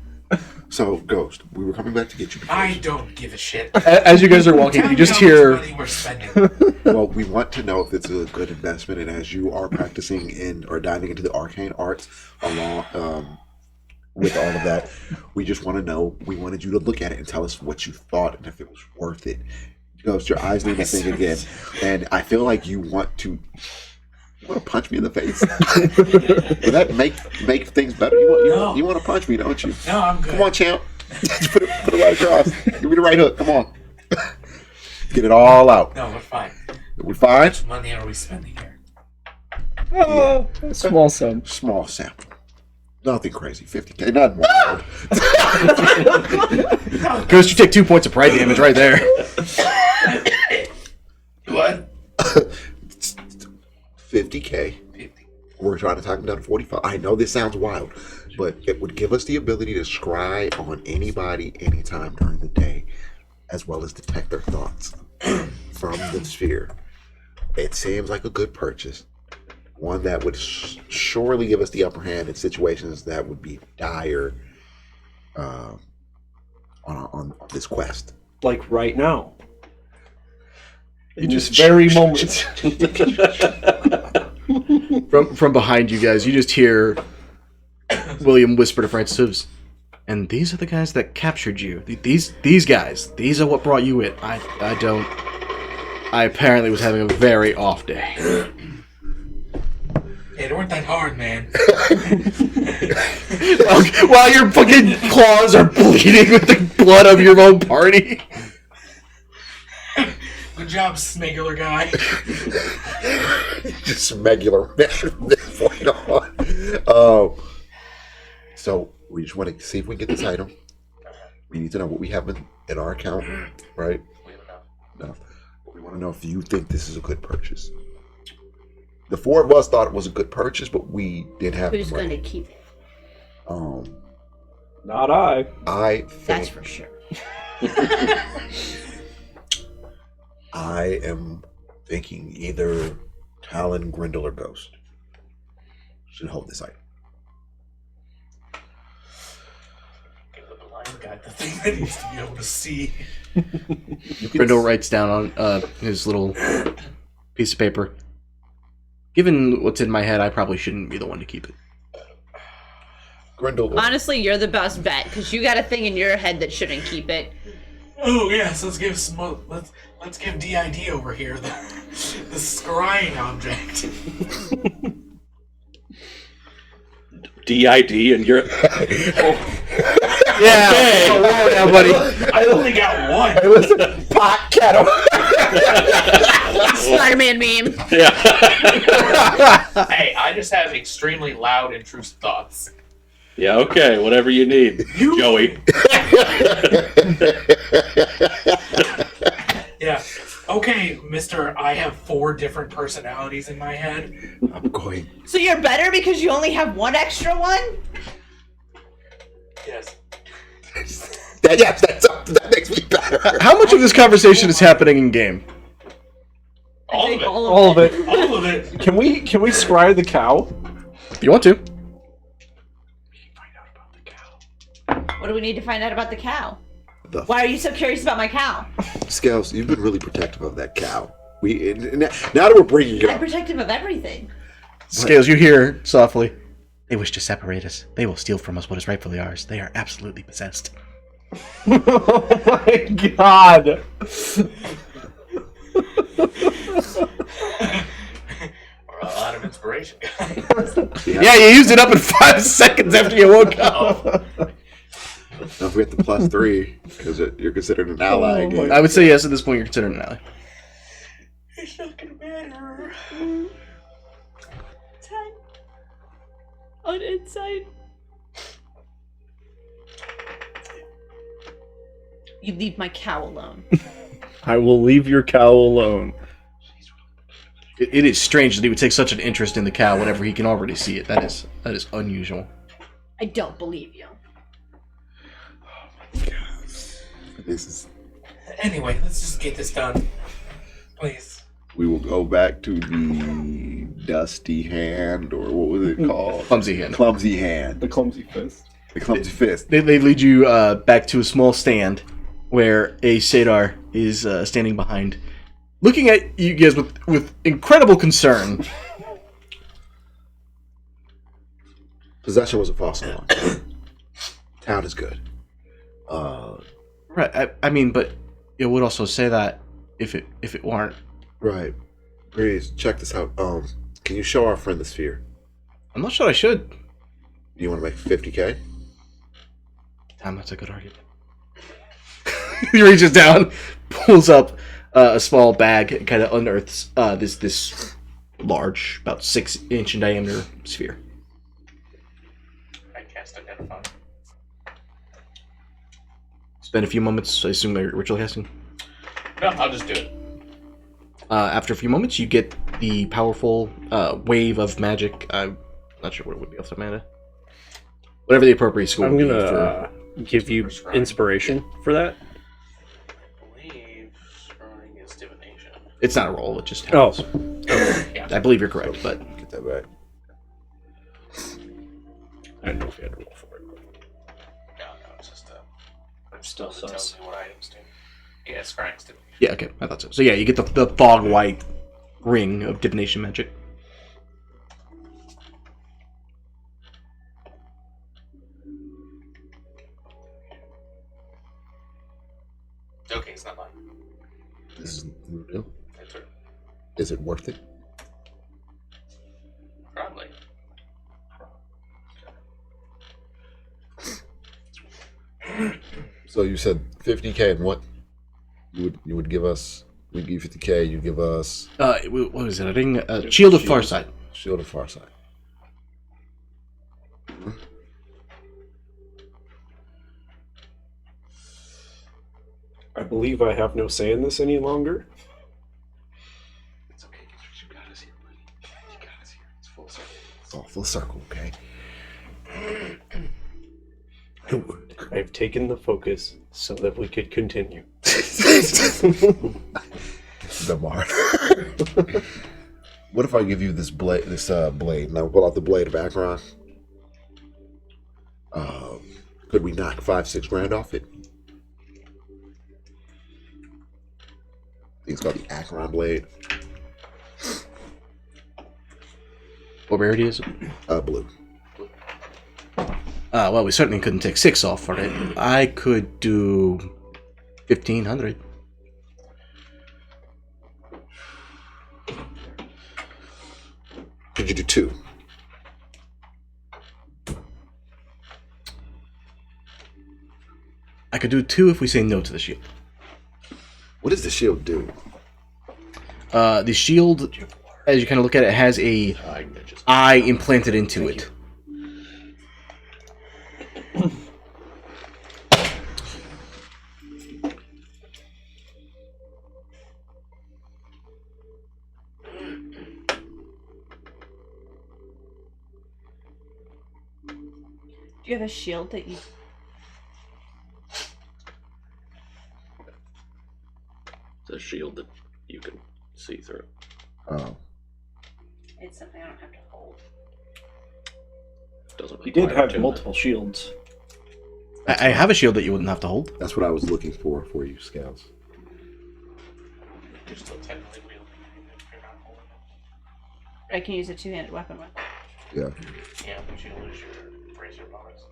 So, Ghost, we were coming back to get you. I don't give a shit. As you guys are walking, Tell you me just how much hear... money we're spending. Well, we want to know if it's a good investment, and as you are practicing in or diving into the arcane arts along with all of that, we just want to know. We wanted you to look at it and tell us what you thought and if it was worth it. Ghost, your eyes need to think again, and I feel like you want to punch me in the face. Will that make things better? No. You want to punch me, don't you? No, I'm good. Come on, champ. put it right across. Give me the right hook. Come on. Get it all out. No, we're fine. We're fine. How much money are we spending here? Oh, a small sum. Small sample. Nothing crazy. 50K. Nothing wild. Ghost, you take 2 points of pride damage right there. What? 50K. We're trying to talk him down to 45. I know this sounds wild, but it would give us the ability to scry on anybody anytime during the day, as well as detect their thoughts from the sphere. It seems like a good purchase. One that would surely give us the upper hand in situations that would be dire on this quest. Like right now. In this very moment. From behind you guys, you just hear William whisper to Francis Hooves, and these are the guys that captured you. These guys, these are what brought you in. I apparently was having a very off day. Hey, they weren't that hard, man. While your fucking claws are bleeding with the blood of your own party. Good job, smegular guy. Just regular from this point on. So we just want to see if we can get this item. We need to know what we have in our account, right? We have enough. No. We want to know if you think this is a good purchase. The four of us thought it was a good purchase, but we didn't have Who's the going money. to keep it? Not I. I That's think for sure. I am thinking either Talon, Grindel, or Ghost should hold this item. Give the blind guy the thing that needs to be able to see. Brindle writes down on his little piece of paper. Given what's in my head, I probably shouldn't be the one to keep it. Grindel. Honestly, you're the best bet because you got a thing in your head that shouldn't keep it. Oh yes, let's give let's give DID over here the scrying object. DID and you're. Yeah, okay. Now, buddy. I only got one. Hey, listen, pot kettle. Spider-Man meme. Yeah. Hey, I just have extremely loud, intrusive thoughts. Yeah, okay, whatever you need, Joey. Yeah. Okay, mister, I have 4 different personalities in my head. I'm going. So you're better because you only have one extra one? Yes. Yes, that makes me better. How much of this conversation is happening in game? All of it. All of it. All of it. Can we scry the cow? If you want to. What do we need to find out about the cow? The Why are you so curious about my cow? Scales, you've been really protective of that cow. Now that we're bringing it I'm up, protective of everything. Scales, you hear softly. They wish to separate us. They will steal from us what is rightfully ours. They are absolutely possessed. Oh my god! We're a lot of inspiration, guys. Yeah, you used it up in 5 seconds after you woke up. don't forget the +3 because you're considered an ally. Again. I would say yes at this point. You're considered an ally. It's not gonna matter. 10 on insight. You leave my cow alone. I will leave your cow alone. It is strange that he would take such an interest in the cow whenever he can already see it. That is unusual. I don't believe you. This is. Anyway, let's just get this done. Please. We will go back to the dusty hand, or what was it called? Clumsy hand. Clumsy hand. The clumsy fist. The clumsy fist. They lead you back to a small stand where a Sadar is standing behind, looking at you guys with incredible concern. Possession was a false alarm. Town is good. Right. I mean, but it would also say that if it weren't. Right. Please check this out. Can you show our friend the sphere? I'm not sure I should. Do you want to make 50K? Damn, that's a good argument. He reaches down, pulls up a small bag, and kind of unearths this large, about 6-inch in diameter sphere. I cast Identify. Spend a few moments, I assume, ritual casting. No, I'll just do it. After a few moments, you get the powerful wave of magic. I'm not sure what it would be off the mana. Whatever the appropriate school I'm would gonna be for. give you inspiration for that. I believe scrying is divination. It's not a roll, it just Oh, happens. I believe you're correct, but Get that back. I don't know if you had to roll for it. No, it's just I'm still it tells sus. me what items do. Yeah, scrying's divination. yeah, okay, I thought so. So yeah, you get the fog white ring of divination magic. Okay, it's not mine. This is new. That's right. Is it worth it? So you said 50K, and what you would give us? We'd give you 50K. You'd give us what was it? I think Shield of Farsight. Shield of Farsight. I believe I have no say in this any longer. It's okay. You got us here, buddy. You got us here. It's full circle. It's all full circle, okay? I've taken the focus so that we could continue. Damar. What if I give you this blade? Blade. Now pull out the blade of Akron. Could we knock 5-6 grand off it? I think it's called the Akron blade. What rarity is it? Blue. Well, we certainly couldn't take 6 off for it. I could do 1,500. Could you do 2? I could do 2 if we say no to the shield. What does the shield do? The shield, as you kind of look at it, has a eye implanted into it. Do you have a shield that you... It's a shield that you can see through. Oh. It's something I don't have to hold. Doesn't You did require have too multiple shields. I have a shield that you wouldn't have to hold. That's what I was looking for you, scouts. You're still technically wielding it if you're not holding it. I can use a two-handed weapon with. Yeah. Yeah, but you lose your bracer bonus.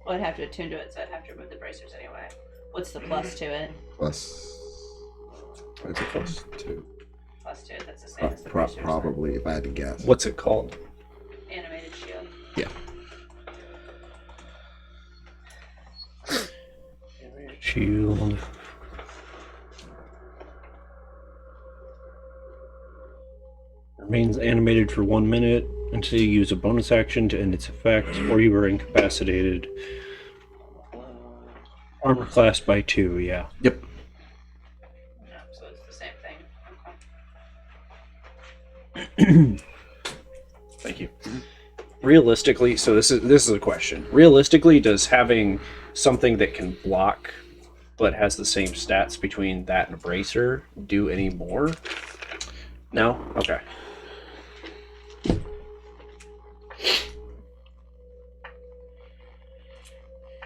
Well, I'd have to attune to it, so I'd have to remove the bracers anyway. What's the plus to it? Plus. It's a +2. Plus to it, that's the same as the bracers. Probably, if I had to guess. What's it called? Animated shield. Yeah. Shield. Remains animated for 1 minute until you use a bonus action to end its effect, or you are incapacitated. Armor class by 2, yeah. Yep. Yeah, so it's the same thing. Okay. Thank you. Realistically, so this is a question. Realistically, does having something that can block but has the same stats between that and a bracer do any more? No? Okay.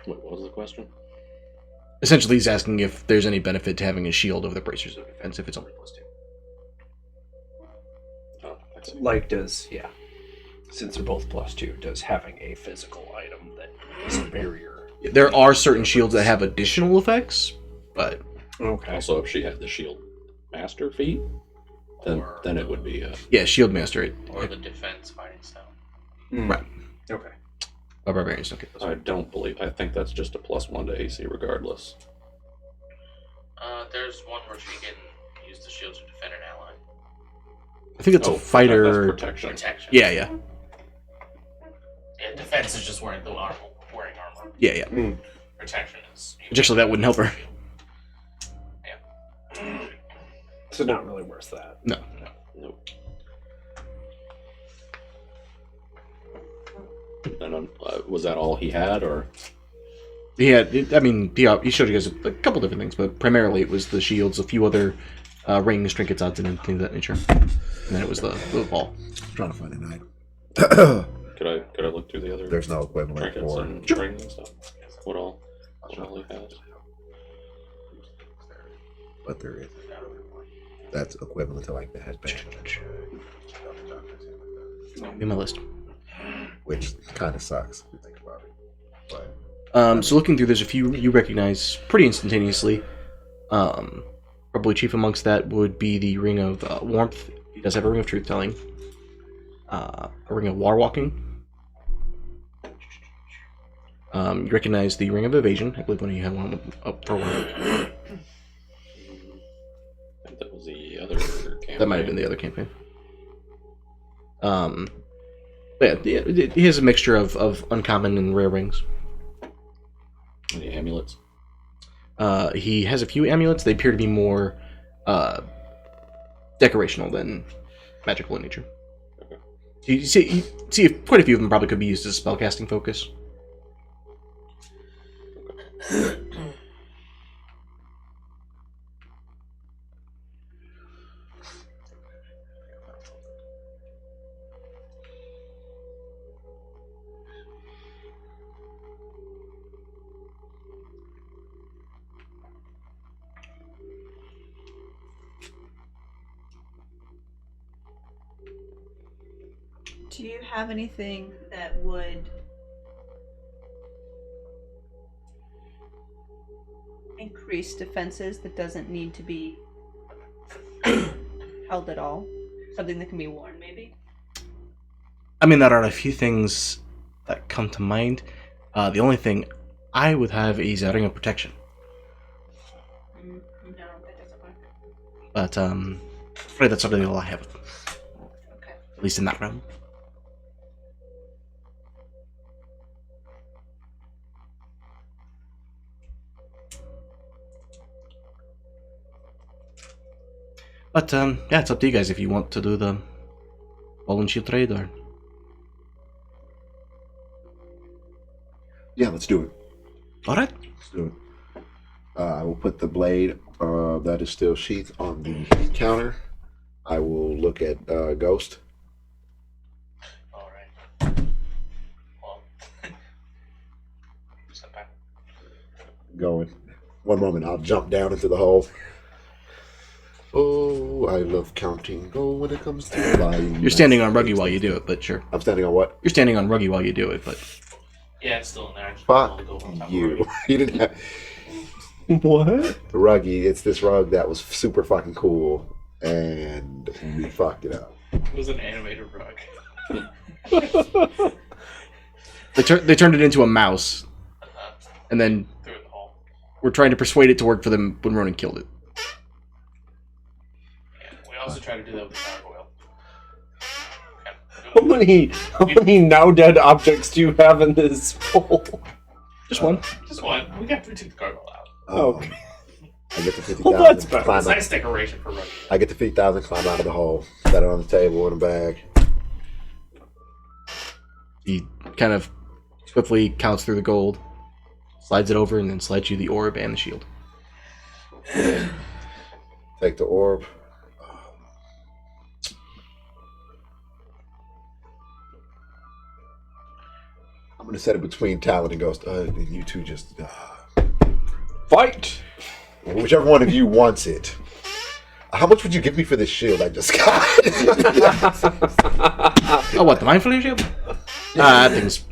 What was the question? Essentially, he's asking if there's any benefit to having a shield over the bracers of defense if it's only +2. Oh, that's Like does, yeah. Since they're both +2, does having a physical item that is a barrier. There are certain shields that have additional effects, but Okay. Also, if she had the shield master feat, then it would be yeah, shield master it. Or the defense fighting stone. Right. Okay. But barbarians don't get those. I don't believe. I think that's just a +1 to AC, regardless. There's one where she can use the shield to defend an ally. I think it's a fighter. That's protection. Protection. Yeah, yeah, Yeah, defense is just wearing armor. yeah, yeah. Protection is. Which actually, that wouldn't help her. So not really worth that. No. Nope. And was that all he had, or? Yeah, I mean, he showed you guys a couple different things, but primarily it was the shields, a few other rings, trinkets, odds, and things of that nature. And then it was the ball. I'm trying to find an item. Could I look through the other There's no equivalent trinkets for. and rings and stuff? What all he has? But there is. That's equivalent to like the headband. In my list. Which kind of sucks if you think about it. But So looking through, there's a few you recognize pretty instantaneously. Probably chief amongst that would be the Ring of Warmth. He does have a Ring of Truth Telling. A Ring of War Walking. You recognize the Ring of Evasion. I believe one of you had one up for one. I think that was the other campaign. That might have been the other campaign. But yeah, he has a mixture of uncommon and rare rings. Any amulets? He has a few amulets. They appear to be more decorational than magical in nature. You see quite a few of them probably could be used as spellcasting focus. Do you have anything that would increase defenses that doesn't need to be held at all? Something that can be worn, maybe? I mean, there are a few things that come to mind. The only thing I would have is a ring of protection. No, that doesn't work. But I'm afraid that's something all I have. Okay. At least in that realm. But yeah, it's up to you guys if you want to do the ball and shield trade or. Yeah, let's do it. All right. Let's do it. I will put the blade that is still sheathed on the counter. I will look at Ghost. Alright. Well, step back. Going. One moment, I'll jump down into the hole. Oh, I love counting. Oh, when it comes to flying. You're standing on Ruggy while you do it, but sure. I'm standing on what? You're standing on Ruggy while you do it, but. Yeah, it's still in there. I just Fuck wanted to go on top of you. it. You didn't have What? Ruggy. It's this rug that was super fucking cool, and we fucked it up. It was an animated rug. They turned it into a mouse, and then Through the hole. we're trying to persuade it to work for them when Ronan killed it. Yeah, we also tried to do that with the gargoyle. Okay. How many now dead objects do you have in this hole? Just one. Just one. We got to take the gargoyle out. Okay. I get the 50,000. Well, that's better. climb It's a out. nice decoration for rugby. I get the 50,000, climb out of the hole, set it on the table in a bag. He kind of swiftly counts through the gold, slides it over, and then slides you the orb and the shield. Take the orb. I'm gonna set it between Talon and Ghost. And you two just Fight! whichever one of you wants it. How much would you give me for this shield I just got? Oh, what, the Mindflayer shield? That thing's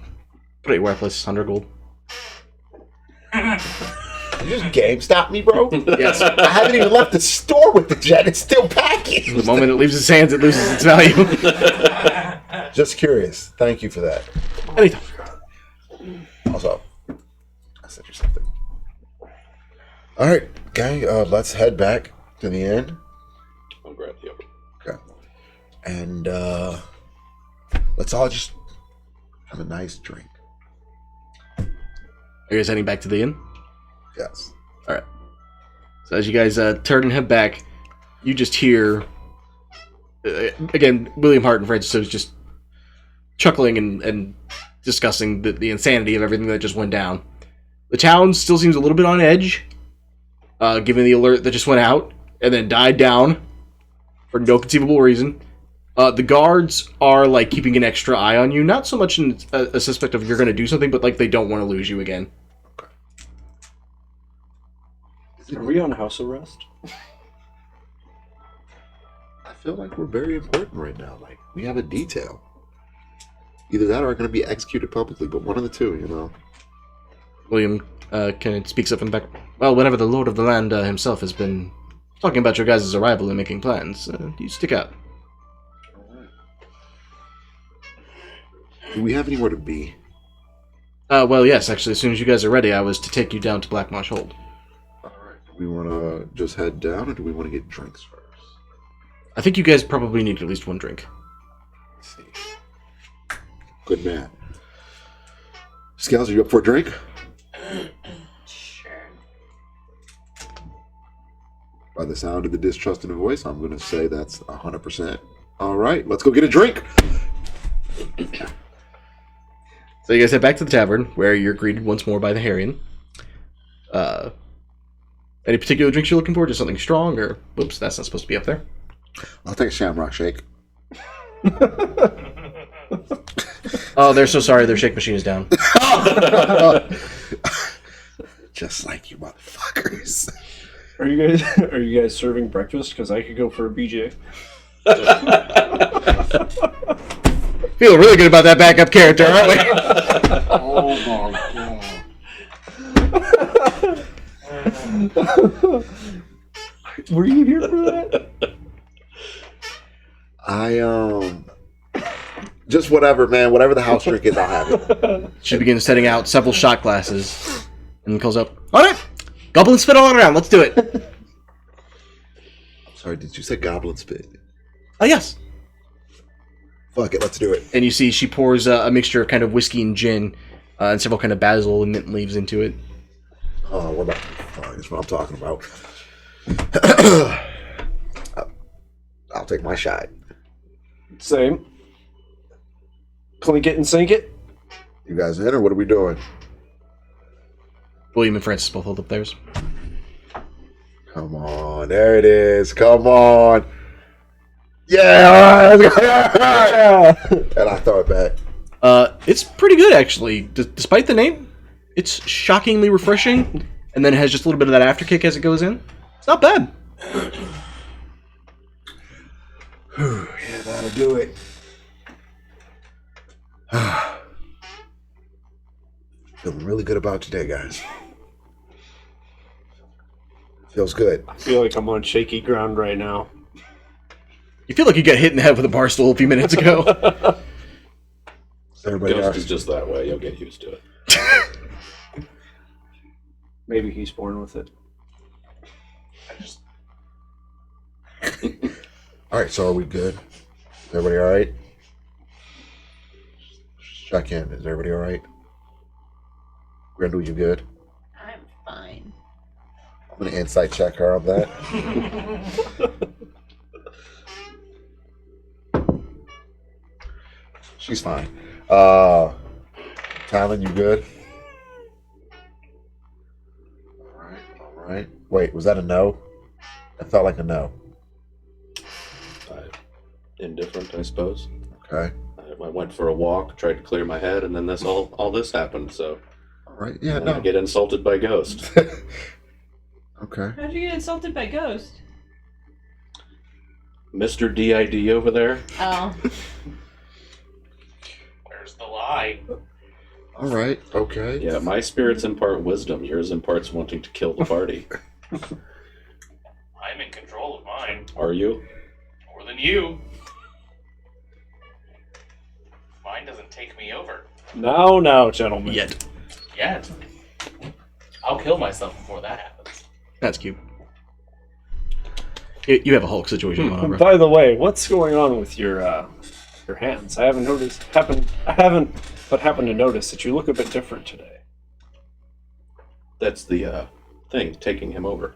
pretty worthless, 100 gold. You just GameStop me, bro? Yes. I haven't even left the store with the jet. It's still packaged. The moment it leaves its hands, it loses its value. Just curious. Thank you for that. Anytime. Also, I sent you something. All right, gang. Let's head back to the inn. I'll grab the other. Okay. And let's all just have a nice drink. Are you guys heading back to the inn? Yes. Alright. So as you guys turn and head back, you just hear, again, William Hart and Francis is just chuckling and discussing the insanity of everything that just went down. The town still seems a little bit on edge, given the alert that just went out, and then died down for no conceivable reason. The guards are, like, keeping an extra eye on you, not so much in a suspect of you're going to do something, but, like, they don't want to lose you again. Are we on house arrest? I feel like we're very important right now. Like, we have a detail. Either that or are going to be executed publicly, but one of the two, you know. William speaks up in the back. Well, whenever the Lord of the Land himself has been talking about your guys' arrival and making plans, you stick out. Do we have anywhere to be? Well, yes, actually, as soon as you guys are ready, I was to take you down to Black Marsh Hold. All right. Do we want to just head down, or do we want to get drinks first? I think you guys probably need at least one drink. Let's see. Good man. Scales, are you up for a drink? Sure. By the sound of the distrust in the voice, I'm going to say that's 100%. All right, let's go get a drink. So you guys head back to the tavern, where you're greeted once more by the Harrian. Any particular drinks you're looking for? Just something strong, or... Whoops, that's not supposed to be up there. I'll take a Shamrock Shake. Oh, they're so sorry, their shake machine is down. Just like you motherfuckers. Are you guys serving breakfast? Because I could go for a BJ. Feel really good about that backup character, aren't we? Oh my god. Were you here for that? Just whatever, man. Whatever the house drink is, I'll have it. She begins setting out several shot glasses and calls up, "Alright, goblin spit all around, let's do it." Sorry, did you say goblin spit? Oh, yes. Fuck it, let's do it. And you see she pours a mixture of kind of whiskey and gin and several kind of basil and mint leaves into it. Oh, what about? Oh, that's what I'm talking about. I'll take my shot. Same. Clink it and sink it. You guys in, or what are we doing? William and Francis both hold up theirs. Come on, there it is. Come on. Yeah, all right, let's go. Yeah. And I throw it back. It's pretty good, actually. Despite the name, it's shockingly refreshing, and then it has just a little bit of that afterkick as it goes in. It's not bad. Yeah, that'll do it. Feeling really good about today, guys. Feels good. I feel like I'm on shaky ground right now. You feel like you got hit in the head with a bar stool a few minutes ago. Everybody Ghost else is just that way. You'll get used to it. Maybe he's born with it. All right, so are we good? Is everybody all right? Check in. Is everybody all right? Grendel, you good? I'm fine. I'm gonna insight check her on that. She's fine. Talon, you good? All right. Wait, was that a no? That felt like a no. Indifferent, I suppose. Okay. I went for a walk, tried to clear my head, and then all this happened. So, All right. Yeah. I No. get insulted by Ghost. Okay. How'd you get insulted by Ghost? Mr. DID over there. Oh. Where's the lie? All right. Okay. Yeah, my spirits impart wisdom. Yours imparts wanting to kill the party. I'm in control of mine. Are you? More than you. Mine doesn't take me over. Now, gentlemen. Yet. Yet. I'll kill myself before that happens. That's cute. You have a Hulk situation going on, bro. By the way, what's going on with your hands? I haven't happened to notice that you look a bit different today. That's the thing, taking him over.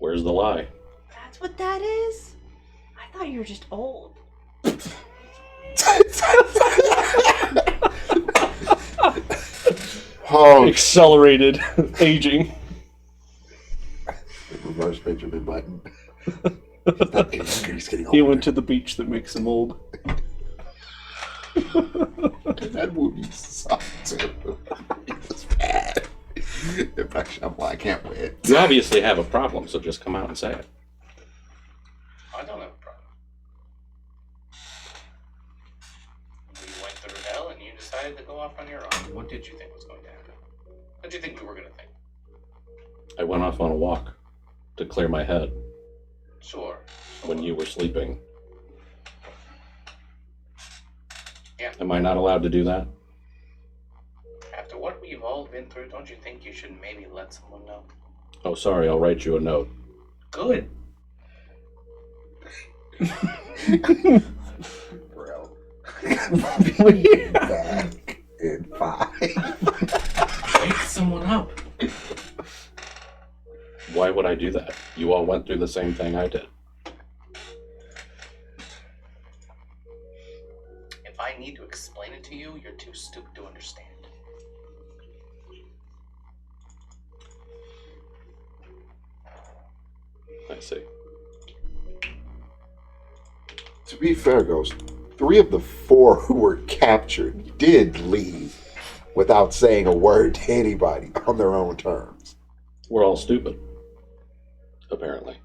Where's the lie? That's what that is? I thought you were just old. Oh, Accelerated aging. reverse Benjamin Button. He's getting He older. went to the beach that makes him old. That movie sucked too. It was bad. I can't wait. You obviously have a problem, so just come out and say it. I don't have a problem. We went through hell and you decided to go off on your own. What did you think was going to happen? What did you think we were going to think? I went off on a walk to clear my head Sure. when you were sleeping. Yeah. Am I not allowed to do that? After what we've all been through, don't you think you should maybe let someone know? Oh, sorry. I'll write you a note. Good. Bro. Back in 5. Wake someone up. Why would I do that? You all went through the same thing I did. If I need to explain it to you, you're too stupid to understand. I see. To be fair, Ghost, 3 of the 4 who were captured did leave without saying a word to anybody on their own terms. We're all stupid. Apparently.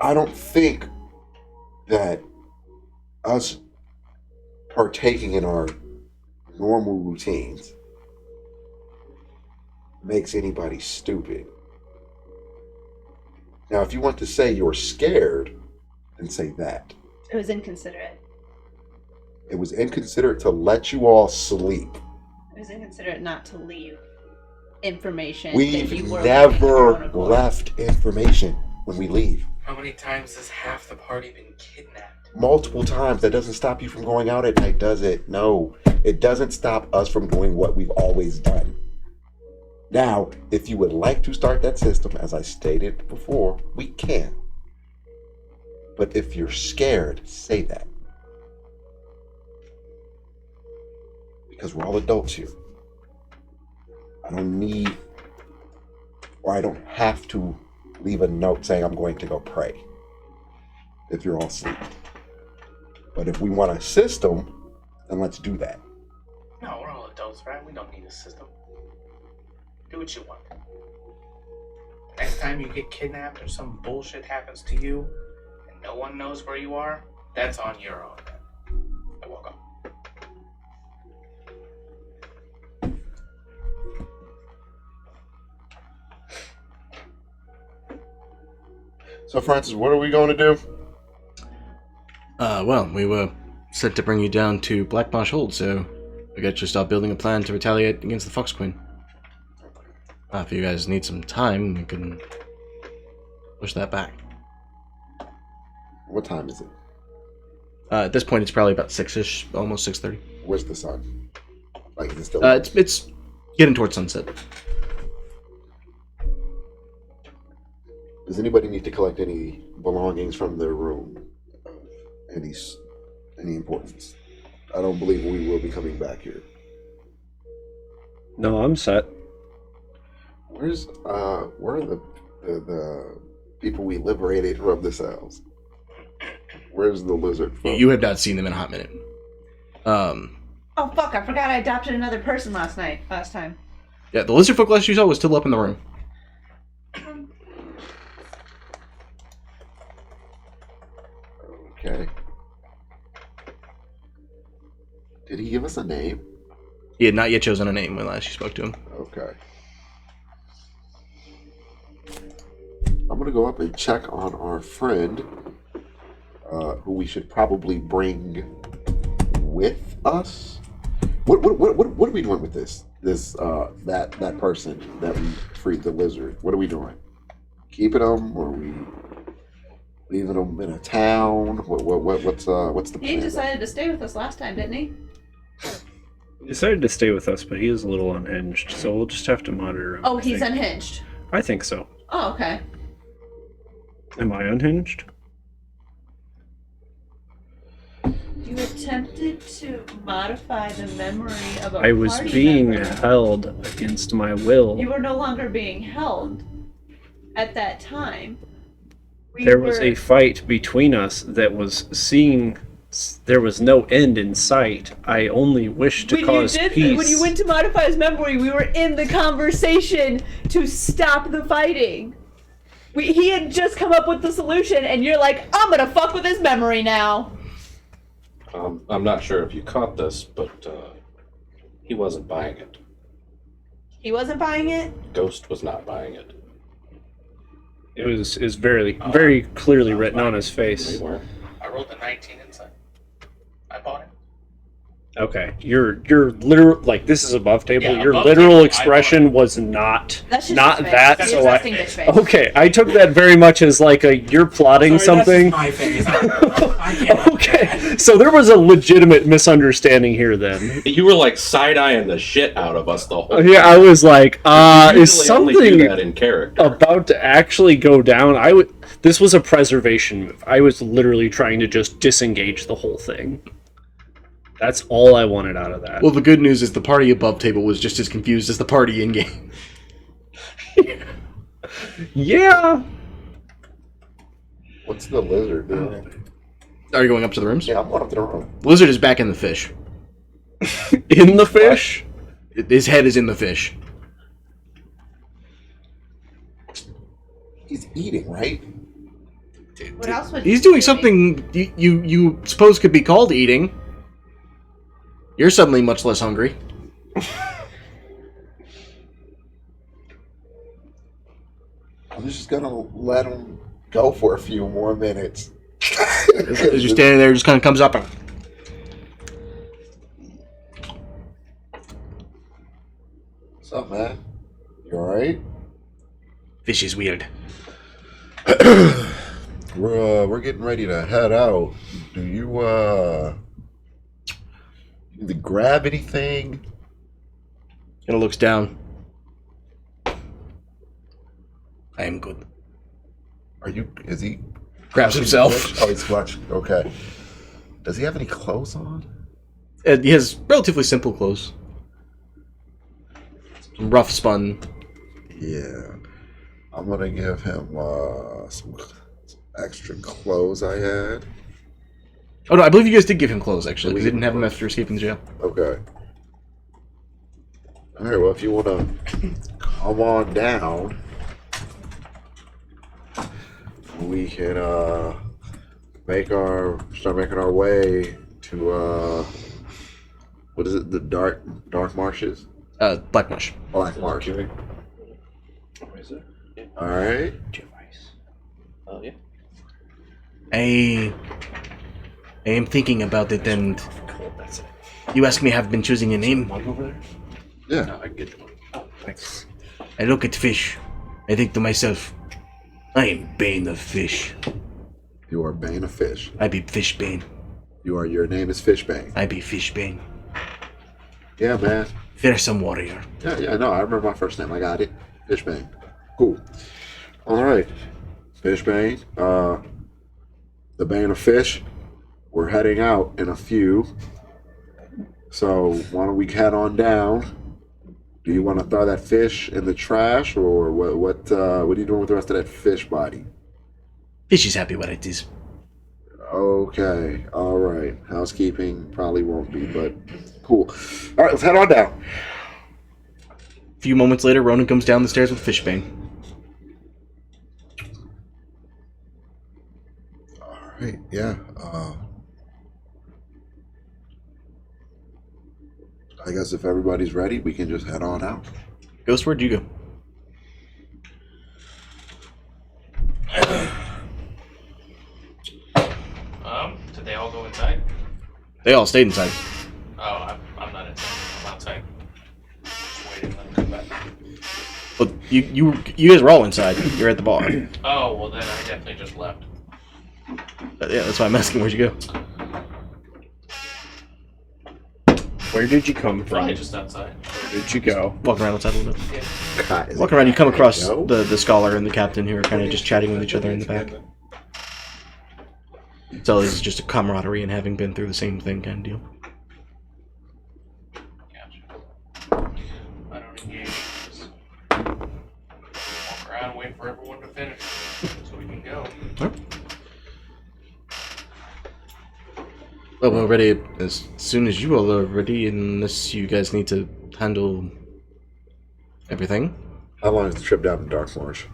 I don't think that us partaking in our normal routines makes anybody stupid. Now, if you want to say you're scared, then say that. It was inconsiderate. It was inconsiderate to let you all sleep. It was inconsiderate not to leave information. that We've you were never looking for. left information when we leave. How many times has half the party been kidnapped? Multiple times. That doesn't stop you from going out at night, does it? No. It doesn't stop us from doing what we've always done. Now, if you would like to start that system, as I stated before, we can. But if you're scared, say that. Because we're all adults here. I don't need, or I don't have to leave a note saying I'm going to go pray if you're all asleep. But if we want a system, then let's do that. No, we're all adults, right? We don't need a system. Do what you want. Next time you get kidnapped or some bullshit happens to you and no one knows where you are, that's on your own. I woke up. So, Francis, what are we going to do? Well, we were set to bring you down to Black Marsh Hold, so we got to start building a plan to retaliate against the Fox Queen. If you guys need some time, we can push that back. What time is it? At this point, it's probably about 6-ish, almost 6:30. Where's the sun? Like, is it still? It's getting towards sunset. Does anybody need to collect any belongings from their room of any importance? I don't believe we will be coming back here. No, I'm set. Where are the people we liberated from the cells? Where's the lizard folk? You have not seen them in a hot minute. Oh fuck! I forgot I adopted another person last time. Yeah, the lizard folk last you saw was still up in the room. Okay. Did he give us a name? He had not yet chosen a name when last you spoke to him. Okay. I'm gonna go up and check on our friend, who we should probably bring with us. What are we doing with that person that we freed the lizard? What are we doing? Keeping him, or are we leaving him in a town? What's the plan? He decided to stay with us last time, didn't he? He decided to stay with us, but he is a little unhinged, so we'll just have to monitor him. Oh, I he's think. unhinged. I think so. Oh, okay. Am I unhinged? You attempted to modify the memory of a I was party being member. held against my will. You were no longer being held at that time. There was a fight between us that was seeing. There was no end in sight. I only wished to cause peace. When you went to modify his memory, we were in the conversation to stop the fighting. He had just come up with the solution, and you're like, I'm gonna fuck with his memory now. I'm not sure if you caught this, but he wasn't buying it. He wasn't buying it? Ghost was not buying it. It was very clearly written on his face. We were. I rolled a 19 inside. I bought it. Okay, your literal like this is above table. Yeah, your above literal table, I expression was not That's just not bitch face. that. That's So just resting bitch face. okay, I took that very much as like a you're plotting something. That's just my face. I can't. Okay, so there was a legitimate misunderstanding here then. You were like side eyeing the shit out of us the whole. Yeah, I was like, You is usually only do something that in character? about to actually go down? This was a preservation move. I was literally trying to just disengage the whole thing. That's all I wanted out of that. Well, the good news is the party above table was just as confused as the party in game. Yeah. What's the lizard doing? Are you going up to the rooms? Yeah, I'm going up to the room. Lizard is back in the fish. In the fish? His head is in the fish. He's eating, right? What else would He's doing something you suppose could be called eating. You're suddenly much less hungry. I'm just gonna let him go for a few more minutes. As you're standing there, he just kind of comes up and... What's up, man? You alright? Fish is weird. We're getting ready to head out. Do you need to grab anything? Kind of looks down. I am good. Is he? Grabs himself. Oh, he's clutching. Okay. Does he have any clothes on? He has relatively simple clothes. Some rough spun. Yeah. I'm gonna give him some extra clothes I had. Oh no, I believe you guys did give him clothes actually, because you didn't have him after escaping the jail. Okay. All right. Well, if you wanna come on down, we can start making our way to what is it? The dark marshes. Black Marsh. Black Marsh. All right. Oh yeah. I am thinking about it, and you ask me, have been choosing a name? Yeah. I look at fish. I think to myself, I am Bane of Fish. You are Bane of Fish. I be Fish Bane. Your name is Fishbane. I be Fish Bane. Yeah, man. Fearsome warrior. Yeah, no, I remember my first name. I got it. Fishbane. Cool. All right. Fishbane. The Bane of Fish. We're heading out in a few. So why don't we head on down? Do you want to throw that fish in the trash, or what are you doing with the rest of that fish body? Fish is happy where it is. Okay. All right. Housekeeping probably won't be, but cool. All right, let's head on down. A few moments later, Ronan comes down the stairs with Fishbane. All right. Yeah. I guess if everybody's ready, we can just head on out. Ghost, where'd you go? Did they all go inside? They all stayed inside. Oh, I'm not inside. I'm outside. Just waiting for them to come back. But you guys were all inside. You're at the bar. Oh, well then I definitely just left. Yeah, that's why I'm asking where'd you go. Where did you come from? Probably just outside. Where did you go? Walking around outside a little bit. Yeah. Walking around, you come across No? the scholar and the captain who are kind of just chatting with each other in the back. So this is just a camaraderie and having been through the same thing kind of deal. Gotcha. I don't engage. Just walk around, wait for everyone to finish, so we can go. Well, we're ready as soon as you all are ready, unless you guys need to handle everything. How long is the trip down to Dark Marsh?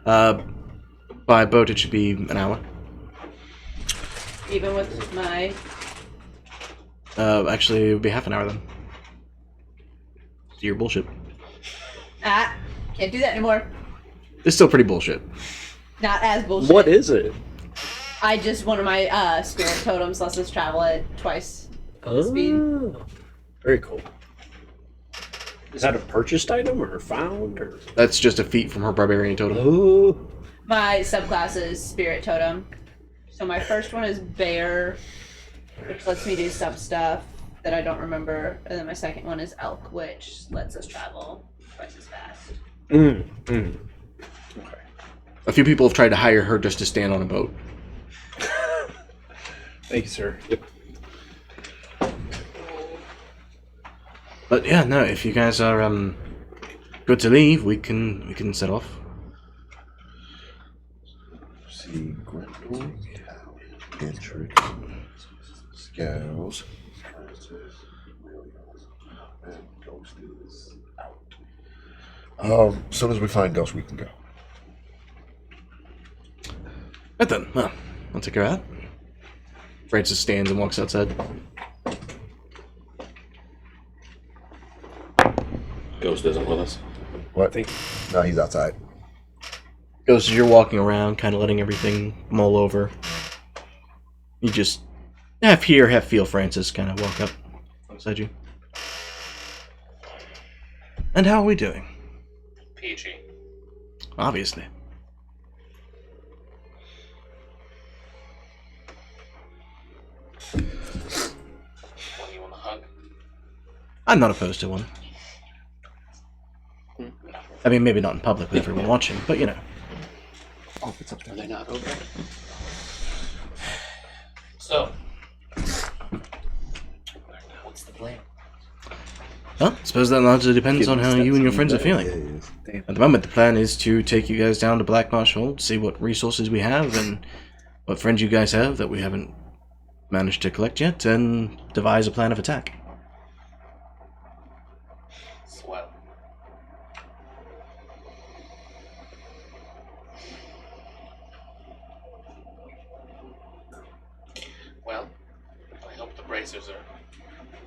By boat it should be an hour. Even with my... Actually, it would be half an hour then. So you're bullshit. Can't do that anymore. It's still pretty bullshit. Not as bullshit. What is it? I just one of my spirit totems lets us travel at twice the speed. Oh, very cool. Is that a purchased item or found or? That's just a feat from her barbarian totem. Oh, My subclass is spirit totem. So my first one is bear, which lets me do some stuff that I don't remember, and then my second one is elk, which lets us travel twice as fast. Okay. A few people have tried to hire her just to stand on a boat. Thank you, sir. Yep. But yeah, no. If you guys are good to leave, we can set off. See, Grendel, Entry, Scales, and Ghost is out. As soon as we find Ghost, we can go. Right then. Well, I'll take care of that. Francis stands and walks outside. Ghost isn't with us. What? No, he's outside. Goes as you're walking around, kind of letting everything mull over. You just half hear, half feel Francis kind of walk up alongside you. And how are we doing? PG. Obviously. What do you want to hug? I'm not opposed to one. I mean, maybe not in public with everyone watching, but you know. Oh, it's up there. Are they not over? So, what's the plan? Well, I suppose that largely depends on how you and your friends are feeling. At the moment, the plan is to take you guys down to Black Marsh Hold, see what resources we have and what friends you guys have that we haven't managed to collect yet, and devise a plan of attack. Swell. Well, I hope the bracers are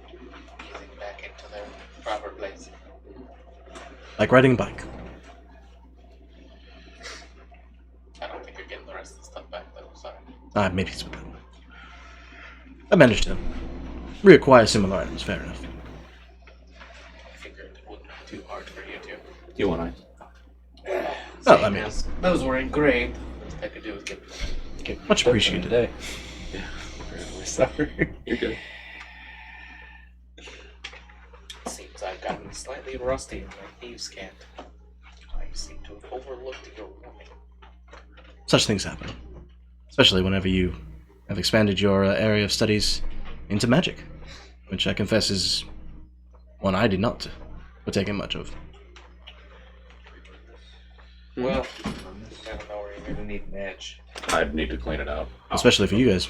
easing back into their proper place. Like riding a bike. I don't think you're getting the rest of the stuff back though, sorry. Maybe it's about. I managed to reacquire similar items, fair enough. I figured it wouldn't be too hard for you to. You and I. Well, I mean, Those were engraved. All I could do was get them. much appreciated. Today. Sorry. You're good. Seems I've gotten slightly rusty in my thieves' cant. I seem to have overlooked your warning. Such things happen. Especially whenever you have expanded your area of studies into magic, which I confess is one I did not partake in much of. Well, I don't know where you're gonna need an edge. I'd need to clean it out. Especially for you guys.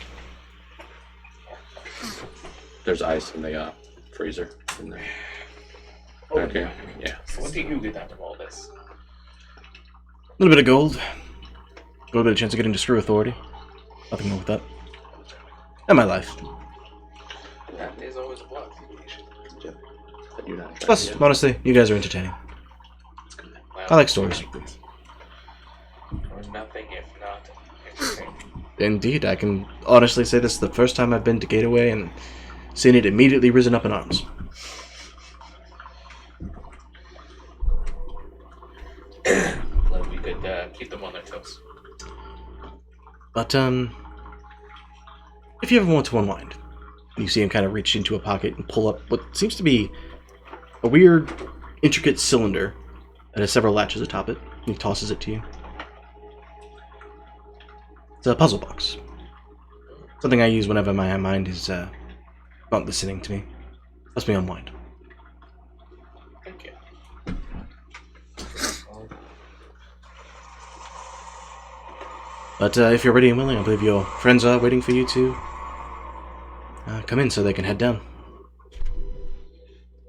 There's ice in the freezer. In there. Okay. Yeah. So what do you get out of all this? A little bit of gold. A little bit of chance of getting to Screw Authority. Nothing more with that. And my life. That is always a plus. But you're not Plus, honestly, you guys are entertaining. Well, I like stories. or nothing if not interesting. Indeed, I can honestly say this is the first time I've been to Gateway and seen it immediately risen up in arms. Glad we could keep them on their toes. But, if you ever want to unwind, and you see him kind of reach into a pocket and pull up what seems to be a weird, intricate cylinder that has several latches atop it, and he tosses it to you. It's a puzzle box. Something I use whenever my mind is, not listening to me. Lets me unwind. Thank you. But, if you're ready and willing, I believe your friends are waiting for you to come in so they can head down.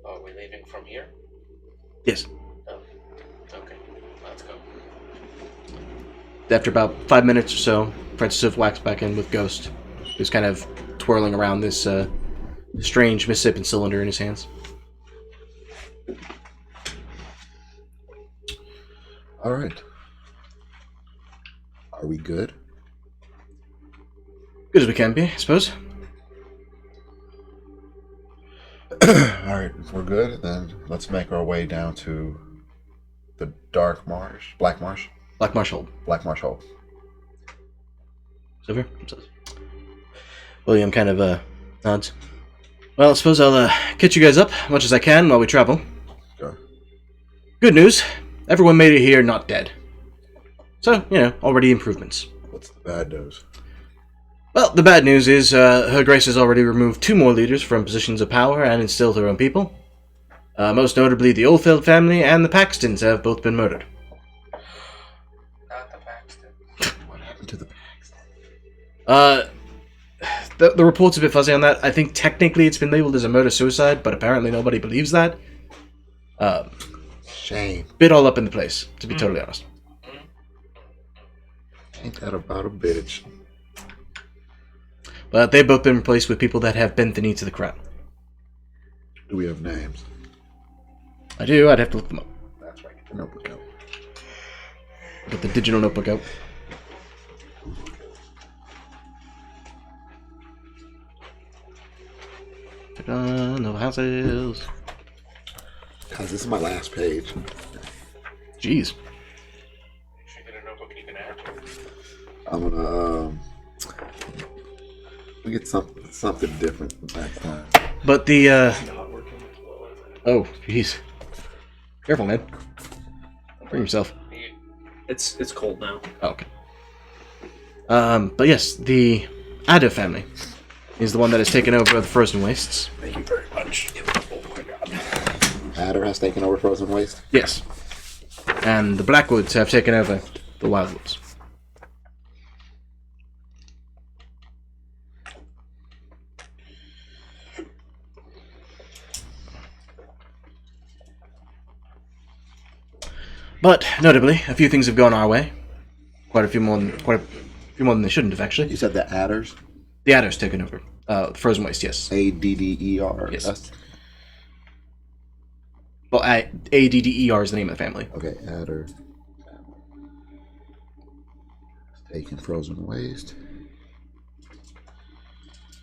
Are we leaving from here? Yes. Oh, okay. Let's go. After about 5 minutes or so, Francis whacks back in with Ghost, who's kind of twirling around this strange Mississippi cylinder in his hands. All right. Are we good? Good as we can be, I suppose. Alright, if we're good, then let's make our way down to the Dark Marsh. Black Marsh? Black Marsh Hold. Black Marsh Hole. Silver? William kind of nods. Well, I suppose I'll catch you guys up as much as I can while we travel. Sure. Good news. Everyone made it here not dead. So, already improvements. What's the bad news? Well, the bad news is Her Grace has already removed 2 more leaders from positions of power and instilled her own people. Most notably, the Oldfield family and the Paxtons have both been murdered. Not the Paxton. What happened to the Paxton? The report's a bit fuzzy on that. I think technically it's been labeled as a murder-suicide, but apparently nobody believes that. Shame. Bit all up in the place, to be totally honest. Ain't that about a bitch? But they've both been replaced with people that have bent the knee to the crown. Do we have names? I do, I'd have to look them up. That's right. Get the notebook out. Get the digital notebook out. No houses. Guys, this is my last page. Jeez. You should get a notebook you can add to. I'm gonna we get something different next time. But the oh, jeez. Careful, man. Bring yourself. It's cold now. Oh, okay. But yes, the Adder family is the one that has taken over the Frozen Wastes. Thank you very much. Oh my god. Adder has taken over Frozen Waste? Yes. And the Blackwoods have taken over the Wildwoods. But notably, a few things have gone our way. Quite a few more than they shouldn't have, actually. You said the Adders? The Adder's taken over. Frozen Waste, yes. ADDER. Yes. Well, ADDER is the name of the family. Okay, Adder. Taking Frozen Waste.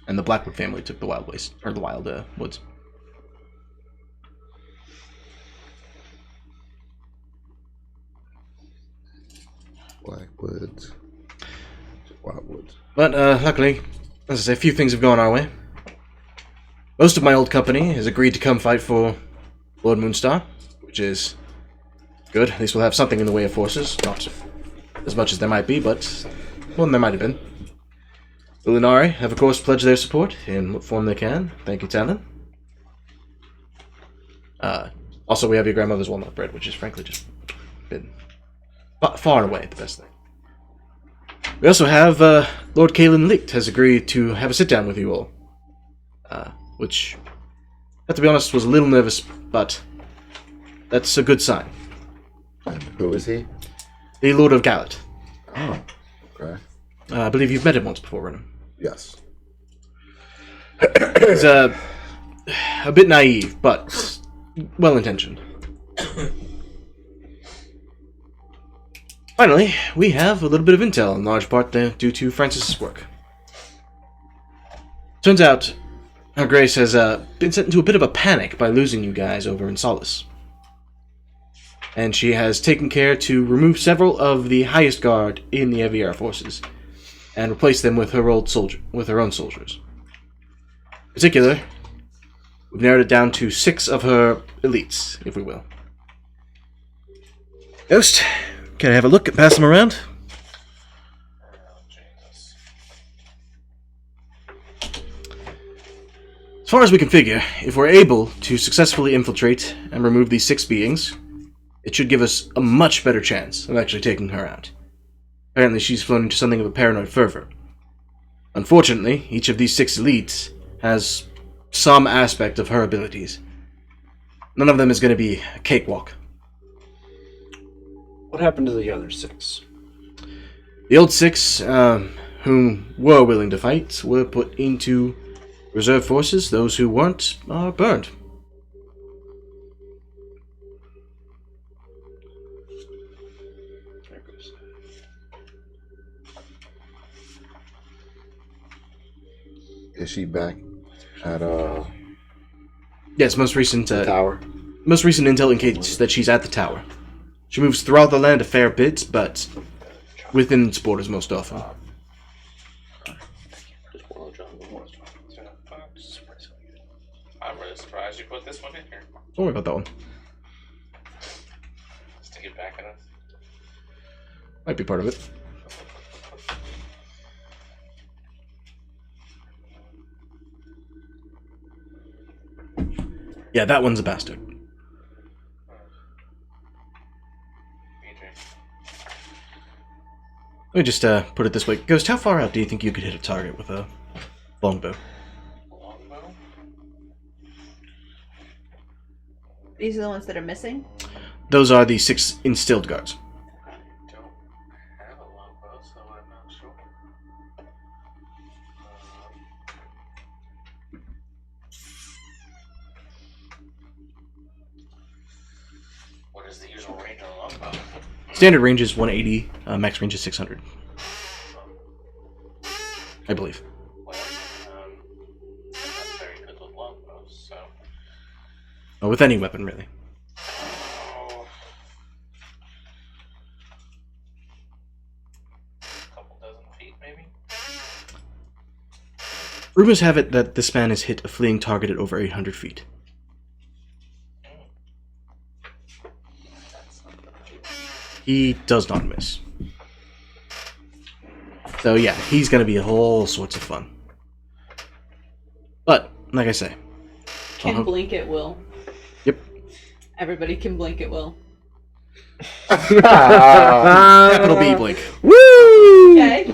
And the Blackwood family took the Wild Waste, or the Wild Woods. Blackwoods. Wildwoods. But luckily, as I say, a few things have gone our way. Most of my old company has agreed to come fight for Lord Moonstar, which is good. At least we'll have something in the way of forces. Not as much as there might be, but more than there might have been. The Lunari have, of course, pledged their support in what form they can. Thank you, Talon. Also, we have your grandmother's walnut bread, which has frankly just been far and away the best thing. We also have Lord Kalen Licht has agreed to have a sit-down with you all. Which, I have to be honest, was a little nervous, but that's a good sign. And who is he? The Lord of Gallet. Oh, okay. I believe you've met him once before, Renan. Yes. He's a bit naive, but well-intentioned. Finally, we have a little bit of intel, in large part due to Francis's work. Turns out, Her Grace has been sent into a bit of a panic by losing you guys over in Solace. And she has taken care to remove several of the highest guard in the Evier forces, and replace them with her own soldiers. In particular, we've narrowed it down to 6 of her elites, if we will. Ghost, can I have a look and pass them around? As far as we can figure, if we're able to successfully infiltrate and remove these 6 beings, it should give us a much better chance of actually taking her out. Apparently she's flown into something of a paranoid fervor. Unfortunately, each of these 6 elites has some aspect of her abilities. None of them is going to be a cakewalk. What happened to the other 6? The old 6, whom were willing to fight, were put into reserve forces. Those who weren't are burned. Is she back at Yes, most recent the tower? most recent intel indicates that she's at the tower. She moves throughout the land a fair bit, but within its borders most often. Just one John. I'm really surprised you put this one in here. Don't worry about that one. Just to get back at us. Might be part of it. Yeah, that one's a bastard. Let me just put it this way. Ghost, how far out do you think you could hit a target with a longbow? Longbow? These are the ones that are missing. Those are the 6 instilled guards. I don't have a longbow, so I'm not sure. What is the usual range on a longbow? Standard range is 180, max range is 600. I believe. Well, I'm not very good with longbows, so. Or with any weapon, really. Oh. A couple dozen feet, maybe? Rumors have it that this man has hit a fleeing target at over 800 feet. He does not miss. So yeah, he's gonna be all sorts of fun. But, like I say. Can blink at will. Yep. Everybody can blink at will. Capital B blink. Woo! Okay.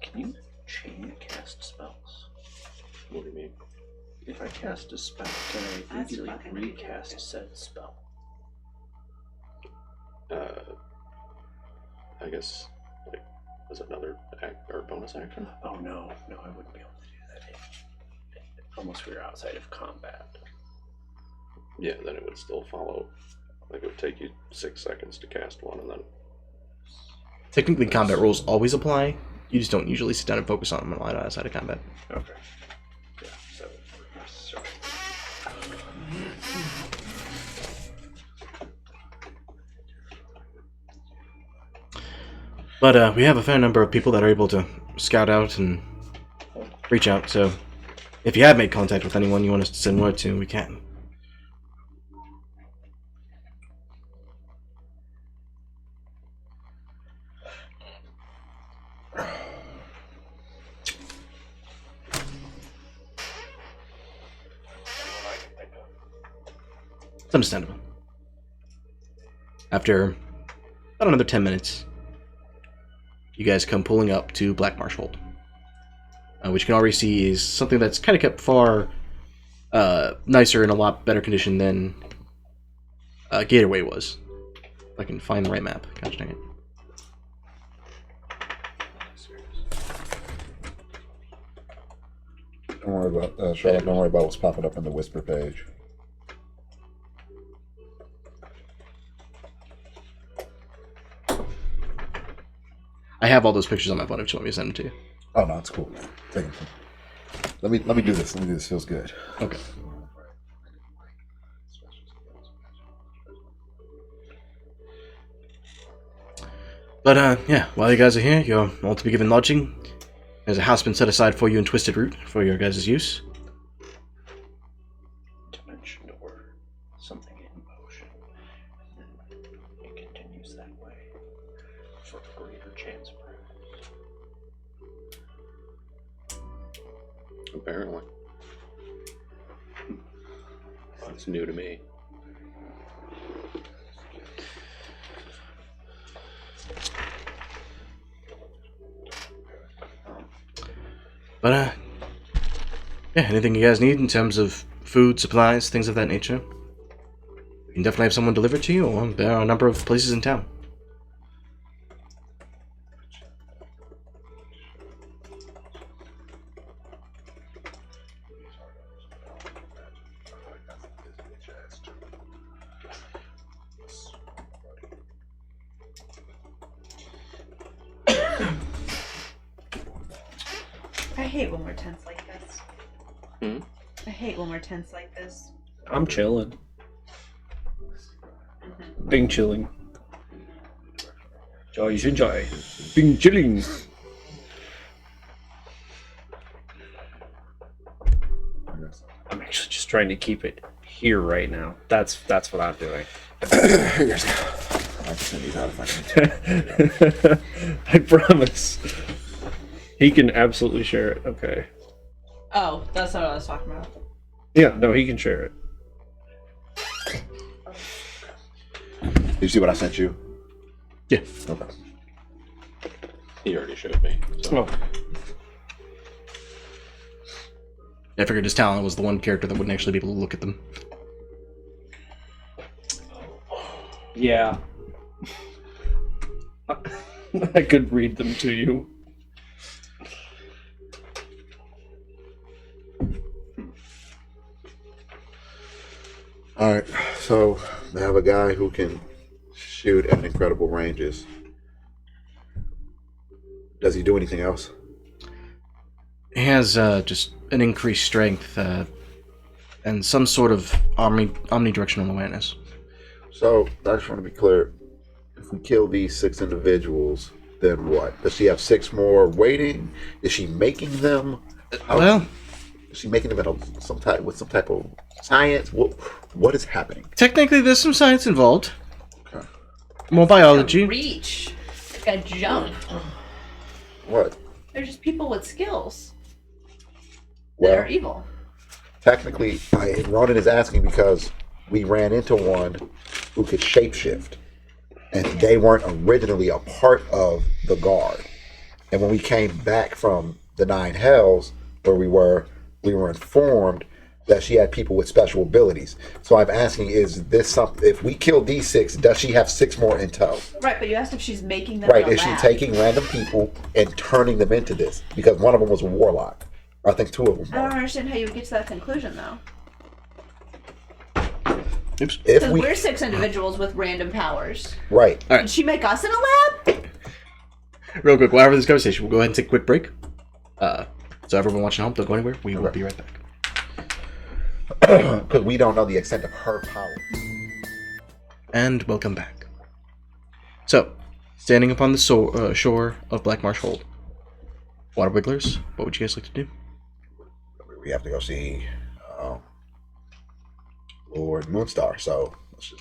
Can you chain cast spells? What do you mean? If I cast a spell, can I That's easily fucking recast said spell? I guess, like, as another act or bonus action? Oh no, I wouldn't be able to do that. Unless we were outside of combat. Yeah, then it would still follow. Like, it would take you 6 seconds to cast one, and then. Technically, combat rules always apply. You just don't usually sit down and focus on them a lot outside of combat. Okay. Yeah, so. But we have a fair number of people that are able to scout out and reach out, so if you have made contact with anyone you want us to send word to, we can. It's understandable. After about another 10 minutes, you guys come pulling up to Black Marsh Hold, which you can already see is something that's kind of kept far nicer and a lot better condition than Gatorway was. If I can find the right map. Gosh dang it. Don't worry about Charlotte. Don't worry about what's popping up on the whisper page. I have all those pictures on my phone if you want me to send them to you. Oh no, it's cool. Take it. Let me do this. Let me do this. Feels good. Okay. But yeah, while you guys are here, you're all to be given lodging. There's a house been set aside for you in Twisted Root for your guys' use. Dimension or something in motion. And it continues that way for a greater chance of Apparently. It's new to me. But yeah, anything you guys need in terms of food, supplies, things of that nature, you can definitely have someone deliver to you, or there are a number of places in town. hate when we're tense like this. Hmm? I hate when we're tense like this. I'm chilling. Bing chilling. Joy is enjoy. Bing chilling. I'm actually just trying to keep it here right now. That's what I'm doing. Here's I can send these out if I can. I promise. He can absolutely share it. Okay. Oh, that's not what I was talking about. Yeah, no, he can share it. Did you see what I sent you? Yeah. Okay. He already showed me. So. Oh, I figured his talent was the one character that wouldn't actually be able to look at them. yeah. I could read them to you. All right. So they have a guy who can shoot at incredible ranges. Does he do anything else? He has just an increased strength and some sort of omnidirectional awareness. So I just want to be clear. If we kill these 6 individuals, then what? Does she have 6 more waiting? Is she making them? Well, Is she making them in some type of science? What is happening? technically there's some science involved. Okay. More biology. Reach. Like a jump. What? They're just people with skills that Well, are evil. technically, Ronan is asking because we ran into one who could shapeshift, and they weren't originally a part of the guard. And when we came back from the 9 Hells, where we were informed that she had people with special abilities. So I'm asking, is this something? If we kill these 6, does she have 6 more in tow? Right, but you asked if she's making them Right? in a Is she lab. taking random people and turning them into this? Because one of them was a warlock. I think 2 of them. I don't Were. understand how you would get to that conclusion, though. Oops. If Because we we're 6 individuals with random powers. right. All right. Did she make us in a lab? Real quick, while we're in this conversation, we'll go ahead and take a quick break. So everyone watching home, don't go anywhere. We will be right back. Because we don't know the extent of her power. And welcome back. So, standing upon the shore of Black Marsh Hold. Water Wigglers, what would you guys like to do? We have to go see Lord Moonstar. So let's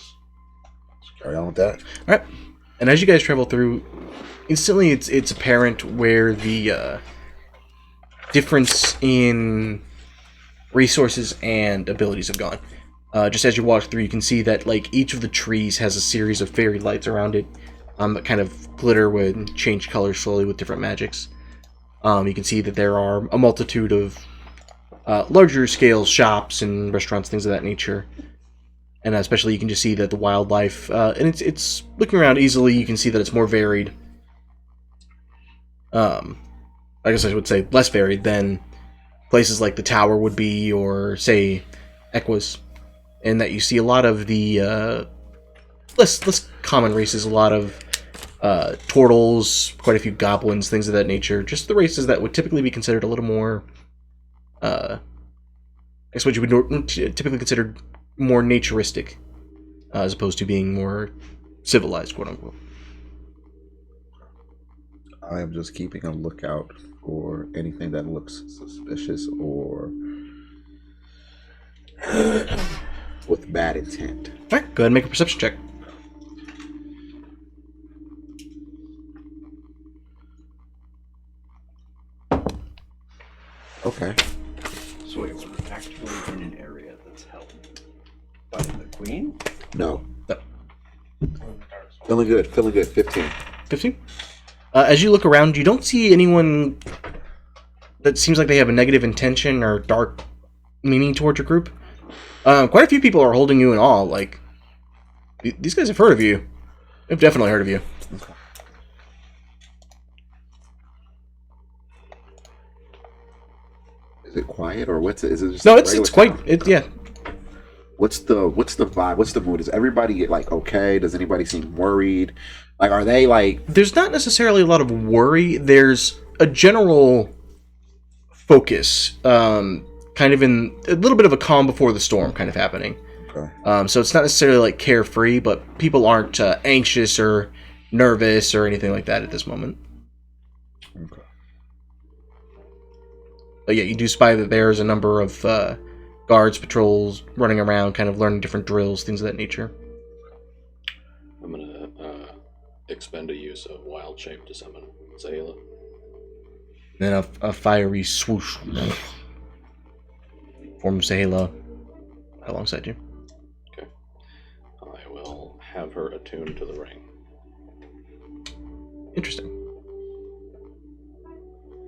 carry on with that. Alright. And as you guys travel through, instantly it's apparent where the difference in resources and abilities have gone. Just as you walk through, you can see that like each of the trees has a series of fairy lights around it that kind of glitter and change colors slowly with different magics. You can see that there are a multitude of larger scale shops and restaurants, things of that nature. And especially you can just see that the wildlife, and it's looking around easily, you can see that it's more varied. I guess I would say less varied than places like the Tower would be, or say Equus, and that you see a lot of the less common races, a lot of turtles, quite a few goblins, things of that nature. Just the races that would typically be considered a little more, I guess what you would typically consider more naturistic, as opposed to being more civilized, quote unquote. I am just keeping a lookout for anything that looks suspicious or with bad intent. Alright, go ahead and make a perception check. Okay. So wait, we're actually in an area that's held by the queen? No. No. Feeling good. 15. 15? As you look around, you don't see anyone that seems like they have a negative intention or dark meaning towards your group. Quite a few people are holding you in awe. Like, these guys have heard of you. They've definitely heard of you. Okay. Is it quiet or what's it? Is it just No, a it's regular quite sound? yeah. What's the vibe? What's the mood? Does everybody get like okay? Does anybody seem worried? Like, are they like? There's not necessarily a lot of worry. There's a general focus, kind of in a little bit of a calm before the storm kind of happening. Okay. So it's not necessarily like carefree, but people aren't anxious or nervous or anything like that at this moment. Okay. But yeah, you do spy that there's a number of guards, patrols running around, kind of learning different drills, things of that nature. I'm gonna expend a use of wild shape to summon Zayla. Then a fiery swoosh forms Zayla alongside you. Okay. I will have her attuned to the ring. Interesting.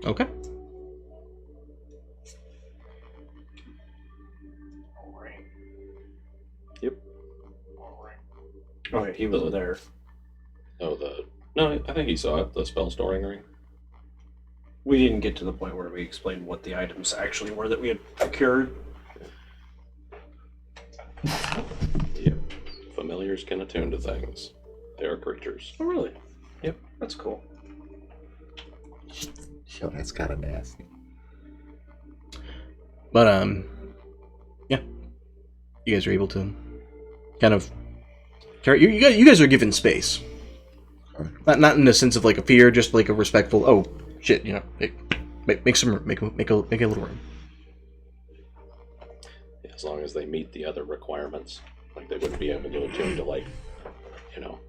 Okay. Alright. Yep. Alright. Oh, yeah, he was there. Oh, no, I think he saw it. The spell storing ring. We didn't get to the point where we explained what the items actually were that we had procured. Yep. Familiars can attune to things. They are creatures. Oh, really? Yep, that's cool. Yo, that's kind of nasty. But yeah, you guys are able to kind of carry. You guys are given space. Not in the sense of like a fear, just like a respectful. Oh shit, you know, make some room, make a little room. As long as they meet the other requirements, like they wouldn't be able to attune to like, you know,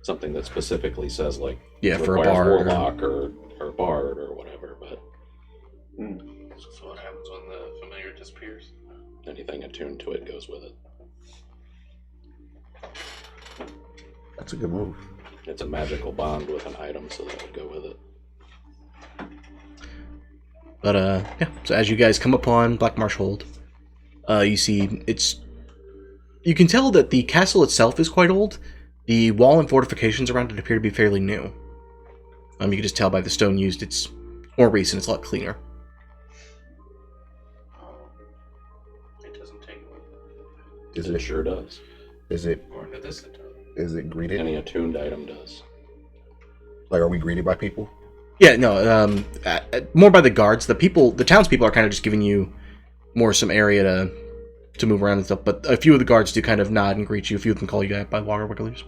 something that specifically says like for a requires bard warlock or bard or whatever. But So what happens when the familiar disappears? anything attuned to it goes with it. That's a good move. It's a magical bond with an item, so that would go with it. But yeah. So as you guys come upon Black Marsh Hold, you see you can tell that the castle itself is quite old. The wall and fortifications around it appear to be fairly new. You can just tell by the stone used, it's more recent, it's a lot cleaner. It doesn't take It sure does. Is it? more into this. Is it greeted? Any attuned item does. Like, are we greeted by people? Yeah, no, more by the guards. The townspeople are kind of just giving you more some area to move around and stuff, but a few of the guards do kind of nod and greet you. A few of them call you by water wigglers.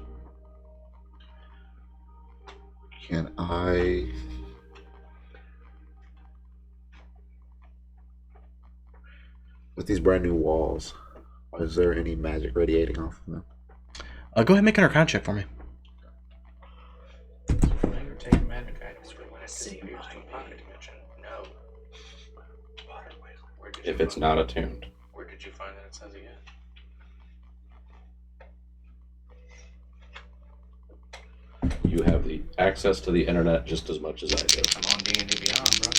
Can I? With these brand new walls, is there any magic radiating off of them? Go ahead and make an Arcana check for me. Familiar take magic items for when it disappears to a pocket dimension. No. Where did If you it's find- not attuned. Where did you find that it says again? You have the access to the internet just as much as I do. I'm on D&D Beyond, bro.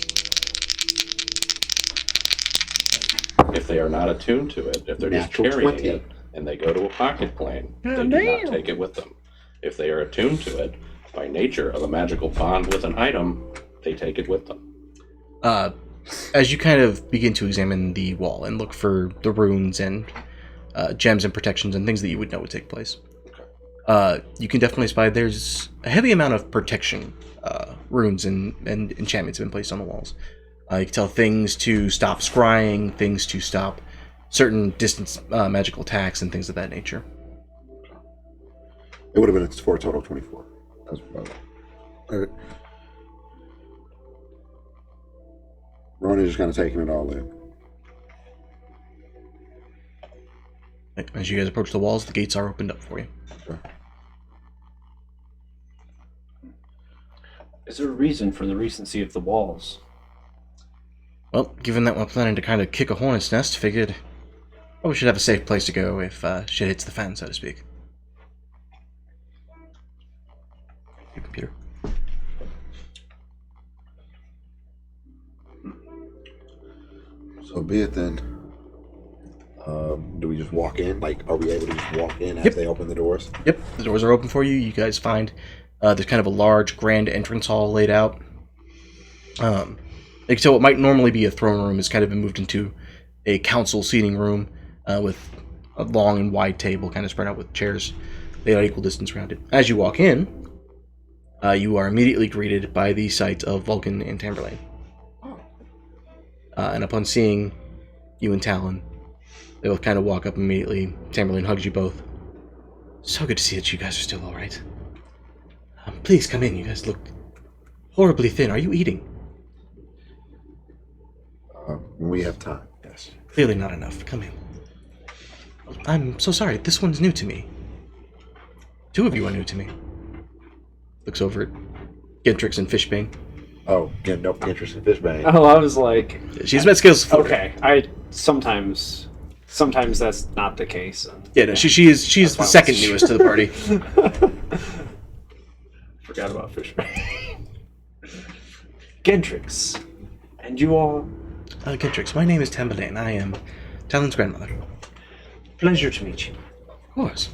If they are not attuned to it, if they're just Natural carrying 20. it and they go to a pocket plane, they do not take it with them. If they are attuned to it, by nature of a magical bond with an item, they take it with them. As you kind of begin to examine the wall and look for the runes and gems and protections and things that you would know would take place, you can definitely spy there's a heavy amount of protection runes and enchantments have been placed on the walls. You can tell things to stop scrying, things to stop certain distance magical attacks and things of that nature. It would have been for a total of 24. That's about it. All right. Ron is just kind of taking it all in. As you guys approach the walls, the gates are opened up for you. Okay. Is there a reason for the recency of the walls? Well, given that we're planning to kind of kick a hornet's nest, figured we should have a safe place to go if shit hits the fan, so to speak. Your computer. So be it then. Do we just walk in? Like, are we able to just walk in as they open the doors? Yep, the doors are open for you. You guys find there's kind of a large grand entrance hall laid out. Like, so what might normally be a throne room has kind of been moved into a council seating room with a long and wide table kind of spread out with chairs laid out equal distance around it. As you walk in, you are immediately greeted by the sight of Vulcan and Tamberlane. And upon seeing you and Talon, they both kind of walk up immediately. Tamerlane hugs you both. So good to see that you guys are still alright. Please come in. You guys look horribly thin. Are you eating? We have time, yes. Clearly not enough. Come in. I'm so sorry. This one's new to me. Two of you are new to me. Looks over at Gentrix and Fishbane. Oh, get no interest in Fishbane. Oh, I was like, She's met skills before. okay. Sometimes that's not the case. Yeah, no, she's the second newest to the party. Forgot about Fishbane. Gentrix, and you are. Gentrix, my name is Tamerlane. I am Talon's grandmother. Pleasure to meet you. Of course.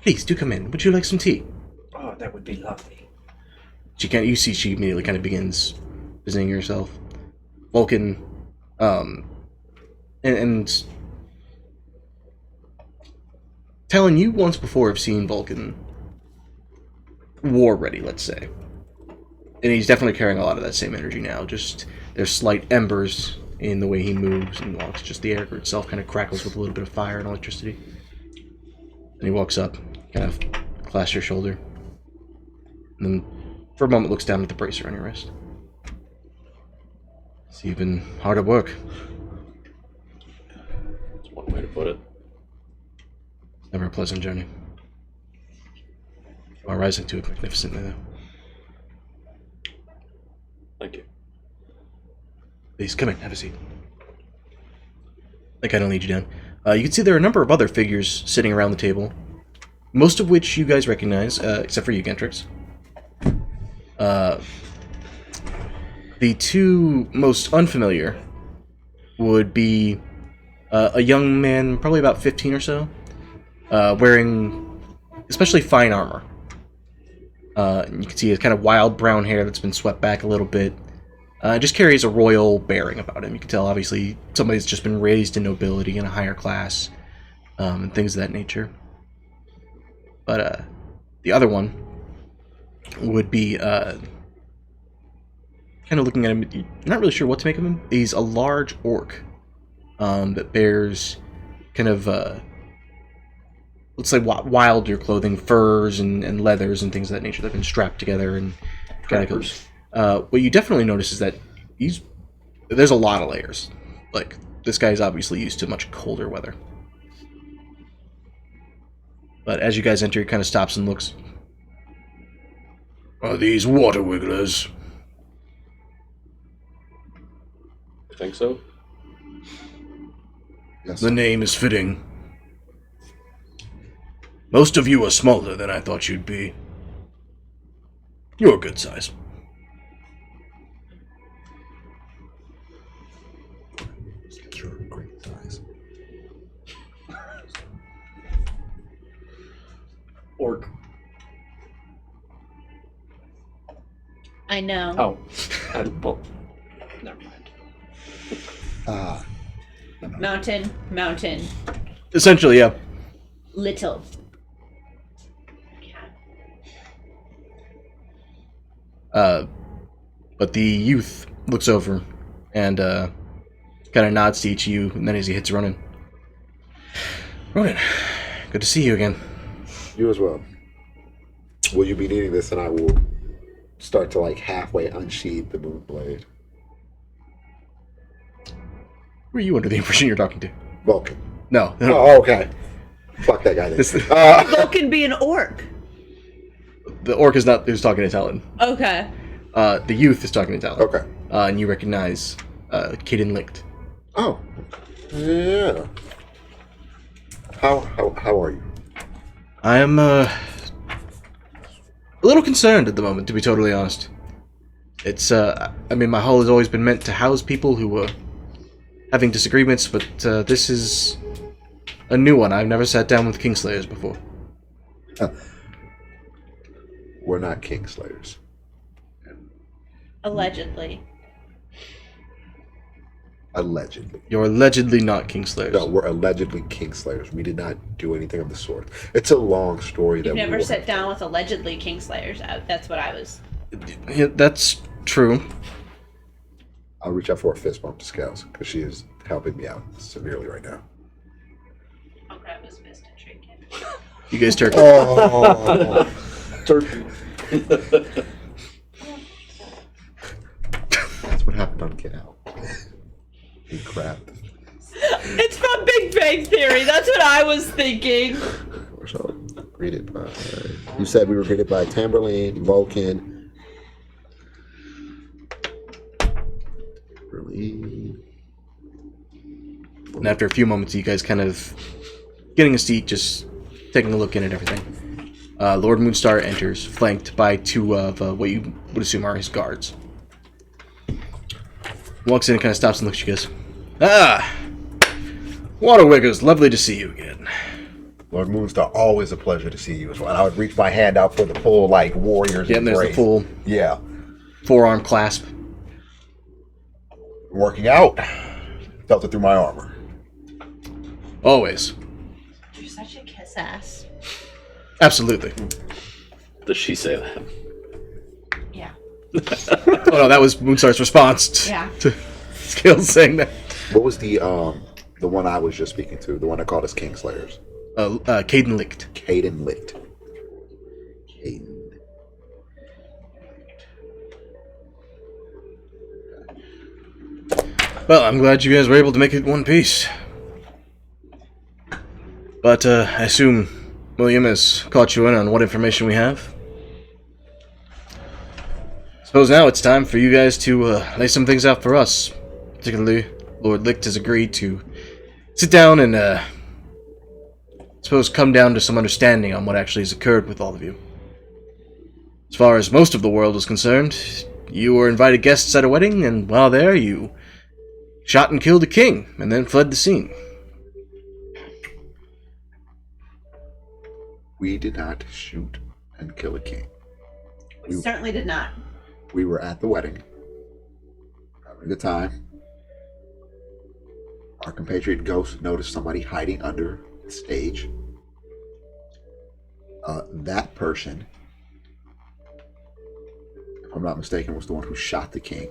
Please do come in. Would you like some tea? Oh, that would be lovely. You see she immediately kind of begins visiting herself. Vulcan, and Talon, you once before have seen Vulcan war ready, let's say. And he's definitely carrying a lot of that same energy now. Just there's slight embers in the way he moves and walks. Just the air itself kind of crackles with a little bit of fire and electricity. And he walks up, kind of clasps your shoulder. And then for a moment looks down at the bracer on your wrist. So you've been hard at work. That's one way to put it. Never a pleasant journey. You are rising to it magnificently, though. Thank you. Please, come in, have a seat. I kind of lead you down. You can see there are a number of other figures sitting around the table, most of which you guys recognize, except for you, Gentrix. The two most unfamiliar would be a young man, probably about 15 or so, wearing especially fine armor. You can see his kind of wild brown hair that's been swept back a little bit. Just carries a royal bearing about him. You can tell, obviously, somebody's just been raised in nobility in a higher class, and things of that nature. But the other one would be kind of looking at him. You're not really sure what to make of him. He's a large orc that bears kind of looks like wilder clothing, furs and leathers and things of that nature that have been strapped together and kind of goes. What you definitely notice is that there's a lot of layers. Like, this guy's obviously used to much colder weather. But as you guys enter, he kind of stops and looks. Are these water wigglers? You think so? Yes. The name is fitting. Most of you are smaller than I thought you'd be. You're a good size. Sure, great size. Orc. I know. Oh. Well, never mind. Mountain. Essentially, yeah. Little. But the youth looks over and kind of nods to each of you, and then as he hits Ronan. Ronan, good to see you again. You as well. Will you be needing this? And I will start to halfway unsheath the moon blade. Were you under the impression you're talking to? Vulcan. No. Oh, okay. Fuck that guy then. Vulcan be an orc. The orc is not who's talking to Talon. Okay. The youth is talking to Talon. Okay. And you recognize Kaden Licht. Oh. Yeah. How are you? I am a little concerned at the moment, to be totally honest. It's my hall has always been meant to house people who were having disagreements, but this is a new one. I've never sat down with Kingslayers before. We're not Kingslayers. Allegedly. Allegedly. You're allegedly not Kingslayers. No, we're allegedly Kingslayers. We did not do anything of the sort. It's a long story that You've we never will sat have- down with allegedly Kingslayers. That's what I was. Yeah, that's true. I'll reach out for a fist bump to Scales because she is helping me out severely right now. I'll grab his fist and shake it. You guys turkey. Oh, Turkey. that's what happened on Get Out. He grabbed. It's from Big Bang Theory. That's what I was thinking. So, greeted by. You said we were greeted by Tamberlane, Vulcan. And after a few moments, you guys kind of getting a seat, just taking a look in at everything. Lord Moonstar enters, flanked by two of what you would assume are his guards. Walks in and kind of stops and looks at you guys. Ah! Waterwiggers, lovely to see you again. Lord Moonstar, always a pleasure to see you as well. I would reach my hand out for the full, like, warriors. Yeah, and there's the full forearm clasp. Working out. Felt it through my armor. Always. You're such a kiss ass. Absolutely. Does she say that? Yeah. Oh no, that was Moonstar's response Yeah. to Scales saying that. What was the one I was just speaking to? The one that called us Kingslayers? Caden Licht. Caden Licht. Caden. Well, I'm glad you guys were able to make it one piece. But I assume William has caught you in on what information we have. Suppose now it's time for you guys to lay some things out for us. Particularly, Lord Licht has agreed to sit down and suppose come down to some understanding on what actually has occurred with all of you. As far as most of the world is concerned, you were invited guests at a wedding, and while there, you shot and killed a king, and then fled the scene. We did not shoot and kill a king. We certainly did not. We were at the wedding, having a good time. Our compatriot Ghost noticed somebody hiding under the stage. That person, if I'm not mistaken, was the one who shot the king.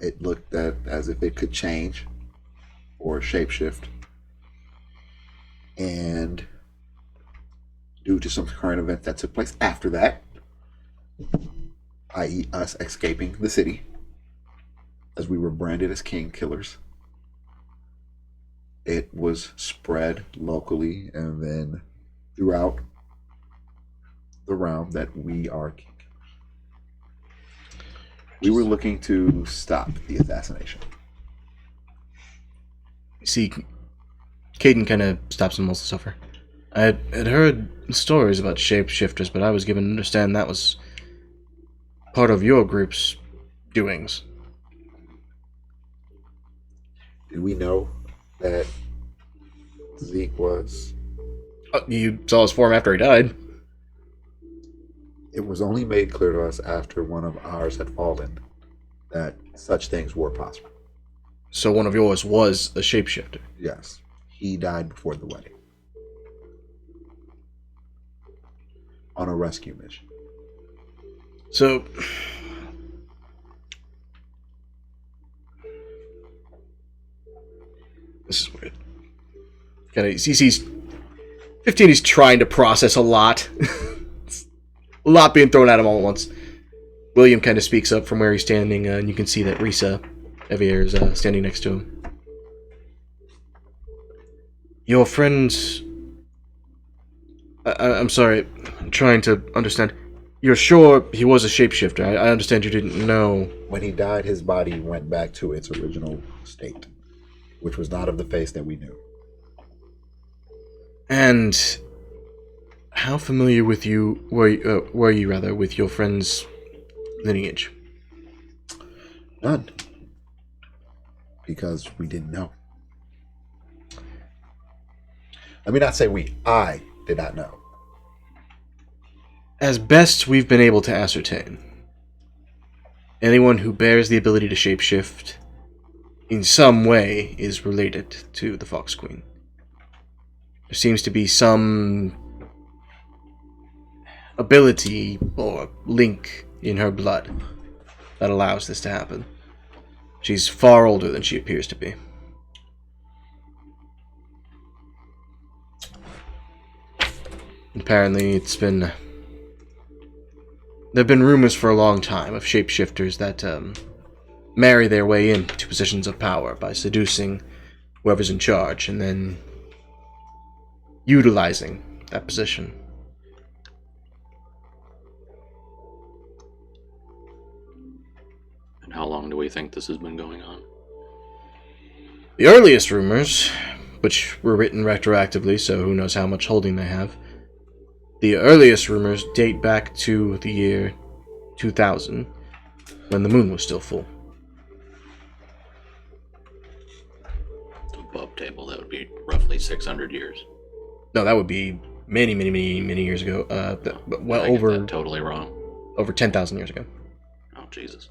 It looked as if it could change or shapeshift. And due to some current event that took place after that, i.e. us escaping the city, as we were branded as king killers, it was spread locally and then throughout the realm that we are king. We were looking to stop the assassination. You see, Caden kind of stops and mulls suffer. I had heard stories about shapeshifters, but I was given to understand that was part of your group's doings. Did we know that Zeke was? You saw his form after he died. It was only made clear to us after one of ours had fallen that such things were possible. So one of yours was a shapeshifter? Yes. He died before the wedding. On a rescue mission. So... this is weird. He's 15, he's trying to process a lot. A lot being thrown at him all at once. William kind of speaks up from where he's standing, and you can see that Risa Evier is standing next to him. Your friends... I'm sorry, I'm trying to understand. You're sure he was a shapeshifter? I understand you didn't know. When he died, his body went back to its original state, which was not of the face that we knew. And how familiar with you were you with your friend's lineage? None. Because we didn't know. Let me not say we. I did not know. As best we've been able to ascertain, anyone who bears the ability to shapeshift in some way is related to the Fox Queen. There seems to be some ability or link in her blood that allows this to happen. She's far older than she appears to be. Apparently, there have been rumors for a long time of shapeshifters that marry their way into positions of power by seducing whoever's in charge and then utilizing that position. And how long do we think this has been going on? The earliest rumors, which were written retroactively, so who knows how much holding they have, the earliest rumors date back to the year 2000, when the moon was still full. Above table, that would be roughly 600 years. No, that would be many, many, many, many years ago. Well, I get over that totally wrong. over 10,000 years ago. Oh, Jesus.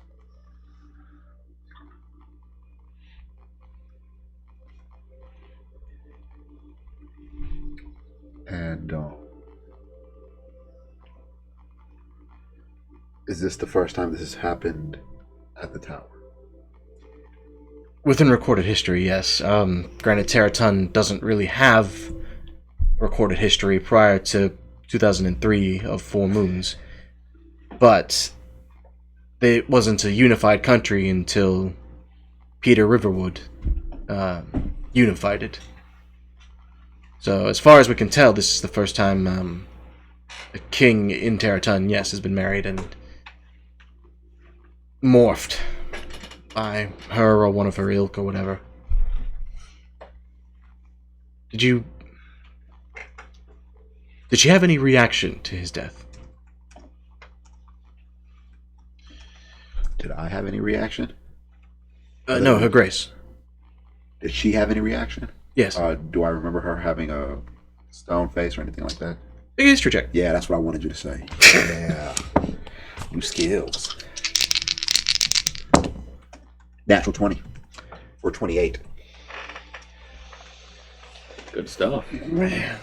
And is this the first time this has happened at the tower? Within recorded history, yes. Granted, Terratun doesn't really have recorded history prior to 2003 of Four Moons, but it wasn't a unified country until Peter Riverwood unified it. So, as far as we can tell, this is the first time a king in Terratun, yes, has been married and morphed by her or one of her ilk or whatever. Did she have any reaction to his death? Did I have any reaction? No, Her Grace. Did she have any reaction? Yes. Do I remember her having a stone face or anything like that? Big history check. Yeah, that's what I wanted you to say. Yeah. New skills. Natural 20. Or 28. Good stuff. Man.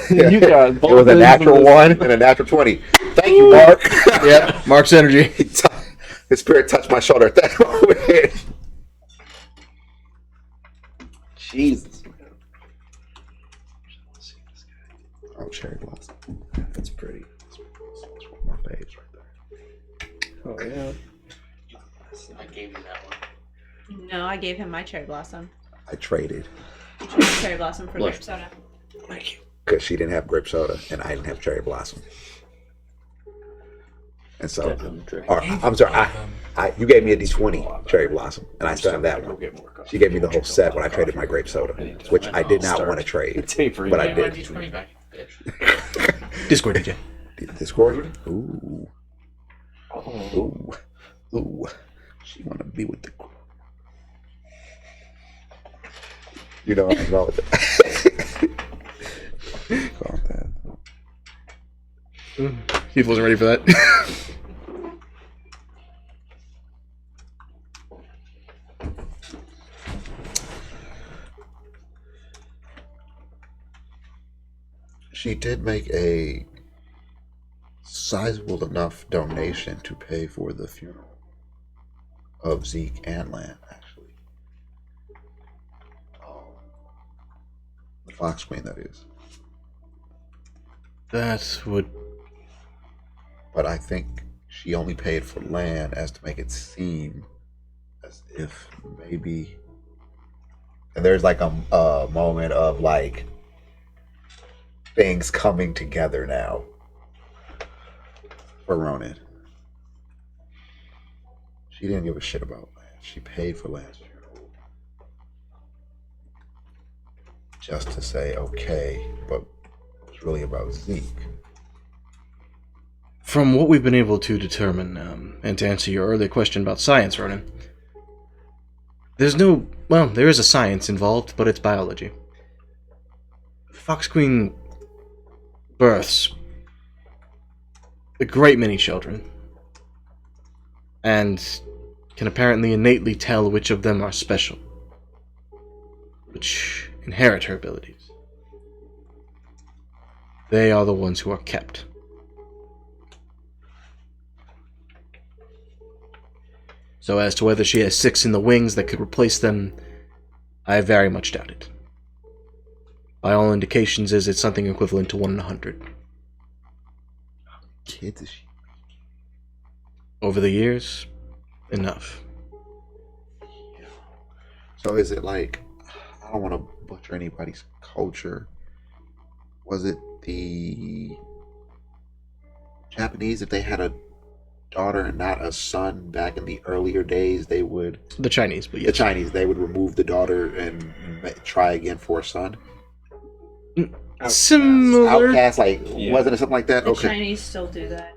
You got both It was a ends natural of this. 1 and a natural 20. Thank you, Mark. Yep, Mark's energy. His spirit touched my shoulder at that moment. Jesus. Oh, cherry blossom. That's pretty. That's one more page right there. Oh yeah. I gave you that one. No, I gave him my cherry blossom. I traded Cherry blossom for Look. grape soda. because she didn't have grape soda and I didn't have cherry blossom. And so, or, I'm sorry, you gave me a D20 cherry blossom, and I still have that one. She gave me the whole set when I traded my grape soda, which I did not want to trade, but I Give my did. D20 back, bitch. Discord DJ. Discord? Ooh. Ooh. Ooh. She want to be with the crew. You know what's wrong with it. Calm down. He wasn't ready for that. She did make a sizable enough donation to pay for the funeral of Zeke and Lan, actually. The Fox Queen, that is. That would... But I think she only paid for Lan as to make it seem as if maybe... And there's like a moment of like things coming together now for Ronan. She didn't give a shit about Lan. She paid for Lan's funeral. Just to say, okay, but it was really about Zeke. From what we've been able to determine, and to answer your earlier question about science, Ronan, there is a science involved, but it's biology. Fox Queen births a great many children, and can apparently innately tell which of them are special, which inherit her abilities. They are the ones who are kept. So as to whether she has 6 in the wings that could replace them, I very much doubt it. By all indications, it's something equivalent to 1 in 100. Kids is she? Over the years, enough. So is it like, I don't want to butcher anybody's culture. Was it the Japanese, if they had a daughter and not a son back in the earlier days, they would... The Chinese, but yes. The Chinese, they would remove the daughter and try again for a son? Similar. Outcast, like, wasn't it something like that? The Okay. Chinese still do that.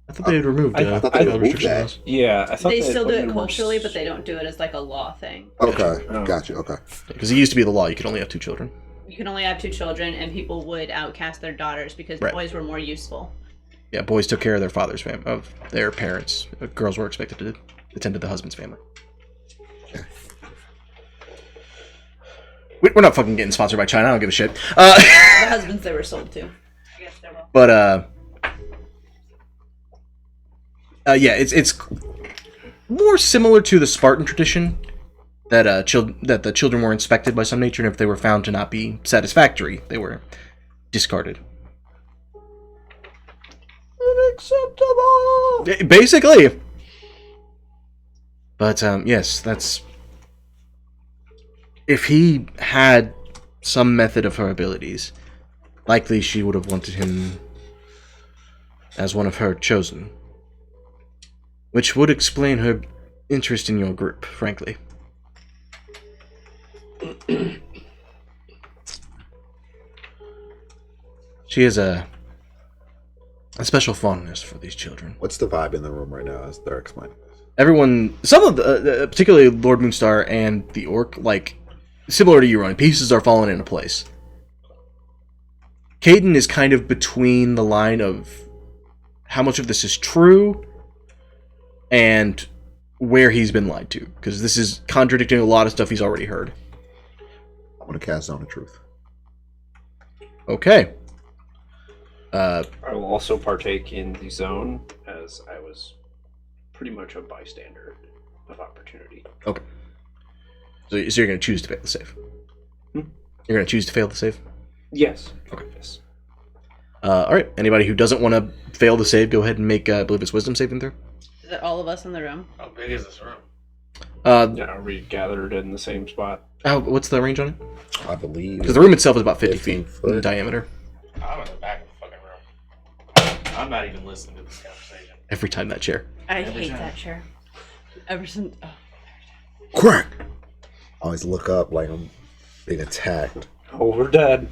I thought they had removed I thought they other removed restrictions. that. Yeah, I thought They still do put it in more culturally, but they don't do it as like a law thing. Okay, Oh. gotcha, okay. Because it used to be the law, you could only have 2 children. You can only have 2 children, and people would outcast their daughters because Right. boys were more useful. Yeah, boys took care of their of their parents. Girls were expected to attend to the husband's family. We're not fucking getting sponsored by China. I don't give a shit. The husbands they were sold to. I guess they're well. But yeah, it's more similar to the Spartan tradition that that the children were inspected by some nature, and if they were found to not be satisfactory, they were discarded. Unacceptable. Basically. But yes, that's if he had some method of her abilities, likely she would have wanted him as one of her chosen. Which would explain her interest in your group, frankly. She has a special fondness for these children. What's the vibe in the room right now as they're explaining this? Everyone, some of the, particularly Lord Moonstar and the orc, like, similar to you, Ron, pieces are falling into place. Caden is kind of between the line of how much of this is true and where he's been lied to, because this is contradicting a lot of stuff he's already heard. I'm going to cast Zone of Truth. Okay. I will also partake in the zone, as I was pretty much a bystander of opportunity. Okay. So you're going to choose to fail the save? You're going to choose to fail the save? Yes. Okay. Yes. Alright, anybody who doesn't want to fail the save, go ahead and make, I believe it's Wisdom saving throw. Is it all of us in the room? How big is this room? Yeah, are we gathered in the same spot? What's the range on it? I believe. Because the room itself is about 50 feet 15 in diameter. I'm in the back of the fucking room. I'm not even listening to this conversation. Every time that chair. I Every hate time. that chair. Ever since. Oh. Crack! I always look up like I'm being attacked. Oh, we're dead.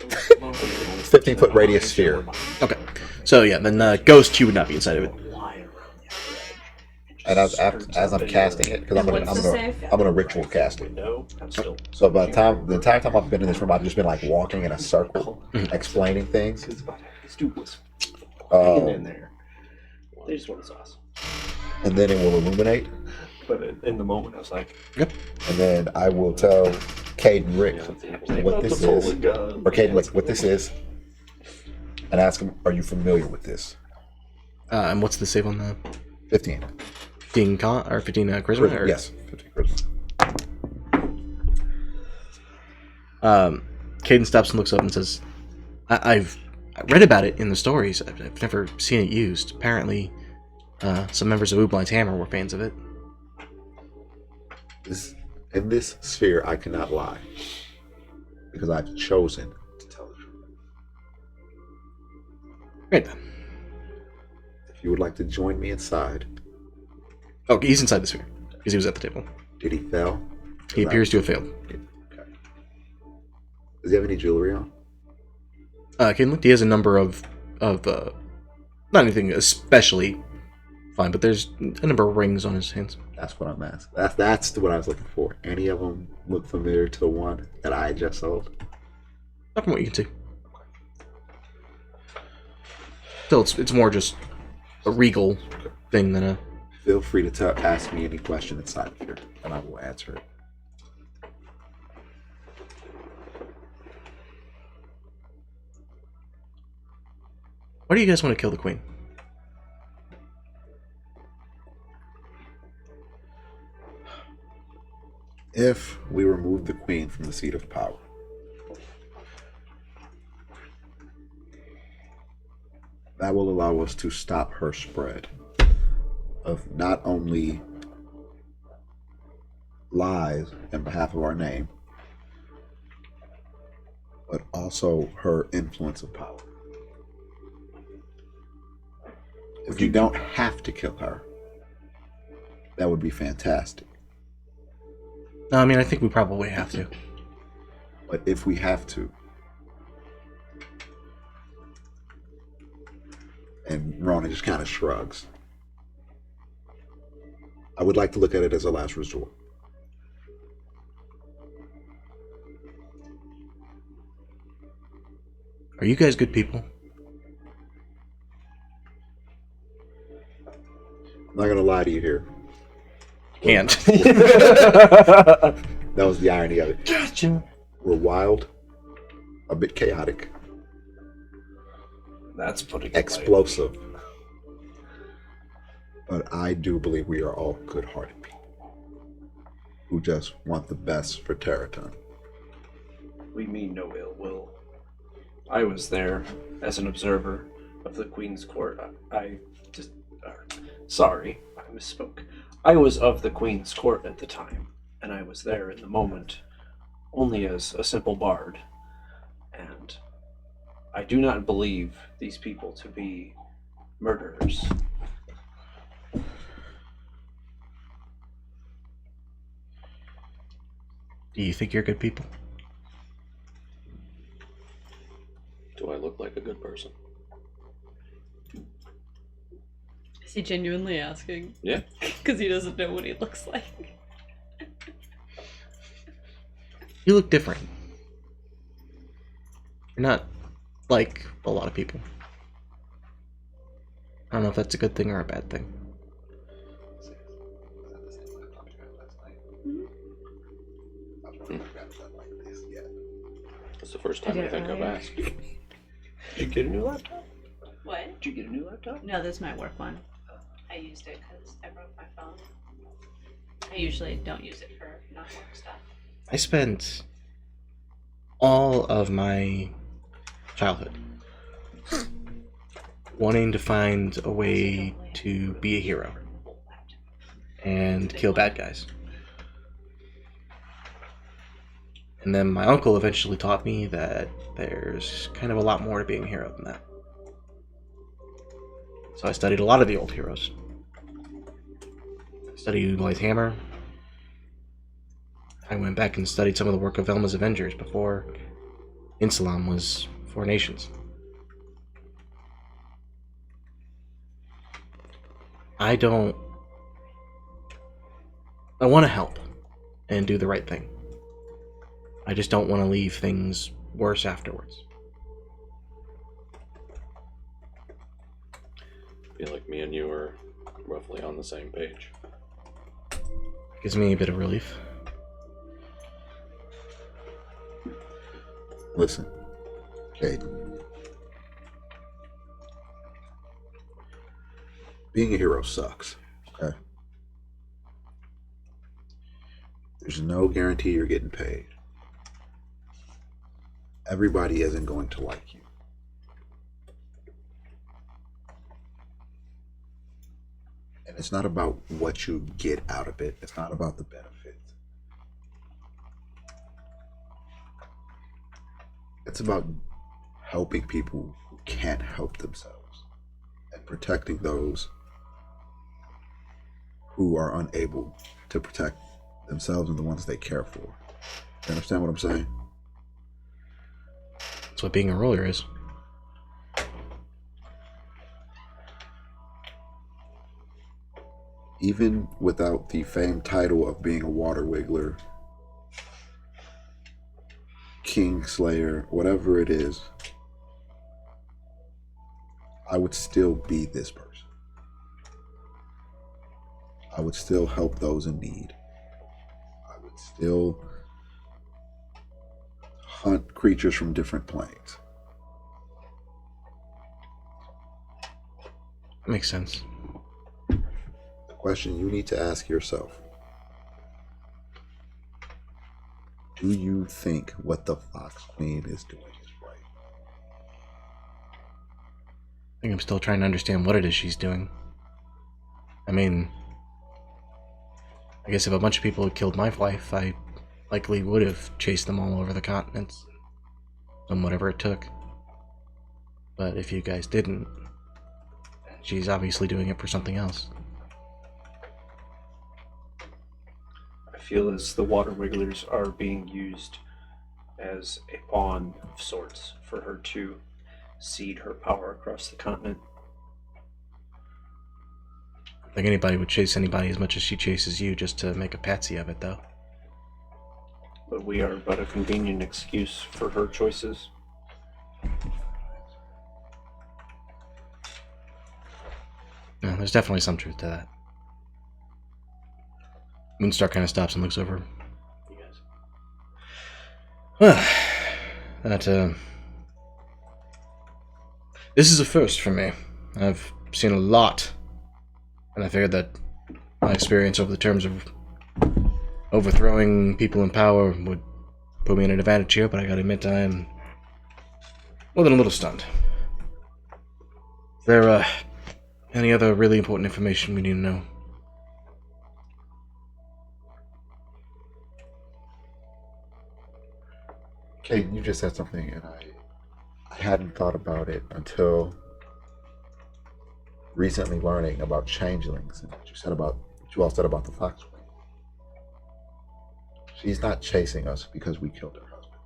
15-foot radius sphere. Okay. So yeah, then Ghost, you would not be inside of it. And as I'm casting it, because I'm gonna ritual cast it. So by the entire time I've been in this room, I've just been like walking in a circle, explaining things. This dude was Oh. in there. They just want sauce. And then it will illuminate, But in the moment, I was like, Yep. and then I will tell Caden Rick what this is, or Caden Rick what this is, and ask him, "Are you familiar with this?" And what's the save on the 15. 15 con or 15 charisma? Or? Yes. 15 charisma. Caden stops and looks up and says, I've read about it in the stories. I've never seen it used. Apparently, some members of Ublind's Hammer were fans of it. In this sphere, I cannot lie because I've chosen to tell the truth. Great then. If you would like to join me inside, Oh, he's inside the sphere because he was at the table. did he fail? He appears to have failed. Okay. Does he have any jewelry on? Caden looked. He has a number of not anything especially fine, but there's a number of rings on his hands. That's what I'm asking. That's what I was looking for. Any of them look familiar to the one that I just sold? Not from what you can see. Still, it's more just a regal thing than a. Feel free to ask me any question inside of here, and I will answer it. Why do you guys want to kill the queen? If we remove the queen from the seat of power, that will allow us to stop her spread of not only lies in behalf of our name, but also her influence of power. If you don't have to kill her, that would be fantastic. No, I mean, I think we probably have to. But if we have to, and Rona just kind of shrugs, I would like to look at it as a last resort. Are you guys good people? I'm not going to lie to you here. Can't. That was the irony of it. Gotcha. We're wild, a bit chaotic, That's putting it explosive. But I do believe we are all good-hearted people who just want the best for Terraton. We mean no ill will. I was there as an observer of the Queen's Court. Sorry, I misspoke. I was of the Queen's Court at the time, and I was there in the moment, only as a simple bard. And I do not believe these people to be murderers. Do you think you're good people? Do I look like a good person? Is he genuinely asking? Yeah. Because he doesn't know what he looks like. You look different. You're not like a lot of people. I don't know if that's a good thing or a bad thing. That's the first time I think I've asked. Did you get a new laptop? What? Did you get a new laptop? No, this is my work one. I used it because I broke my phone. I usually don't use it for non-work stuff. I spent all of my childhood wanting to find a way to be a hero and kill bad guys. And then my uncle eventually taught me that there's kind of a lot more to being a hero than that. So I studied a lot of the old heroes. I studied Ulay's Hammer. I went back and studied some of the work of Velma's Avengers before Insulam was Four Nations. I want to help and do the right thing. I just don't want to leave things worse afterwards. I feel like me and you are roughly on the same page. Gives me a bit of relief. Listen, Caden. Being a hero sucks, okay? There's no guarantee you're getting paid. Everybody isn't going to like you. And it's not about what you get out of it. It's not about the benefits. It's about helping people who can't help themselves and protecting those who are unable to protect themselves and the ones they care for. You understand what I'm saying? That's what being a ruler is. Even without the famed title of being a water wiggler, king slayer, whatever it is, I would still be this person. I would still help those in need. I would still hunt creatures from different planes. Makes sense. The question you need to ask yourself: do you think what the Fox Queen is doing is right? I think I'm still trying to understand what it is she's doing. I mean, I guess if a bunch of people had killed my wife, I likely would have chased them all over the continents. Done whatever it took. But if you guys didn't, she's obviously doing it for something else. I feel as the Water Wigglers are being used as a pawn of sorts for her to cede her power across the continent. I think anybody would chase anybody as much as she chases you just to make a patsy of it, though. But we are but a convenient excuse for her choices. No, there's definitely some truth to that. Moonstar kind of stops and looks over. You guys. Well, this is a first for me. I've seen a lot, and I figured that my experience over the terms of overthrowing people in power would put me in an advantage here, but I gotta admit I am more than a little stunned. Is there, any other really important information we need to know? Kate, you just said something, and I hadn't thought about it until recently learning about changelings and what you all said about the Fox Queen. She's not chasing us because we killed her husband.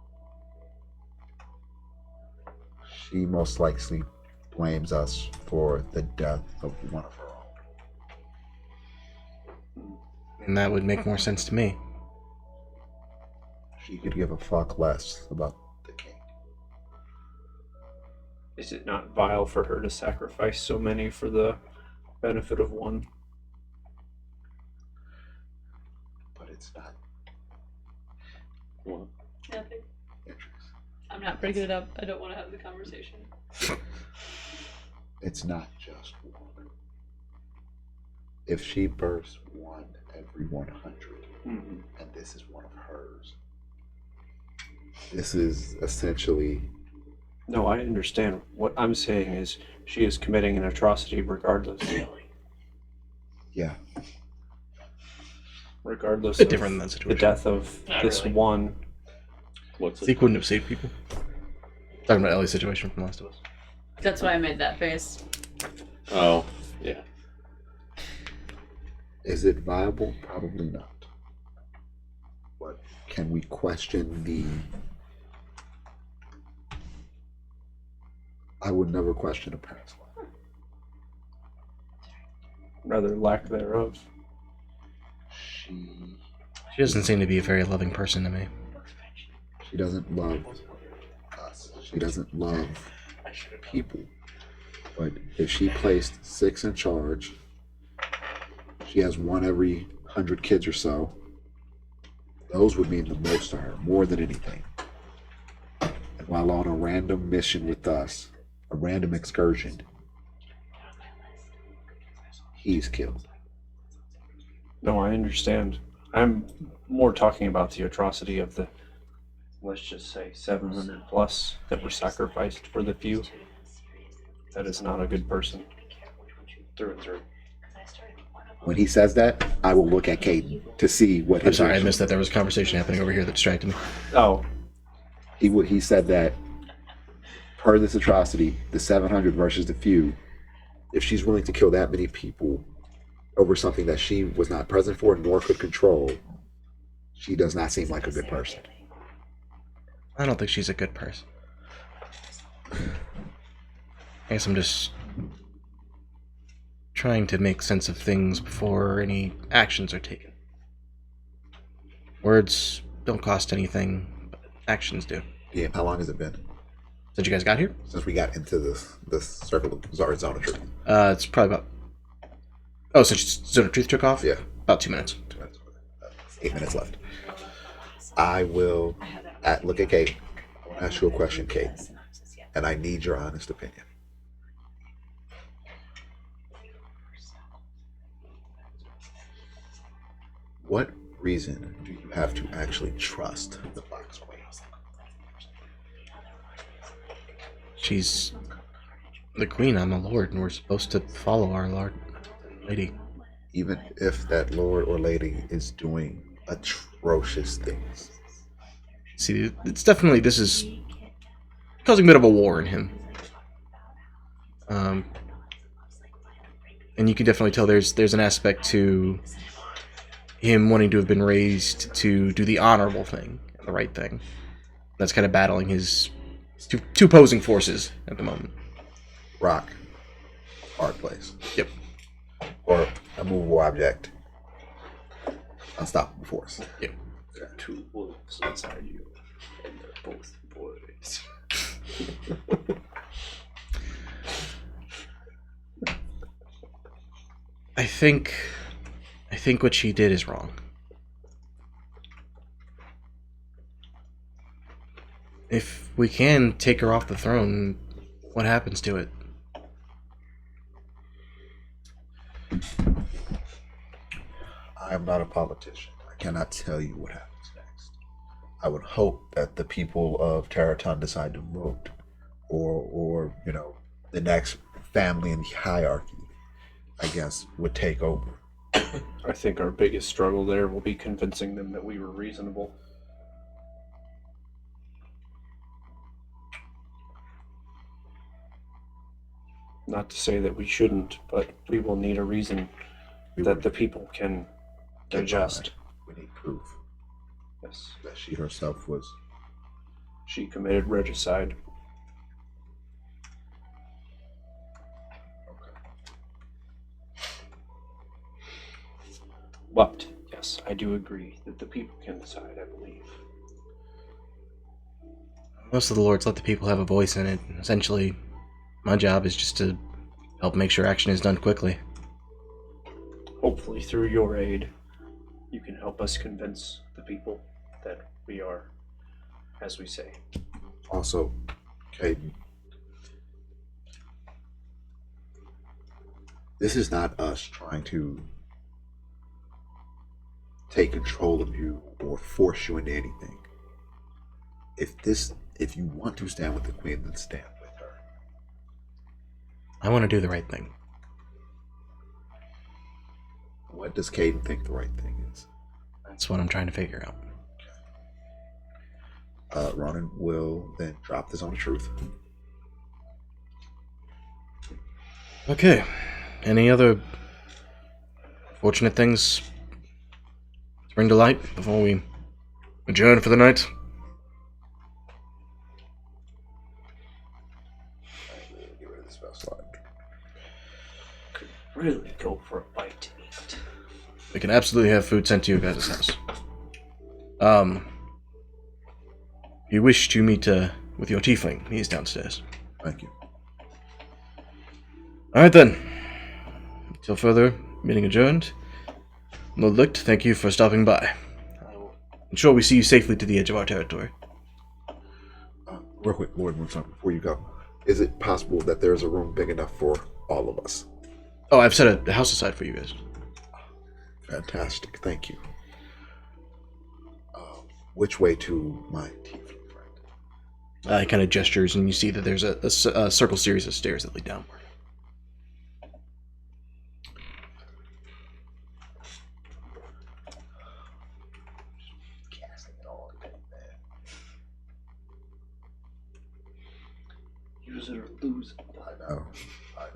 She most likely blames us for the death of one of her own. And that would make more sense to me. She could give a fuck less about the king. Is it not vile for her to sacrifice so many for the benefit of one? But it's not. Well, Nothing. I'm not bringing it up. I don't want to have the conversation. It's not just one. If she bursts one every 100, and this is one of hers, this is essentially... No, I understand. What I'm saying is she is committing an atrocity regardless. Yeah. Regardless A bit of different in that situation. the death of this one. what's Zeke wouldn't have saved people. Talking about Ellie's situation from Last of Us. That's why I made that face. Oh, yeah. Is it viable? Probably not. But can we question the... I would never question a parent's life. Rather, lack thereof. She doesn't seem to be a very loving person to me. She doesn't love us. She doesn't love people. But if she placed 6 in charge, she has one every 100 kids or so, those would mean the most to her, more than anything. And while on a random mission with us, a random excursion, he's killed. No, I understand. I'm more talking about the atrocity of the, let's just say, 700 plus that were sacrificed for the few. That is not a good person. Through and through. When he says that, I will look at Caden to see what I'm his sorry, I reaction- missed that. There was a conversation happening over here that distracted me. Oh. He said that per this atrocity, the 700 versus the few, if she's willing to kill that many people over something that she was not present for nor could control, she does not seem like a good person. I don't think she's a good person. I guess I'm just trying to make sense of things before any actions are taken. Words don't cost anything, but actions do. Yeah, how long has it been? Since you guys got here? Since we got into this circle of Zard Zone of Truth. It's probably about... Oh, since Zone of Truth took off? Yeah. About 2 minutes. 2 minutes. 8 minutes left. I will look at Kate. I want to ask you a question, Kate. And I need your honest opinion. What reason do you have to actually trust the Black Queen? She's the queen. I'm a lord, and we're supposed to follow our lord lady. Even if that lord or lady is doing atrocious things. See, it's definitely, this is causing a bit of a war in him. And you can definitely tell there's an aspect to him wanting to have been raised to do the honorable thing, the right thing. That's kind of battling his two opposing forces at the moment. Rock. Hard place. Yep. Or a movable object. Unstoppable force. Yep. There are two wolves inside you, and they're both boys. I think what she did is wrong. If we can take her off the throne, what happens to it? I am not a politician. I cannot tell you what happens next. I would hope that the people of Terraton decide to vote, or the next family in the hierarchy, I guess, would take over. I think our biggest struggle there will be convincing them that we were reasonable. Not to say that we shouldn't, but we will need a reason that the people can digest. We need proof. Yes. That she herself was. She committed regicide. But, yes, I do agree that the people can decide, I believe. Most of the lords let the people have a voice in it. Essentially, my job is just to help make sure action is done quickly. Hopefully, through your aid, you can help us convince the people that we are, as we say. Also, Caden, this is not us trying to take control of you or force you into anything. If you want to stand with the Queen, then stand with her. I want to do the right thing. What does Caden think the right thing is? That's what I'm trying to figure out. Ronan will then drop the Zone of Truth. Okay. Any other fortunate things to bring to light before we adjourn for the night? Get rid of the spell slot. Could really go for a bite to eat. We can absolutely have food sent to your guys' house. You wish to meet with your tiefling. He's downstairs. Thank you. Alright then. Until further, meeting adjourned. Lord Licht, thank you for stopping by. I will ensure we see you safely to the edge of our territory. Real quick, Lord Moonstone, before you go, is it possible that there's a room big enough for all of us? Oh, I've set a house aside for you guys. Fantastic, thank you. Which way to my tiefling friend? He kind of gestures, and you see that there's a circle series of stairs that lead downward. Use it or lose it. I know. I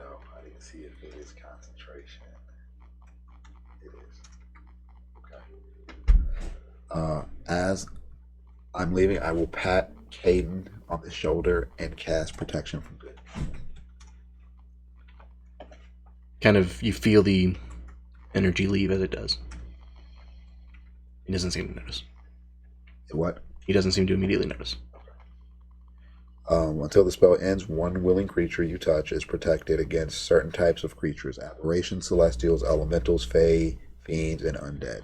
didn't see it. It is concentration. It is. Okay. As I'm leaving, I will pat Caden on the shoulder and cast Protection from Good. Kind of, you feel the energy leave as it does. He doesn't seem to notice. What? He doesn't seem to immediately notice. Until the spell ends, one willing creature you touch is protected against certain types of creatures: aberrations, celestials, elementals, fae, fiends, and undead.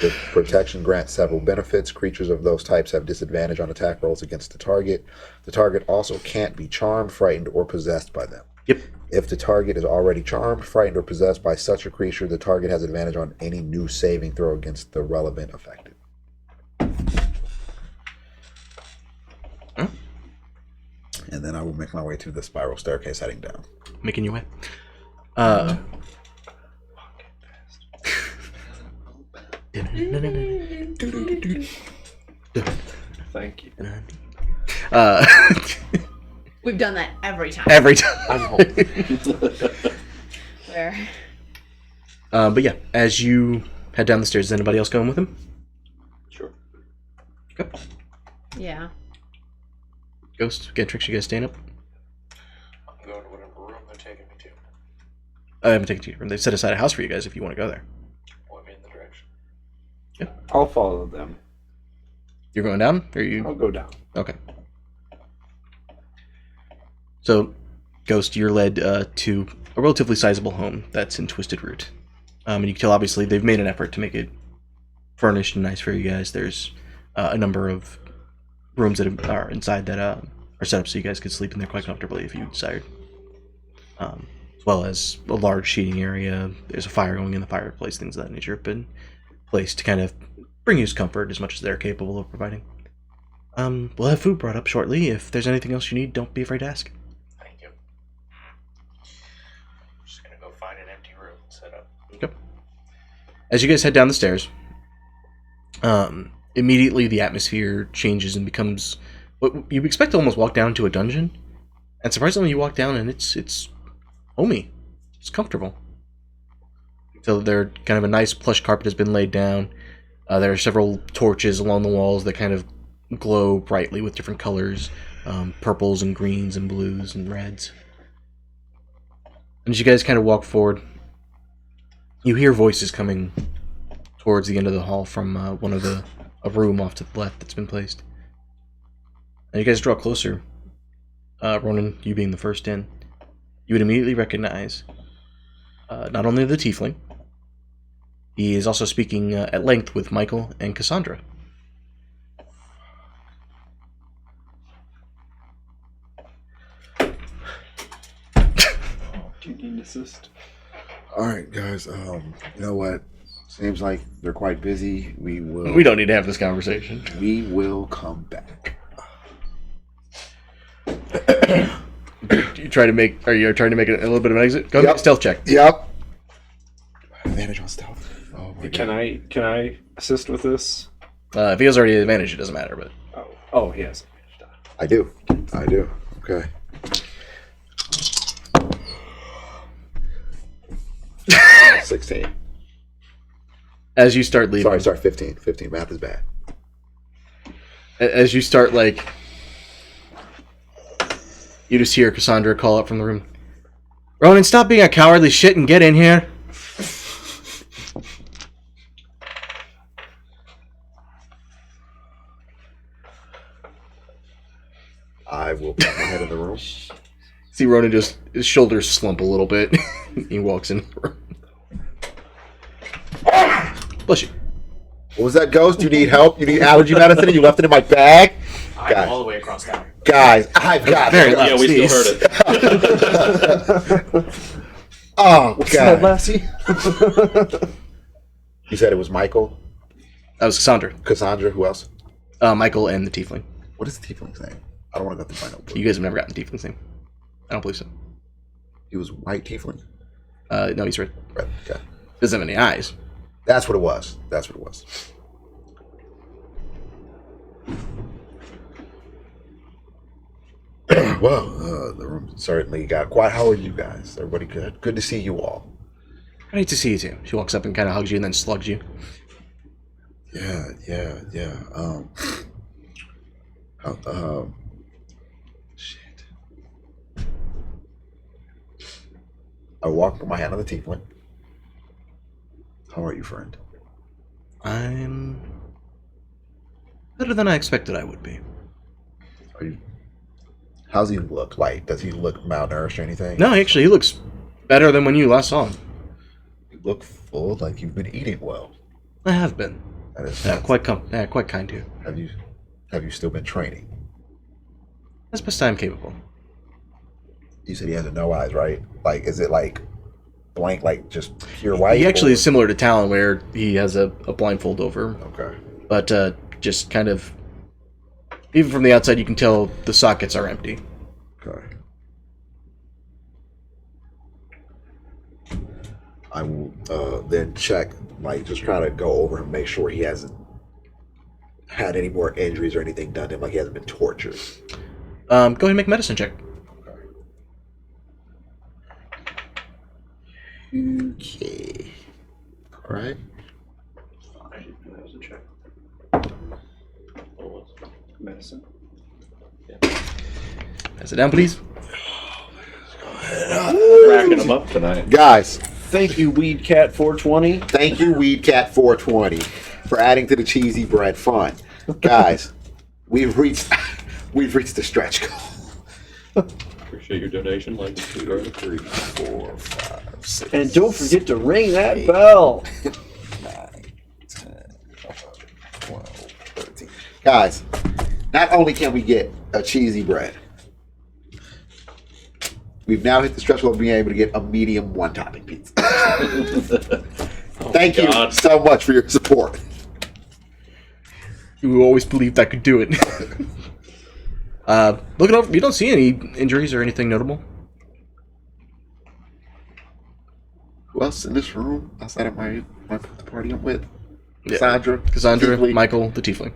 The protection grants several benefits. Creatures of those types have disadvantage on attack rolls against the target. The target also can't be charmed, frightened, or possessed by them. Yep. If the target is already charmed, frightened, or possessed by such a creature, the target has advantage on any new saving throw against the relevant affected. Huh? And then I will make my way to the spiral staircase heading down. Making your way. Thank you. We've done that every time. Every time. I'm home. Where? But yeah, as you head down the stairs, is anybody else going with him? Sure. Okay. Yeah. Ghost, Gentrix, you guys staying up? I'm going to whatever room they're taking me to. I haven't taken you to your room. They've set aside a house for you guys if you want to go there. Point me in the direction. I'll follow them. You're going down? Or you? I'll go down. Okay. So, Ghost, you're led to a relatively sizable home that's in Twisted Root. And you can tell, obviously, they've made an effort to make it furnished and nice for you guys. There's a number of rooms that are inside that are set up so you guys could sleep in there quite comfortably if you desired. As well as a large seating area. There's a fire going in the fireplace, things of that nature have been placed to kind of bring you comfort as much as they're capable of providing. We'll have food brought up shortly. If there's anything else you need, don't be afraid to ask. Thank you. I'm just gonna go find an empty room and set up. Okay. As you guys head down the stairs, immediately the atmosphere changes and becomes what you expect to almost walk down to a dungeon. And surprisingly, you walk down and it's homey. It's comfortable. So there, kind of a nice plush carpet has been laid down. There are several torches along the walls that kind of glow brightly with different colors, purples and greens and blues and reds. And as you guys kind of walk forward, you hear voices coming towards the end of the hall from a room off to the left that's been placed. And you guys draw closer. Ronan, you being the first in, you would immediately recognize not only the tiefling, he is also speaking at length with Michael and Cassandra. Do you need assist? All right, guys. You know what? Seems like they're quite busy. We don't need to have this conversation. We will come back. You try to make? Are you trying to make a little bit of an exit? Go make a stealth check. Yep. Advantage on stealth. Oh my Can I assist with this? If he has already advantage, it doesn't matter. But Oh, yes. I do. Okay. $16. as you start leaving, Sorry, 15. 15. Math is bad. as you start you just hear Cassandra call up from the room. Ronan, stop being a cowardly shit and get in here. I will put my head in the room. See Ronan just, his shoulders slump a little bit. He walks in the room. Bless you. What was that, Ghost? You need help? You need allergy medicine and you left it in my bag? I'm all the way across town. Guys, I've got Very it. loud. Yeah, we still heard it. Oh, God. Lassie? You said it was Michael? That was Cassandra. Cassandra? Who else? Michael and the tiefling. What is the tiefling's name? I don't want to go through my notebook. You guys have never gotten the tiefling's name. I don't believe so. He was white tiefling? No, he's red. Red, okay. Doesn't have any eyes. That's what it was. Well, the room certainly got quiet. How are you guys? Everybody good? Good to see you all. Great to see you too. She walks up and kind of hugs you and then slugs you. Yeah. Shit. I walk with my hand on the tiefling. How are you, friend? I'm better than I expected I would be. Are you? How's he look? Like, does he look malnourished or anything? No, actually, he looks better than when you last saw him. You look full, like you've been eating well. I have been. That is quite kind to you. Have you still been training? As best I am capable. You said he has no eyes, right? Like, is it like blank, like just pure white? He actually or- is similar to Talon, where he has a blindfold over him. Okay. But just kind of, even from the outside, you can tell the sockets are empty. Okay. I will then check, like, just try to go over and make sure he hasn't had any more injuries or anything done to him, like he hasn't been tortured. Go ahead and make a medicine check. Okay. All right. Medicine. Sit down, please. Racking them up tonight. Guys, Thank you, Weed Cat 420. thank you, Weedcat 420, for adding to the cheesy bread fun. Guys, we've reached the stretch goal. Appreciate your donation, like 2 3, 4, 5, 6. And don't forget to ring that bell. 9, 10, 11, 12, 13. Guys, not only can we get a cheesy bread, we've now hit the stretch goal of being able to get a medium one-topping pizza. Thank you God. so much for your support. You always believed I could do it. Look it over. You don't see any injuries or anything notable. Who else in this room outside of the party I'm with? Yeah. Cassandra, Cassandra, Michael, the tiefling.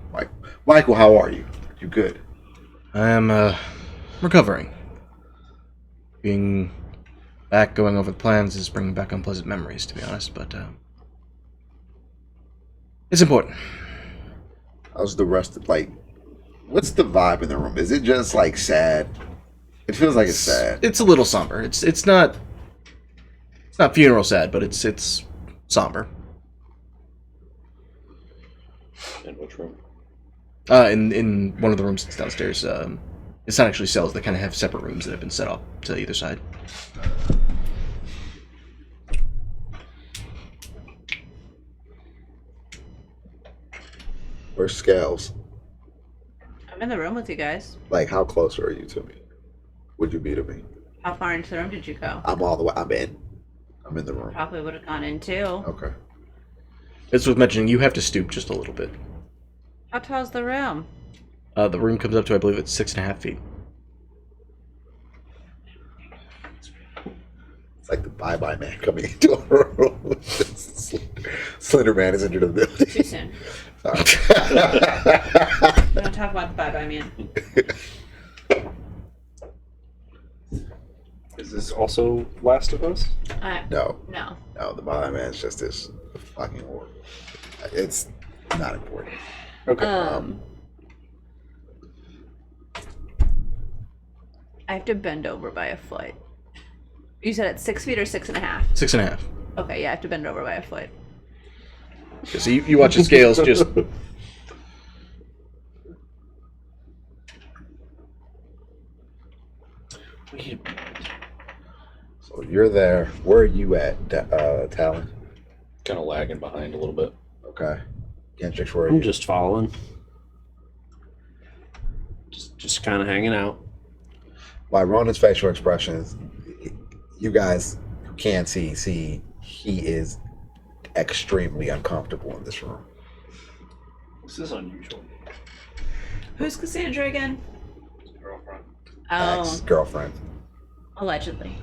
Michael, how are you? You good? I am recovering. Being back, going over the plans is bringing back unpleasant memories, to be honest, but it's important. How's the rest of, like, what's the vibe in the room? Is it just, like, sad? It feels like it's sad. It's a little somber. It's not funeral sad, but it's somber. In which room? In one of the rooms that's downstairs. It's not actually cells. They kind of have separate rooms that have been set up to either side. Where's Scales? I'm in the room with you guys. Like, how close are you to me? Would you be to me? How far into the room did you go? I'm all the way. I'm in. I'm in the room. Probably would have gone in too. Okay. It's worth mentioning you have to stoop just a little bit. How tall is the room? The room comes up to, I believe, it's 6.5 feet. It's like the bye-bye man coming into a room. Slender Man is into the building. Too soon. Sorry. We don't talk about the bye-bye man. Is this also Last of Us? No. No. No, the bye-bye man is just this fucking horror. It's not important. Okay. I have to bend over by a foot. You said it's 6 feet or 6.5? 6.5. Okay, yeah, I have to bend over by a foot. So you watch the scales just. So you're there. Where are you at, Talon? Kind of lagging behind a little bit. Okay. Gendrix, where are I'm you? just following. Just kind of hanging out. By Ronan's facial expressions, you guys who can't see he is extremely uncomfortable in this room. This is unusual. Who's Cassandra again? Girlfriend. Oh, Ex-girlfriend. allegedly.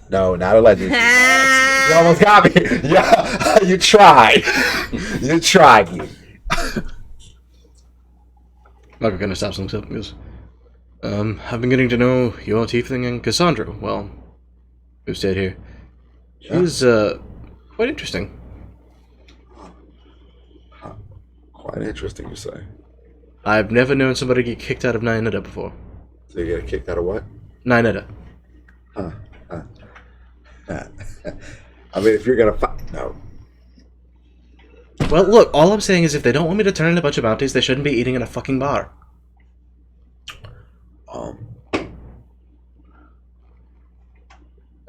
No, not allegedly. You almost got me. Yeah, you tried. You tried. Michael kind of stops himself and goes, I've been getting to know your tiefling and Cassandra. Well, we've stayed here. She's, quite interesting. Quite interesting, you say. I've never known somebody get kicked out of Nyanetta before. So you get kicked out of what? Nyanetta. Huh. I mean, if you're gonna no. Well, look, all I'm saying is if they don't want me to turn in a bunch of bounties, they shouldn't be eating in a fucking bar.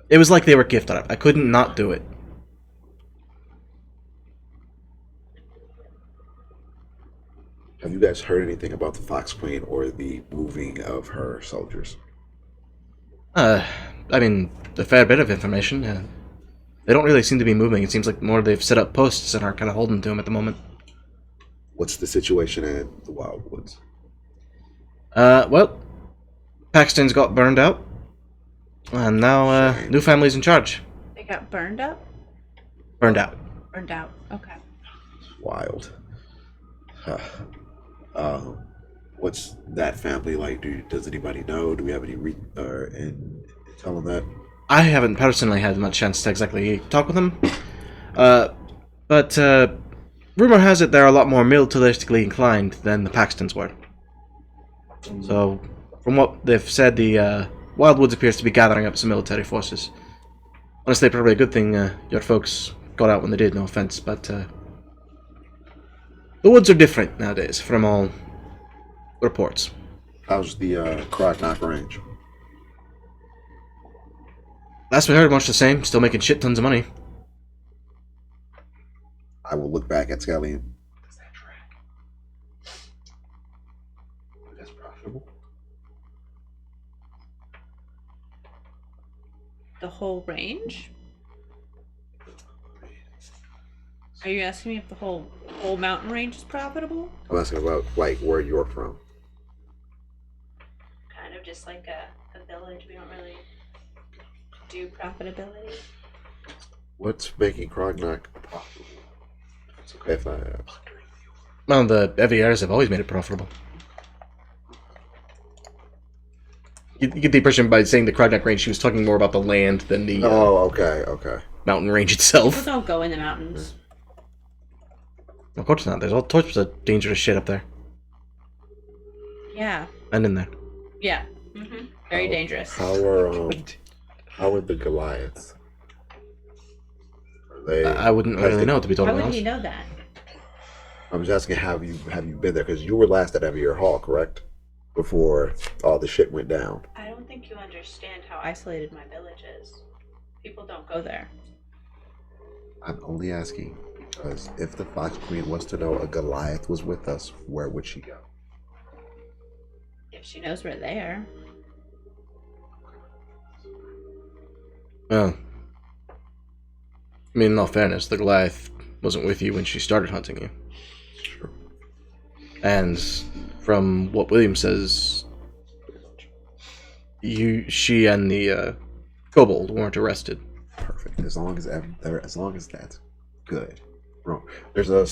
It was like they were gifted. I couldn't not do it. Have you guys heard anything about the Fox Queen or the moving of her soldiers? I mean, a fair bit of information. They don't really seem to be moving. It seems like more they've set up posts and are kind of holding to them at the moment. What's the situation in the Wildwoods? Well, Paxton's got burned out, and now new family's in charge. They got burned up? Burned out. Burned out. Okay. Wild. What's that family like? Does anybody know? Do we have any intel on that? I haven't personally had much chance to exactly talk with them, but rumor has it they're a lot more militaristically inclined than the Paxtons were. So, from what they've said, the Wildwoods appears to be gathering up some military forces. Honestly, probably a good thing your folks got out when they did, no offense, but the woods are different nowadays, from all reports. How's the Krognak Range? Last we heard, much the same, still making shit tons of money. I will look back at Skelly and... Does that track? That's profitable. The whole range? Are you asking me if the whole mountain range is profitable? I'm asking about, like, where you're from. Kind of just like a village. We don't really do profitability. What's making Krognak profitable? It's okay if I ask. Well, the Eviers have always made it profitable. You get the impression by saying the Krognak Range, she was talking more about the land than the okay. mountain range itself. People don't go in the mountains. Of course not. There's all sorts of dangerous shit up there. Yeah. And in there. Yeah. Mm-hmm. Very dangerous. How are the Goliaths? Are they? I wouldn't really know, to be Why totally wouldn't honest. you know that? I was asking, have you been there? Because you were last at Evier Hall, correct? Before all the shit went down. I don't think you understand how isolated my village is. People don't go there. I'm only asking because if the Fox Queen wants to know a Goliath was with us, where would she go? If she knows we're there. Well, I mean, in all fairness, the Goliath wasn't with you when she started hunting you. Sure. And from what William says, she and the kobold weren't arrested. Perfect. As long as that's good. Wrong. There's a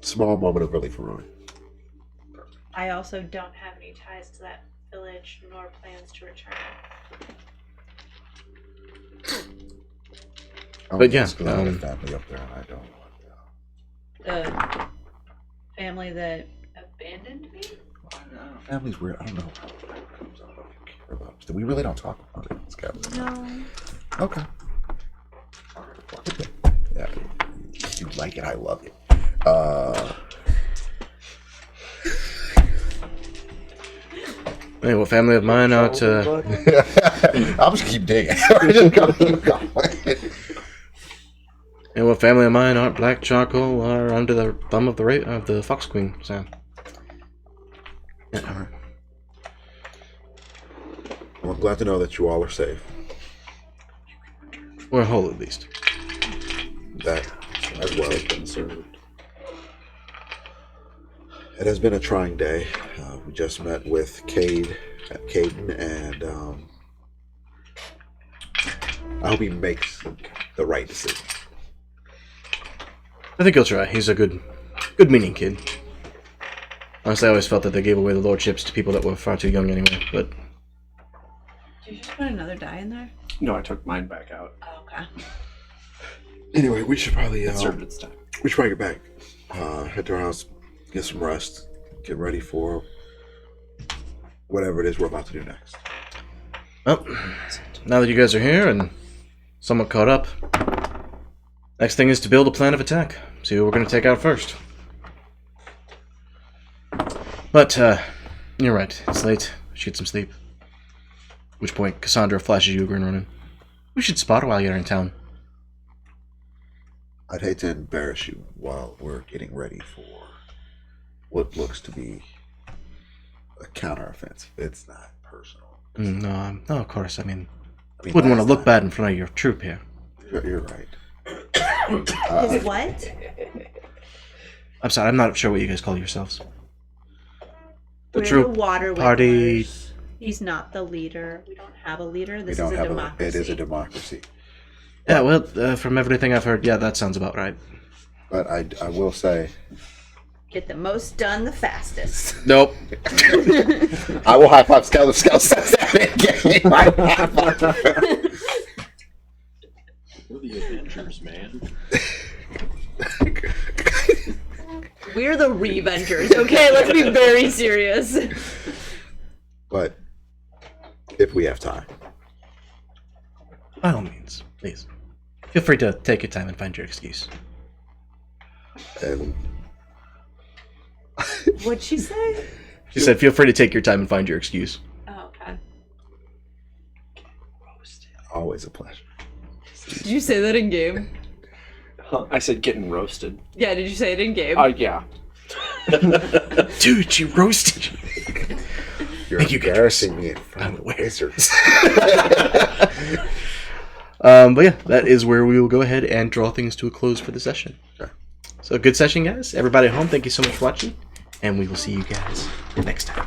small moment of relief for Rowan. I also don't have any ties to that village nor plans to return. But yeah, family up there, and I don't. The family that abandoned me? Family's weird. I don't know how that comes out. I don't care about it. We really don't talk about it. It's No. okay. Yeah, you like it. I love it. Hey, what family of mine aren't... I'll just keep digging. Just keep going. And what family of mine aren't black charcoal or under the thumb of the Fox Queen, so... Yeah, alright. Well, I'm glad to know that you all are safe. We're whole, at least. That as well has been served. It has been a trying day. We just met with Caden, and I hope he makes the right decision. I think he'll try. He's a good-meaning kid. Honestly, I always felt that they gave away the lordships to people that were far too young anyway, but... Did you just put another die in there? No, I took mine back out. Oh, okay. Anyway, we should probably It served its time. we should probably get back. Head to our house, get some rest, get ready for whatever it is we're about to do next. Well, now that you guys are here and somewhat caught up, next thing is to build a plan of attack. See who we're going to take out first. But, you're right. It's late. We should get some sleep. At which point, Cassandra flashes you a grin running. We should spot her while you're in town. I'd hate to embarrass you while we're getting ready for what looks to be a counteroffensive. It's not personal. No, of course. I mean, I mean, wouldn't want to last look time- bad in front of your troop here. You're right. His what? I'm sorry, I'm not sure what you guys call yourselves. The We're troop the water party. wigglers. He's not the leader. We don't have a leader. We This don't is a have democracy. It is a democracy. Yeah, well, from everything I've heard, yeah, that sounds about right. But I will say, Get the most done the fastest. Nope. I will high five Scout. Scout says that again. High five. We're the Avengers, man. We're the Revengers, okay? Let's be very serious. But if we have time, By all means, please. Feel free to take your time and find your excuse. and What'd she say? She said, feel free to take your time and find your excuse. Oh, okay. always a pleasure. Did you say that in game? I said getting roasted. Yeah, did you say it in game? Yeah. Dude, she roasted you. You're Thank you, embarrassing me in front I'm of aware. wizards. But yeah, that is where we will go ahead and draw things to a close for the session. Okay. So good session, guys. Everybody at home, thank you so much for watching, and we will see you guys next time.